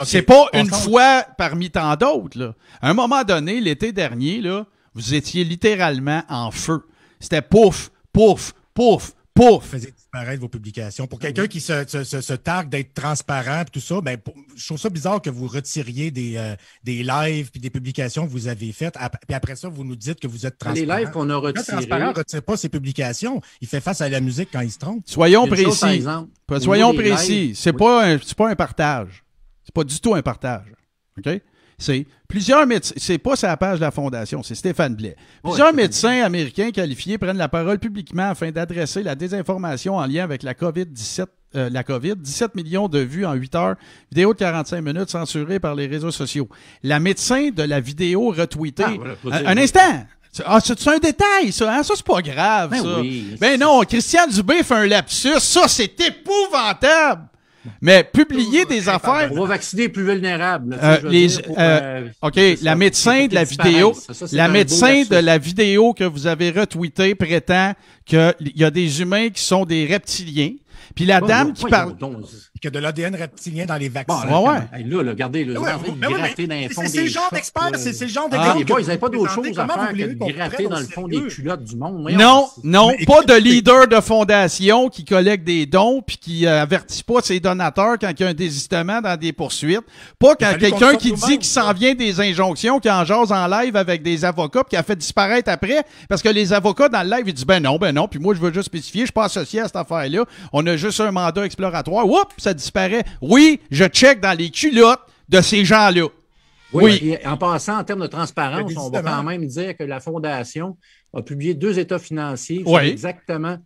C'est pas une fois parmi tant d'autres, là. À un moment donné, l'été dernier, là, vous étiez littéralement en feu. C'était pouf, pouf, pouf, pouf. Vous faisiez disparaître vos publications. Pour quelqu'un qui se targue d'être transparent et tout ça, je trouve ça bizarre que vous retiriez des lives et des publications que vous avez faites. Puis après ça, vous nous dites que vous êtes transparent. Les lives qu'on a retirés. Le transparent ne retire pas ses publications. Il fait face à la musique quand il se trompe. Soyons précis. C'est pas un partage. C'est pas du tout un partage. OK? c'est plusieurs médecins, c'est pas sa page de la Fondation, c'est Stéphane Blais. Plusieurs médecins américains qualifiés prennent la parole publiquement afin d'adresser la désinformation en lien avec la COVID-17. 17 millions de vues en 8 heures, vidéo de 45 minutes censurée par les réseaux sociaux. La médecin de la vidéo retweetée. Un instant! Ah, c'est un détail, ça. Hein? Ça, c'est pas grave, ben ça. Oui, ben non, Christian Dubé fait un lapsus. Ça, c'est épouvantable. Mais publier des affaires... On va vacciner les plus vulnérables. OK, la médecin de la vidéo... La médecin de la vidéo que vous avez retweetée prétend qu'il y a des humains qui sont des reptiliens. Puis la dame qui parle... qu'il y a de l'ADN reptilien dans les vaccins. Bon, là, regardez, là, gratter dans les fonds des... C'est le genre d'expert, c'est le genre de gars... Les boys, ils n'avaient pas d'autre chose à faire que de gratter dans le fond des culottes du monde. Non, pas de leader de fondation qui collecte des dons puis qui avertit pas ses donateurs quand il y a un désistement dans des poursuites. Pas quand quelqu'un qui dit qu'il s'en vient des injonctions, qui en jase en live avec des avocats puis qui a fait disparaître après. Parce que les avocats dans le live, ils disent ben non, puis moi, je veux juste spécifier, je suis pas associé à cette affaire-là. On a juste un mandat exploratoire. Oups, ça disparaît. Oui, je check dans les culottes de ces gens-là. Oui. Et en passant, en termes de transparence, on va quand même dire que la Fondation a publié 2 états financiers. Sur exactement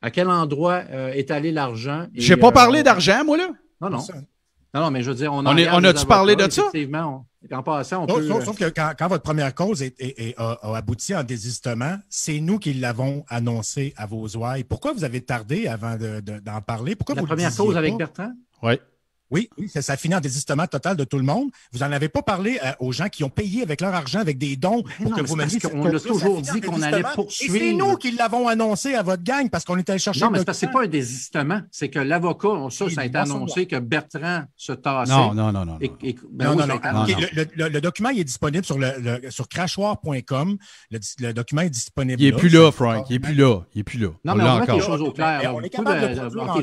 à quel endroit est allé l'argent. Je n'ai pas parlé d'argent, moi, là. Non, mais je veux dire, on a-tu parlé de ça? Effectivement. En passant, on peut... Sauf que quand votre première cause a abouti en désistement, c'est nous qui l'avons annoncé à vos ouailles. Pourquoi vous avez tardé avant d'en parler? Pourquoi la première cause avec Bertrand? Oui, ça finit en désistement total de tout le monde. Vous n'en avez pas parlé aux gens qui ont payé avec leur argent, avec des dons pour que vous meniez. On l'a toujours dit qu'on allait poursuivre. Et c'est nous qui l'avons annoncé à votre gang parce qu'on était allé chercher. Non, mais c'est pas un désistement. C'est que l'avocat, ça a été annoncé que Bertrand se tassait. Non. Le document il est disponible sur crashoir.com. Le document est disponible. Il n'est plus là, Frank. Il n'est plus là. Non, mais on met les choses au clair. Vous êtes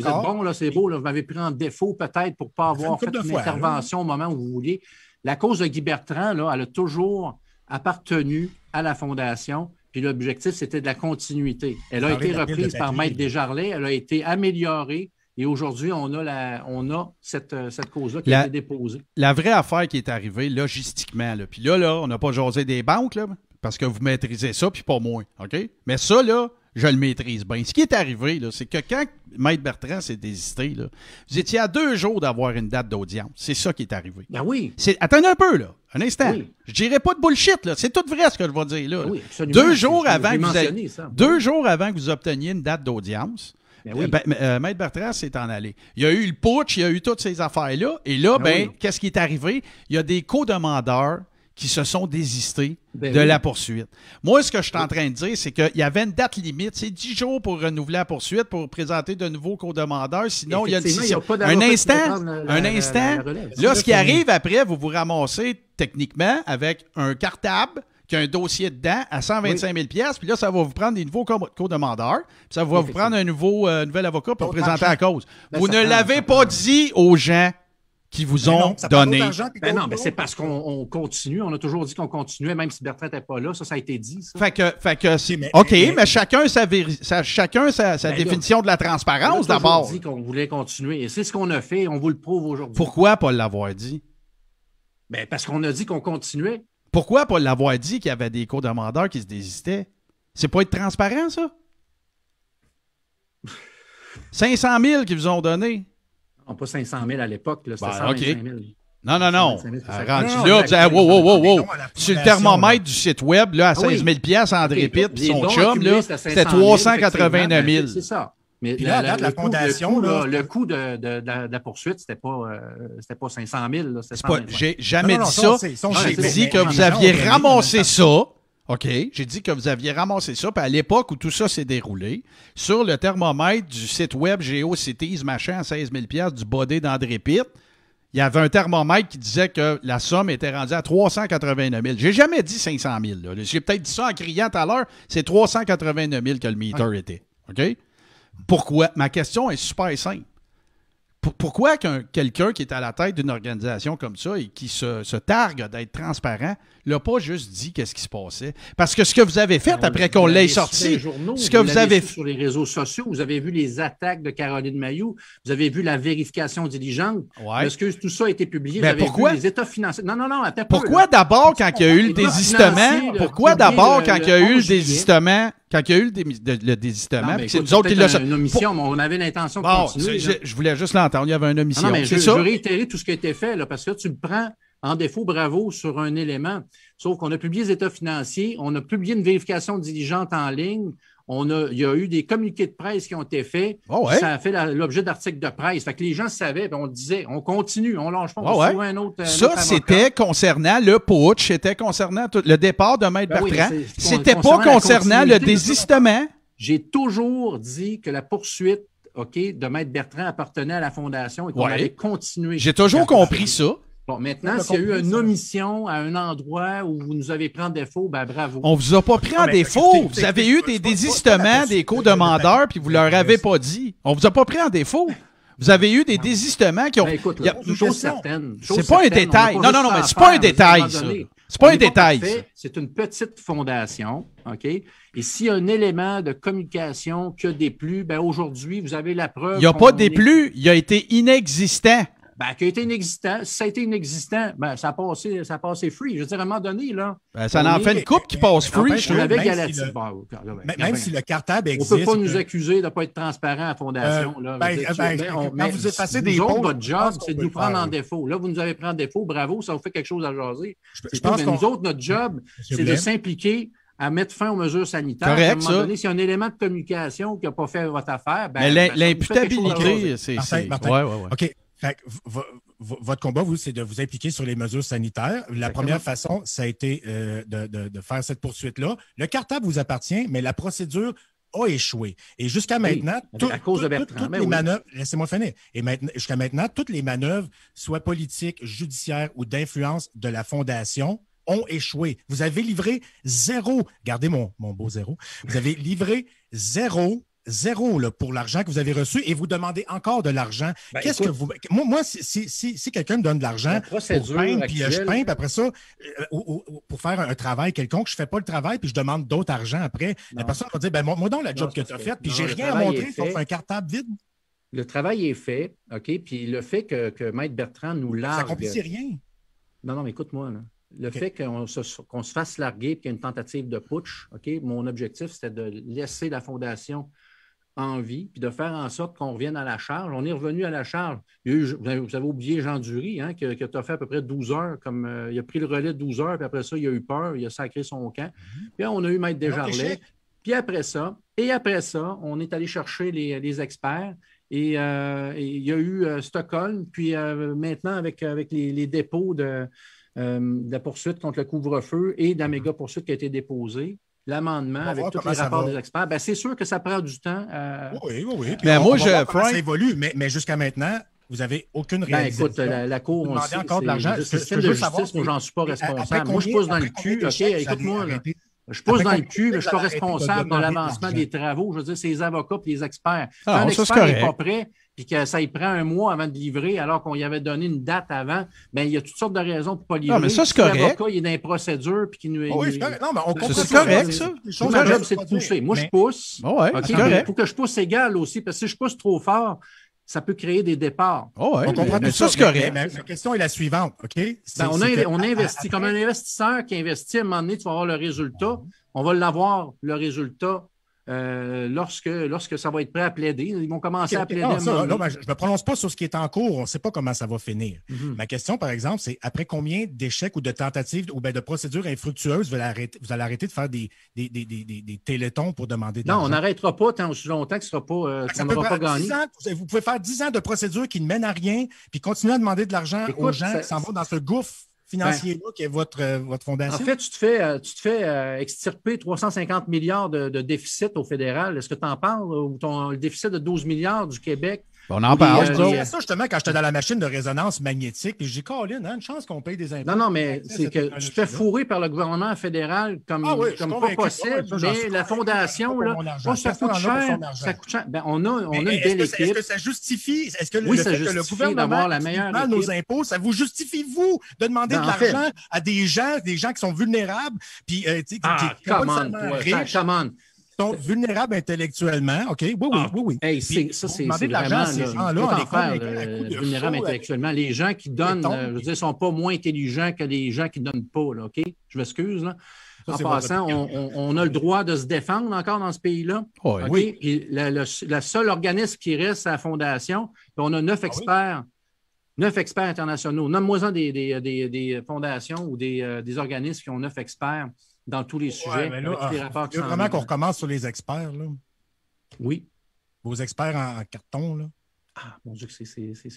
bon, là, c'est beau. Vous m'avez pris en défaut peut-être pour pas avoir fait une intervention au moment où vous vouliez. La cause de Guy Bertrand, là, elle a toujours appartenu à la Fondation, puis l'objectif, c'était de la continuité. Elle a été reprise par Maître Desjarlais, elle a été améliorée, et aujourd'hui, on a cette cause-là qui a été déposée. La vraie affaire qui est arrivée logistiquement, là, puis là, on n'a pas jasé des banques, là, parce que vous maîtrisez ça, puis pas moins, OK? Mais ça, là, je le maîtrise bien. Ce qui est arrivé, là, c'est que quand Maître Bertrand s'est désisté, là, vous étiez à 2 jours d'avoir une date d'audience. C'est ça qui est arrivé. Ben oui. Attendez un peu, là. Un instant. Oui. Je dirais pas de bullshit, là. C'est tout vrai ce que je vais dire, là. Oui, absolument. 2 jours avant que vous obteniez une date d'audience, Maître Bertrand s'est en allé. Il y a eu le putsch, il y a eu toutes ces affaires-là. Et là, qu'est-ce qui est arrivé? Il y a des co-demandeurs qui se sont désistés de la poursuite. Moi, ce que je suis en train de dire, c'est qu'il y avait une date limite. C'est 10 jours pour renouveler la poursuite, pour présenter de nouveaux co-demandeurs. Sinon, il y a une décision. Un instant. Là, ce qui arrive après, vous vous ramassez techniquement avec un cartable qui a un dossier dedans à 125 000 $, puis là, ça va vous prendre des nouveaux co-demandeurs, puis ça va vous prendre un nouvel avocat pour présenter la cause. Vous ne l'avez pas dit aux gens qui vous ont donné. Non, mais c'est parce qu'on continue. On a toujours dit qu'on continuait, même si Bertrand n'était pas là. Ça a été dit. Ça. Fait que mais chacun sa définition de la transparence d'abord. On a toujours dit qu'on voulait continuer. Et c'est ce qu'on a fait. On vous le prouve aujourd'hui. Pourquoi pas l'avoir dit? Ben, parce qu'on a dit qu'on continuait. Pourquoi pas l'avoir dit qu'il y avait des co-demandeurs qui se désistaient? C'est pas être transparent, ça? 500 000 qu'ils vous ont donné. Non, pas 500 000 à l'époque, là, c'était 125 000. Non. Rendu là, wow. Sur le thermomètre du site web, là, à 16 000 $ André Pitt puis son chum, là, c'était 389 000. C'est ça. Mais la fondation, le coût de la poursuite, c'était pas 500 000. J'ai jamais dit ça. J'ai dit que vous aviez ramassé ça. OK, j'ai dit que vous aviez ramassé ça, puis à l'époque où tout ça s'est déroulé, sur le thermomètre du site web GeoCities, machin, à 16 000 $ du bodé d'André Pitt, il y avait un thermomètre qui disait que la somme était rendue à 389 000. J'ai jamais dit 500 000. Là. J'ai peut-être dit ça en criant tout à l'heure. C'est 389 000 que le meter était. OK? Pourquoi? Ma question est super simple. Pourquoi quelqu'un qui est à la tête d'une organisation comme ça et qui se targue d'être transparent l'a pas juste dit qu'est-ce qui se passait? Parce que ce que vous avez fait après qu'on l'ait sorti, ce que vous avez fait sur les réseaux sociaux, vous avez vu les attaques de Caroline Mayou, vous avez vu la vérification diligente. Ouais. Est-ce que tout ça a été publié? Ben vous avez vu les états financiers. Non, attends. Pourquoi d'abord quand il y a eu le désistement? Pourquoi d'abord quand il y a eu le désistement? Quand il y a eu le désistement, c'est nous autres qui l'a sorti. Une omission, mais on avait l'intention de continuer. Je voulais juste l'entendre, il y avait une omission. Non, mais je veux réitérer tout ce qui a été fait, là, parce que là, tu le prends en défaut, bravo, sur un élément. Sauf qu'on a publié les états financiers, on a publié une vérification diligente en ligne, il y a eu des communiqués de presse qui ont été faits. Oh ouais. Ça a fait l'objet d'articles de presse. Fait que les gens savaient, on disait, on continue, on lâche pas, on va trouver un autre. Ça, c'était concernant le putsch, c'était concernant le départ de Maître Bertrand. C'était pas concernant le désistement. J'ai toujours dit que la poursuite de Maître Bertrand appartenait à la Fondation et qu'on allait continuer. J'ai toujours compris ça. Bon, maintenant, s'il y a eu une omission à un endroit où vous nous avez pris en défaut, ben bravo. On vous a pas pris en défaut. Vous avez eu des désistements des co-demandeurs, puis vous leur avez pas dit. On vous a pas pris en défaut. Vous avez eu des désistements qui ont... Ben écoute, une chose certaine. C'est pas un détail. Non, mais c'est pas un détail, ça. C'est pas un détail, ça. C'est une petite fondation, OK? Et s'il y a un élément de communication qui a déplu, ben aujourd'hui, vous avez la preuve... Il n'y a pas déplu, il a été inexistant. Ben, qui a été inexistant. Si ça a été inexistant, ben, ça a passé free. Je veux dire, à un moment donné, là. Ben, ça en fait une coupe qui passe free, je trouve. Même si le cartable existe. On ne peut pas nous accuser de ne pas être transparent à la Fondation. Quand vous effacez des pauses, votre job, c'est de nous prendre en défaut. Là, vous nous avez pris en défaut. Bravo, ça vous fait quelque chose à jaser. Nous autres, notre job, c'est de s'impliquer à mettre fin aux mesures sanitaires. Correct, à un moment donné, s'il y a un élément de communication qui n'a pas fait votre affaire, mais l'imputabilité, c'est... OK. Fait que votre combat, vous, c'est de vous impliquer sur les mesures sanitaires. La première façon, ça a été de faire cette poursuite-là. Le cartable vous appartient, mais la procédure a échoué. Et jusqu'à maintenant, à cause de Bertrand, toutes les manœuvres, laissez-moi finir. Et jusqu'à maintenant, toutes les manœuvres, soit politiques, judiciaires ou d'influence de la Fondation, ont échoué. Vous avez livré zéro. Gardez mon beau zéro. Vous avez livré zéro là, pour l'argent que vous avez reçu et vous demandez encore de l'argent. Qu'est-ce que vous... Moi, si quelqu'un me donne de l'argent pour peindre, puis je peins, puis après ça, pour faire un travail quelconque, je ne fais pas le travail, puis je demande d'autres argent après, la personne va dire, moi donc la job que tu as faite, puis j'ai rien à montrer, sauf un cartable vide. Le travail est fait, OK, puis le fait que Maître Bertrand nous largue... Ça complique rien. Non, mais écoute-moi, là. Le fait qu'on se fasse larguer et qu'il y ait une tentative de putsch, OK, mon objectif, c'était de laisser la Fondation en vie, puis de faire en sorte qu'on revienne à la charge. On est revenu à la charge. Vous avez oublié Jean Dury, qui a fait à peu près 12 heures, il a pris le relais de 12 heures, puis après ça, il a eu peur, il a sacré son camp. Puis là, on a eu Maître Desjarlais. Puis après ça, on est allé chercher les experts. Et il y a eu Stockholm, puis maintenant, avec les dépôts de la poursuite contre le couvre-feu et de la méga-poursuite qui a été déposée, l'amendement avec tous les rapports des experts, c'est sûr que ça prend du temps. Oui. Mais moi, ça évolue, mais jusqu'à maintenant, vous n'avez aucune réalisation. Écoute, la Cour, on sait, encore de l'argent. Le système de justice, moi, j'en suis pas responsable. Moi, je pousse dans le cul. OK, écoute-moi, là. Je pousse dans le cul, mais je ne suis pas responsable de l'avancement des travaux. Je veux dire, c'est les avocats et les experts. Quand un expert n'est pas prêt, puis que ça y prend un mois avant de livrer, alors qu'on y avait donné une date avant, il y a toutes sortes de raisons pour ne pas livrer. Non, mais ça, c'est correct. L'avocat, il est dans les procédures, puis qu'il nous... Oui, c'est correct. Non, mais on comprend. C'est correct, ça. Ma job, c'est de pousser. Moi, je pousse. Il faut que je pousse égal aussi, parce que si je pousse trop fort, ça peut créer des départs. On comprend tout ça, c'est correct. Mais la question est la suivante, OK? On investit. Comme un investisseur qui investit, à un moment donné, tu vas avoir le résultat. On va l'avoir, le résultat, lorsque ça va être prêt à plaider. Ils vont commencer à plaider. Je ne me prononce pas sur ce qui est en cours. On ne sait pas comment ça va finir. Ma question, par exemple, c'est après combien d'échecs ou de tentatives ou de procédures infructueuses vous allez arrêter de faire des télétons pour demander de l'argent? Non, on n'arrêtera pas tant aussi longtemps que ce qu'on n'aura pas gagné. Vous pouvez faire 10 ans de procédures qui ne mènent à rien puis continuer à demander de l'argent aux gens qui s'en vont dans ce gouffre financier-là qui est votre fondation? En fait, tu te fais extirper 350 milliards de déficit au fédéral. Est-ce que tu en parles? Ou le déficit de 12 milliards du Québec On en parle. Je disais ça justement quand j'étais dans la machine de résonance magnétique. Puis j'ai dit, Colin, une chance qu'on paye des impôts. Non, mais c'est que tu te fais fourrer par le gouvernement fédéral comme pas possible. Mais la fondation, là, ça coûte cher. Ça coûte cher. Ben, on a une belle équipe. Est-ce que ça justifie, est-ce que le fait que le gouvernement paye nos impôts, ça vous justifie, vous, de demander de l'argent à des gens qui sont vulnérables, puis qui sont pas seulement riches, sont vulnérables intellectuellement, OK? Oui. Hey, ça, c'est vraiment ces gens-là, vulnérables intellectuellement. Les gens qui donnent, je veux dire, ne sont pas moins intelligents que les gens qui ne donnent pas, là, OK? Je m'excuse, là. En passant, on a le droit de se défendre encore dans ce pays-là. Oh, okay? Oui. Et le seul organisme qui reste, c'est la Fondation. Puis on a 9 experts. 9 experts internationaux. Nomme-moi-en des fondations ou des organismes qui ont 9 experts dans tous les sujets. Mais là, il faut vraiment qu'on recommence sur les experts. Là. Oui. Vos experts en carton, là. Ah, mon Dieu, c'est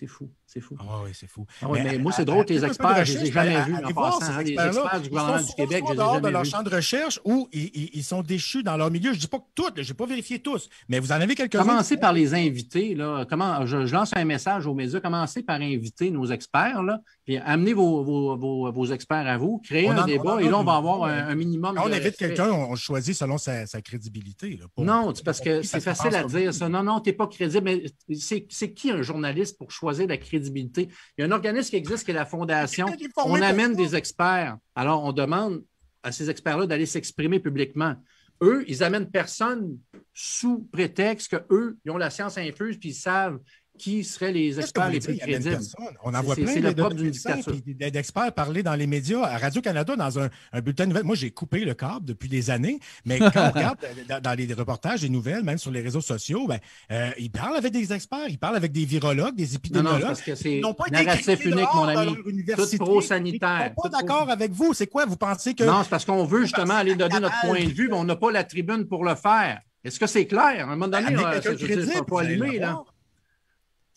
fou. C'est fou. Ah oui, c'est fou. Ah, mais moi, c'est drôle, tes experts, je ne les ai jamais vus en passant. Les experts du gouvernement du Québec, je les ai jamais vus. De leur champ de recherche où ils sont déchus dans leur milieu. Je ne dis pas que tous, je n'ai pas vérifié tous, mais vous en avez quelques-uns. Commencez par les inviter. Là. Je lance un message aux médias. Commencez par inviter nos experts, là, puis amenez vos experts à vous, créez un débat, et là, on va avoir un minimum. Quand on invite quelqu'un, on choisit selon sa crédibilité. Là, non, c'est parce que c'est facile à dire ça. Non, tu n'es pas crédible, mais c'est qui un journaliste pour choisir la crédibilité? Il y a un organisme qui existe qui est la Fondation. On amène des experts. Alors, on demande à ces experts-là d'aller s'exprimer publiquement. Eux, ils amènent personne sous prétexte qu'eux, ils ont la science infuse puis ils savent qui seraient les experts les plus crédibles. On en voit plein d'experts parler dans les médias. À Radio-Canada, dans un bulletin de nouvelles, moi, j'ai coupé le câble depuis des années, mais quand on regarde dans les reportages, les nouvelles, même sur les réseaux sociaux, ils parlent avec des experts, ils parlent avec des virologues, des épidémiologues. Non, parce que c'est narratif unique, mon ami. Tout pro-sanitaire. Je ne suis pas d'accord avec vous. C'est quoi? Vous pensez que... Non, c'est parce qu'on veut justement aller donner notre point de vue, mais on n'a pas la tribune pour le faire. Est-ce que c'est clair? À un moment donné, il faut allumer, là.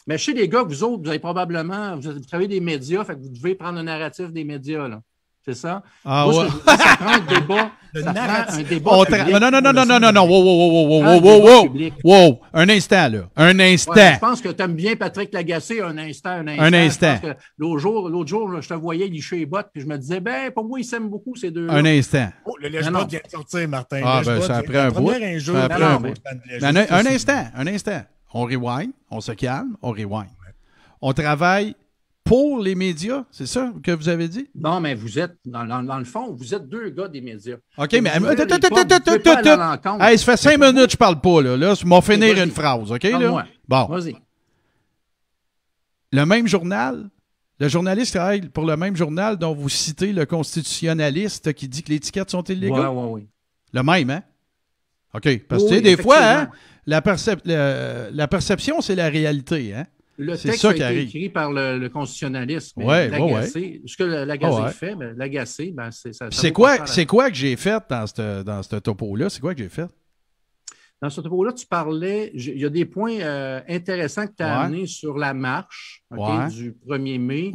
Mais chez les gars, vous autres, vous avez probablement, vous travaillez des médias, fait que vous devez prendre le narratif des médias, là. C'est ça? Ah moi, ouais. Ça prend un débat. Un débat public. Non. Wow. Un instant, là. Un instant. Ouais, je pense que tu aimes bien Patrick Lagacé, un instant. L'autre jour, je te voyais licher les bottes, puis je me disais, pour moi, ils s'aiment beaucoup, ces deux-là. Un instant. Oh, le lèche-bot vient de sortir, Martin. Ça a pris un bout. Un instant. On rewind, on se calme, on rewind. On travaille pour les médias, c'est ça que vous avez dit? Non, mais vous êtes, dans le fond, vous êtes deux gars des médias. OK, mais... Hey, ça fait 5 minutes que je parle pas, là. Là, je m'en finir une phrase, OK? Là? Bon. Vas-y. Le même journal, le journaliste travaille pour le même journal dont vous citez le constitutionnaliste qui dit que les étiquettes sont illégales? Oui. Le même, hein? OK. Parce que, des fois, hein, la perception, c'est la réalité, hein? Le texte a été écrit par le constitutionnaliste. Ce que Lagacé fait, Lagacé, ça c'est quoi que j'ai fait dans ce topo-là? C'est quoi que j'ai fait? Dans ce topo-là, tu parlais, il y a des points intéressants que tu as amenés sur la marche du 1er mai,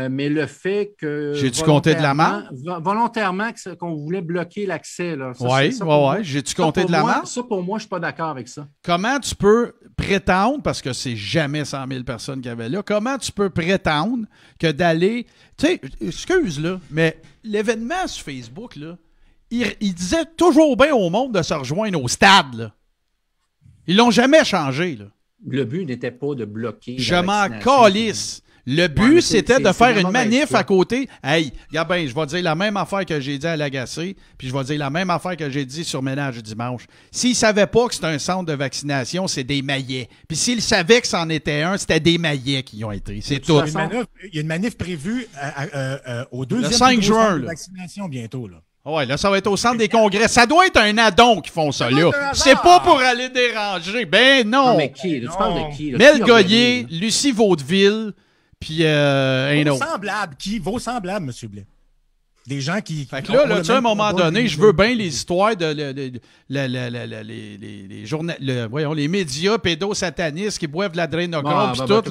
mais le fait que... J'ai-tu compté de la marche? Volontairement qu'on voulait bloquer l'accès. Oui. J'ai-tu compté de la marche? Ça, pour moi, je ne suis pas d'accord avec ça. Comment tu peux prétendre, parce que c'est jamais 100 000 personnes qui avaient là, comment tu peux prétendre que d'aller... Tu sais, excuse, là, mais l'événement sur Facebook, là, il disait toujours bien au monde de se rejoindre au stade. Là. Ils l'ont jamais changé. Là. Le but n'était pas de bloquer. Je m'en calisse. Le but, c'était de faire une manif à côté. Hey, regarde bien, je vais dire la même affaire que j'ai dit à Lagacé, puis je vais dire la même affaire que j'ai dit sur Ménage dimanche. S'ils ne savaient pas que c'était un centre de vaccination, c'est des maillets. Puis s'ils savaient que c'en était un, c'était des maillets qui y ont été. C'est tout. Il y a une manif prévue au 2e le 5 juin, de vaccination bientôt. Là. Oui, là, ça va être au centre des congrès. Ça doit être un addon qui font ça, là. C'est pas pour aller déranger. Ben non. Mais qui? Tu parles de qui? Mel Goyer, Lucie Vaudeville, puis un autre. Vos semblables, M. Blais. Des gens qui... Fait que là, tu sais, à un moment donné, je veux bien les histoires de les médias pédosatanistes qui boivent de l'adrénochrome puis tout,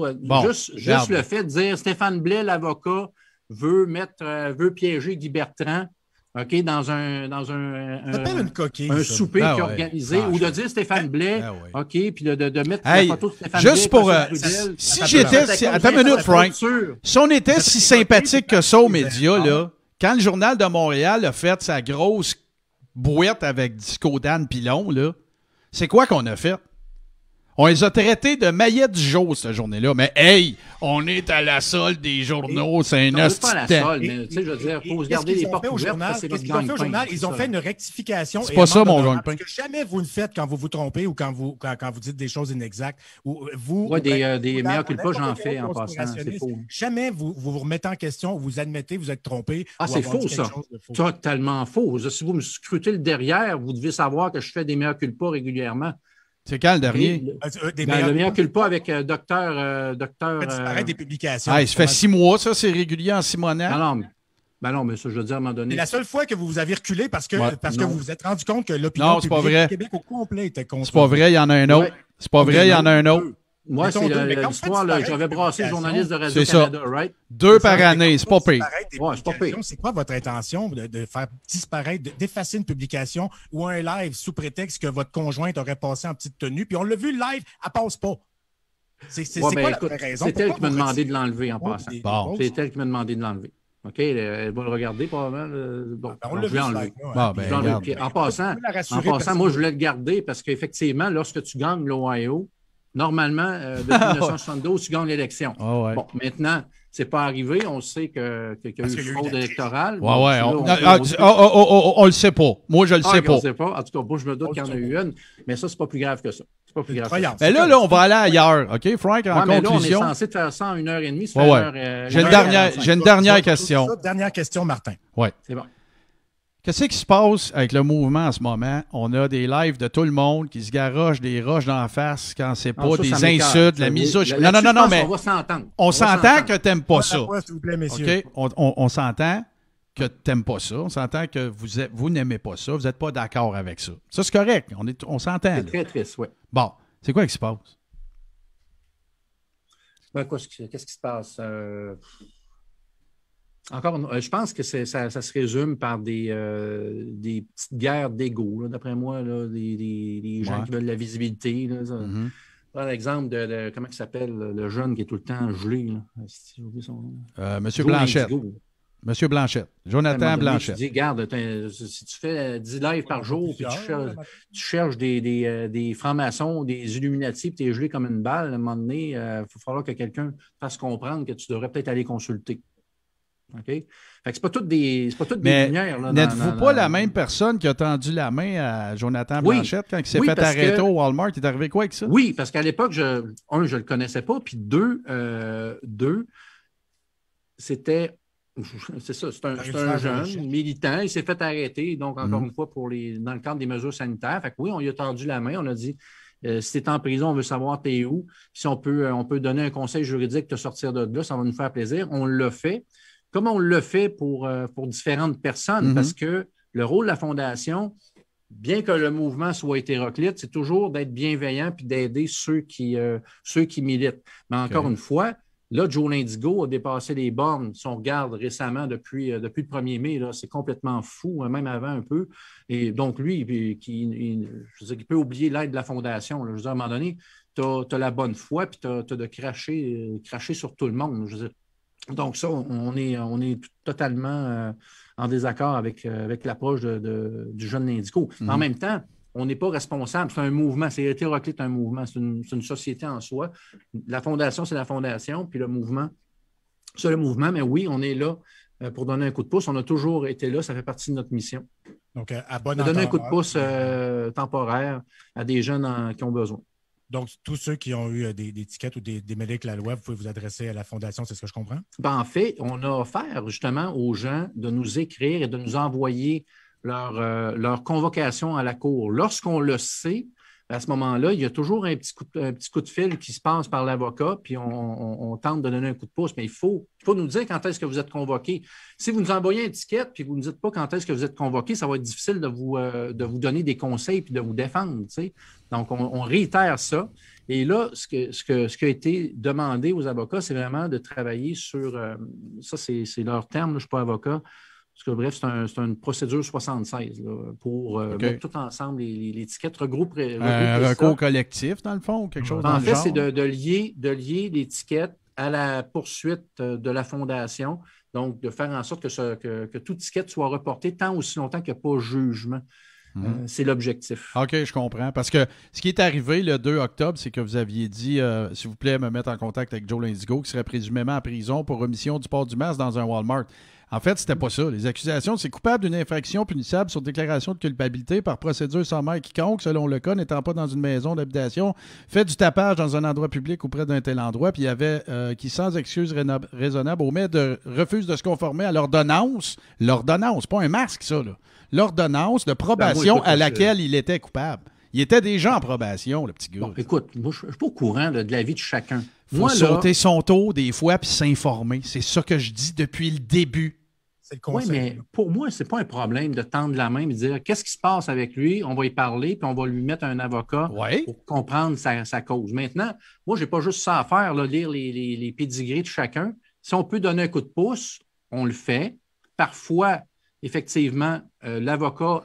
là. Juste le fait de dire Stéphane Blais, l'avocat, veut piéger Guy Bertrand. OK, dans un une coquille, un souper qui est organisé, ou de dire Stéphane Blais, OK, puis de mettre la photo de Stéphane Blais. Juste pour... si j'étais... Attends une minute, Frank. Si on était si sympathique que ça aux médias, là, quand le Journal de Montréal a fait sa grosse bouette avec Disco Dan Pilon, là, c'est quoi qu'on a fait? On les a traités de maillettes du jour, cette journée-là. Mais hey, on est à la solde des journaux, c'est un hostie. Pas à la solde, mais tu sais, je veux dire, il faut se garder les portes ouvertes. Qu'est-ce qu'ils ont fait au journal? Ils ont fait une rectification. C'est pas ça, mon gagne-pain. Parce que jamais vous le faites quand vous vous trompez ou quand vous dites des choses inexactes. Moi, des meilleurs culpas, j'en fais en passant. C'est faux. Jamais vous vous remettez en question, vous admettez, vous êtes trompé. Ah, c'est faux, ça. Totalement faux. Si vous me scrutez le derrière, vous devez savoir que je fais des meilleurs culpas régulièrement. C'est quand le dernier? Le meilleur culpa avec docteur. Disparaître des publications. Ah, il se fait 6 mois, ça, c'est régulier en Simonac. Non, mais ça, je veux dire, à un moment donné. C'est la seule fois que vous avez reculé parce que vous vous êtes rendu compte que l'opinion publique du Québec au complet était contre. C'est pas vrai, il y en a un autre. C'est pas vrai, il y en a un autre. Moi, c'est l'histoire, j'avais brassé le journaliste de Radio-Canada, right? 2 par année, c'est pas pire. C'est pas pire. C'est quoi votre intention de faire disparaître, d'effacer une publication ou un live sous prétexte que votre conjointe aurait passé en petite tenue, puis on l'a vu, le live, elle passe pas. C'est quoi la vraie raison? C'est elle qui m'a demandé de l'enlever en passant. C'est elle qui m'a demandé de l'enlever. OK, elle va le regarder probablement. On l'a vu enlever. En passant, moi, je voulais le garder parce qu'effectivement, lorsque tu gagnes l'Ohio, normalement, depuis 1972, tu gagnes l'élection. Bon, maintenant, c'est pas arrivé. On sait qu'il y a eu fraude électorale. On le sait pas. Moi, je le sais pas. On le sait pas. En tout cas, moi, je me doute qu'il y en a eu une. Mais ça, c'est pas plus grave que ça. C'est pas plus grave que ça. Mais là, on va aller ailleurs. OK, Frank, en conclusion. Là, on est censé faire ça en 1h30. J'ai une dernière question. Dernière question, Martin. Oui. C'est bon. Qu'est-ce qui se passe avec le mouvement en ce moment? On a des lives de tout le monde qui se garochent des roches d'en face quand c'est pas des insultes, la misogynie. Non, mais on s'entend que t'aimes pas ça. OK? On s'entend que t'aimes pas ça. On s'entend que vous n'aimez pas ça. Vous n'êtes pas d'accord avec ça. Ça, c'est correct. On s'entend. C'est très triste, oui. Bon. C'est quoi qui se passe? Qu'est-ce qui se passe? Encore, je pense que ça se résume par des petites guerres d'ego, d'après moi, là, des gens qui veulent la visibilité. Par exemple, comment il s'appelle, le jeune qui est tout le temps gelé. J'ai oublié son nom. Monsieur Blanchette. Monsieur Blanchette. Jonathan Blanchette. Tu dis, regarde, si tu fais 10 lives par jour, puis tu cherches des francs-maçons, des Illuminati, puis tu es gelé comme une balle, à un moment donné, il va falloir que quelqu'un fasse comprendre que tu devrais peut-être aller consulter. OK? Fait que c'est pas toutes des lumières. N'êtes-vous pas la même personne qui a tendu la main à Jonathan Blanchette quand il s'est fait arrêter au Walmart? Il est arrivé quoi avec ça? Oui, parce qu'à l'époque, je le connaissais pas, puis deux, c'était... C'est un jeune militant, il s'est fait arrêter, donc encore une fois, dans le cadre des mesures sanitaires. Fait que oui, on lui a tendu la main, on a dit si tu es en prison, on veut savoir t'es où, puis si on peut donner un conseil juridique, te sortir de là, ça va nous faire plaisir. On l'a fait. Comme on le fait pour différentes personnes, parce que le rôle de la Fondation, bien que le mouvement soit hétéroclite, c'est toujours d'être bienveillant puis d'aider ceux qui militent. Mais encore une fois, là, Joe Lindigo a dépassé les bornes. Si on regarde récemment, depuis le 1er mai, là, c'est complètement fou, même avant un peu. Et donc, lui, il peut oublier l'aide de la Fondation. Là. Je veux dire, à un moment donné, tu as la bonne foi puis tu as de cracher sur tout le monde. Je veux dire, donc, ça, on est totalement en désaccord avec l'approche du jeune Lindigo. Mais en même temps, on n'est pas responsable. C'est un mouvement. C'est hétéroclite, un mouvement. C'est une société en soi. La Fondation, c'est la Fondation. Puis le mouvement, c'est le mouvement. Mais oui, on est là pour donner un coup de pouce. On a toujours été là. Ça fait partie de notre mission. Donc, à bon donner un coup de pouce temporaire à des jeunes qui ont besoin. Donc, tous ceux qui ont eu des tickets ou des mêlés avec la loi, vous pouvez vous adresser à la Fondation, c'est ce que je comprends? En fait, on a offert justement aux gens de nous écrire et de nous envoyer leur convocation à la Cour. Lorsqu'on le sait, à ce moment-là, il y a toujours un petit coup de fil qui se passe par l'avocat, puis on tente de donner un coup de pouce, mais il faut nous dire quand est-ce que vous êtes convoqué. Si vous nous envoyez un ticket puis vous ne nous dites pas quand est-ce que vous êtes convoqué, ça va être difficile de vous donner des conseils puis de vous défendre. T'sais. Donc, on réitère ça. Et là, ce qui a été demandé aux avocats, c'est vraiment de travailler sur, ça c'est leur terme, là, je ne suis pas avocat, Parce que bref, c'est une procédure 76 là, pour mettre tout ensemble les tickets, regrouper un recours collectif, dans le fond, ou quelque chose dans le genre? En fait, c'est de lier l'étiquette à la poursuite de la fondation. Donc, de faire en sorte que toute ticket soit reporté tant aussi longtemps qu'il n'y a pas de jugement. C'est l'objectif. OK, je comprends. Parce que ce qui est arrivé le 2 octobre, c'est que vous aviez dit, s'il vous plaît, me mettre en contact avec Joe Lindigo, qui serait présumément en prison pour omission du port du masque dans un Walmart. En fait, c'était pas ça. Les accusations, c'est coupable d'une infraction punissable sur déclaration de culpabilité par procédure sommaire quiconque, selon le cas, n'étant pas dans une maison d'habitation, fait du tapage dans un endroit public ou près d'un tel endroit, puis il y avait qui, sans excuse raisonnable, refuse de se conformer à l'ordonnance, pas un masque, ça, là, l'ordonnance de probation à laquelle il était coupable. Il était déjà en probation, le petit gars. Bon, écoute, moi, je ne suis pas au courant de la vie de chacun. Il faut sauter son tour des fois puis s'informer. C'est ça que je dis depuis le début. C'est le conseil. Oui, mais pour moi, ce n'est pas un problème de tendre la main et de dire qu'est-ce qui se passe avec lui, on va y parler, puis on va lui mettre un avocat pour comprendre sa cause. Maintenant, moi, je n'ai pas juste ça à faire, là, lire les pédigrés de chacun. Si on peut donner un coup de pouce, on le fait. Parfois, effectivement, l'avocat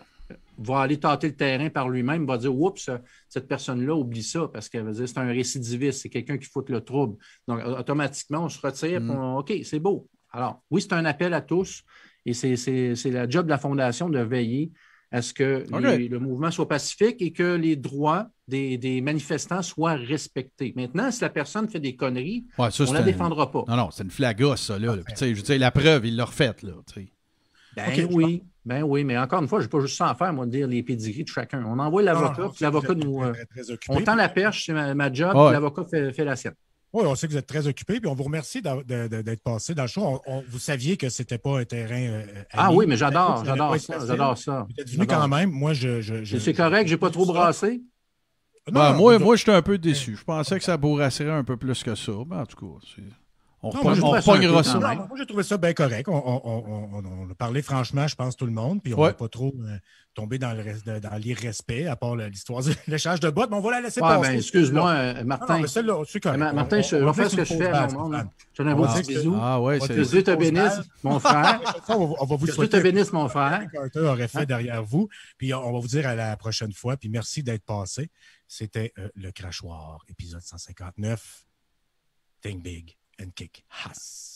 va aller tâter le terrain par lui-même, va dire « Oups, cette personne-là, oublie ça », parce qu'elle va dire c'est un récidiviste, c'est quelqu'un qui fout le trouble. Donc, automatiquement, on se retire, puis OK, c'est beau. Alors, oui, c'est un appel à tous, et c'est la job de la Fondation de veiller à ce que le mouvement soit pacifique et que les droits des manifestants soient respectés. Maintenant, si la personne fait des conneries, on ne la défendra pas. Non, c'est une flagasse, ça. Là. Je veux dire, la preuve, il l'a refaite. Là, Ben oui, mais encore une fois, je n'ai pas juste ça à faire, moi, de dire les pédigris de chacun. On envoie l'avocat, puis l'avocat nous... on tend la perche, c'est ma job, puis l'avocat fait la sienne. Oui, on sait que vous êtes très occupé, puis on vous remercie d'être passé dans le show. Vous saviez que ce n'était pas un terrain oui, mais j'adore ça. Vous êtes venu quand même. Moi, c'est correct, je n'ai pas trop brassé. Moi, j'étais un peu déçu. Je pensais que ça bourrasserait un peu plus que ça. Mais en tout cas, on repognera ça. Moi, j'ai trouvé ça bien correct. On a parlé franchement, je pense, tout le monde, puis on n'a pas trop tombé dans l'irrespect, à part l'histoire de l'échange de bottes, mais on va la laisser passer. Excuse-moi, Martin. Martin, je vais faire ce que je fais à mon monde. Je te donne un beau petit bisou. Que Dieu te bénisse, mon frère. Que Dieu te bénisse, mon frère. Carter aurait fait derrière vous. Puis on va vous dire à la prochaine fois. Puis merci d'être passé. C'était le Crachoir, épisode 159. Think Big and Kick Ass.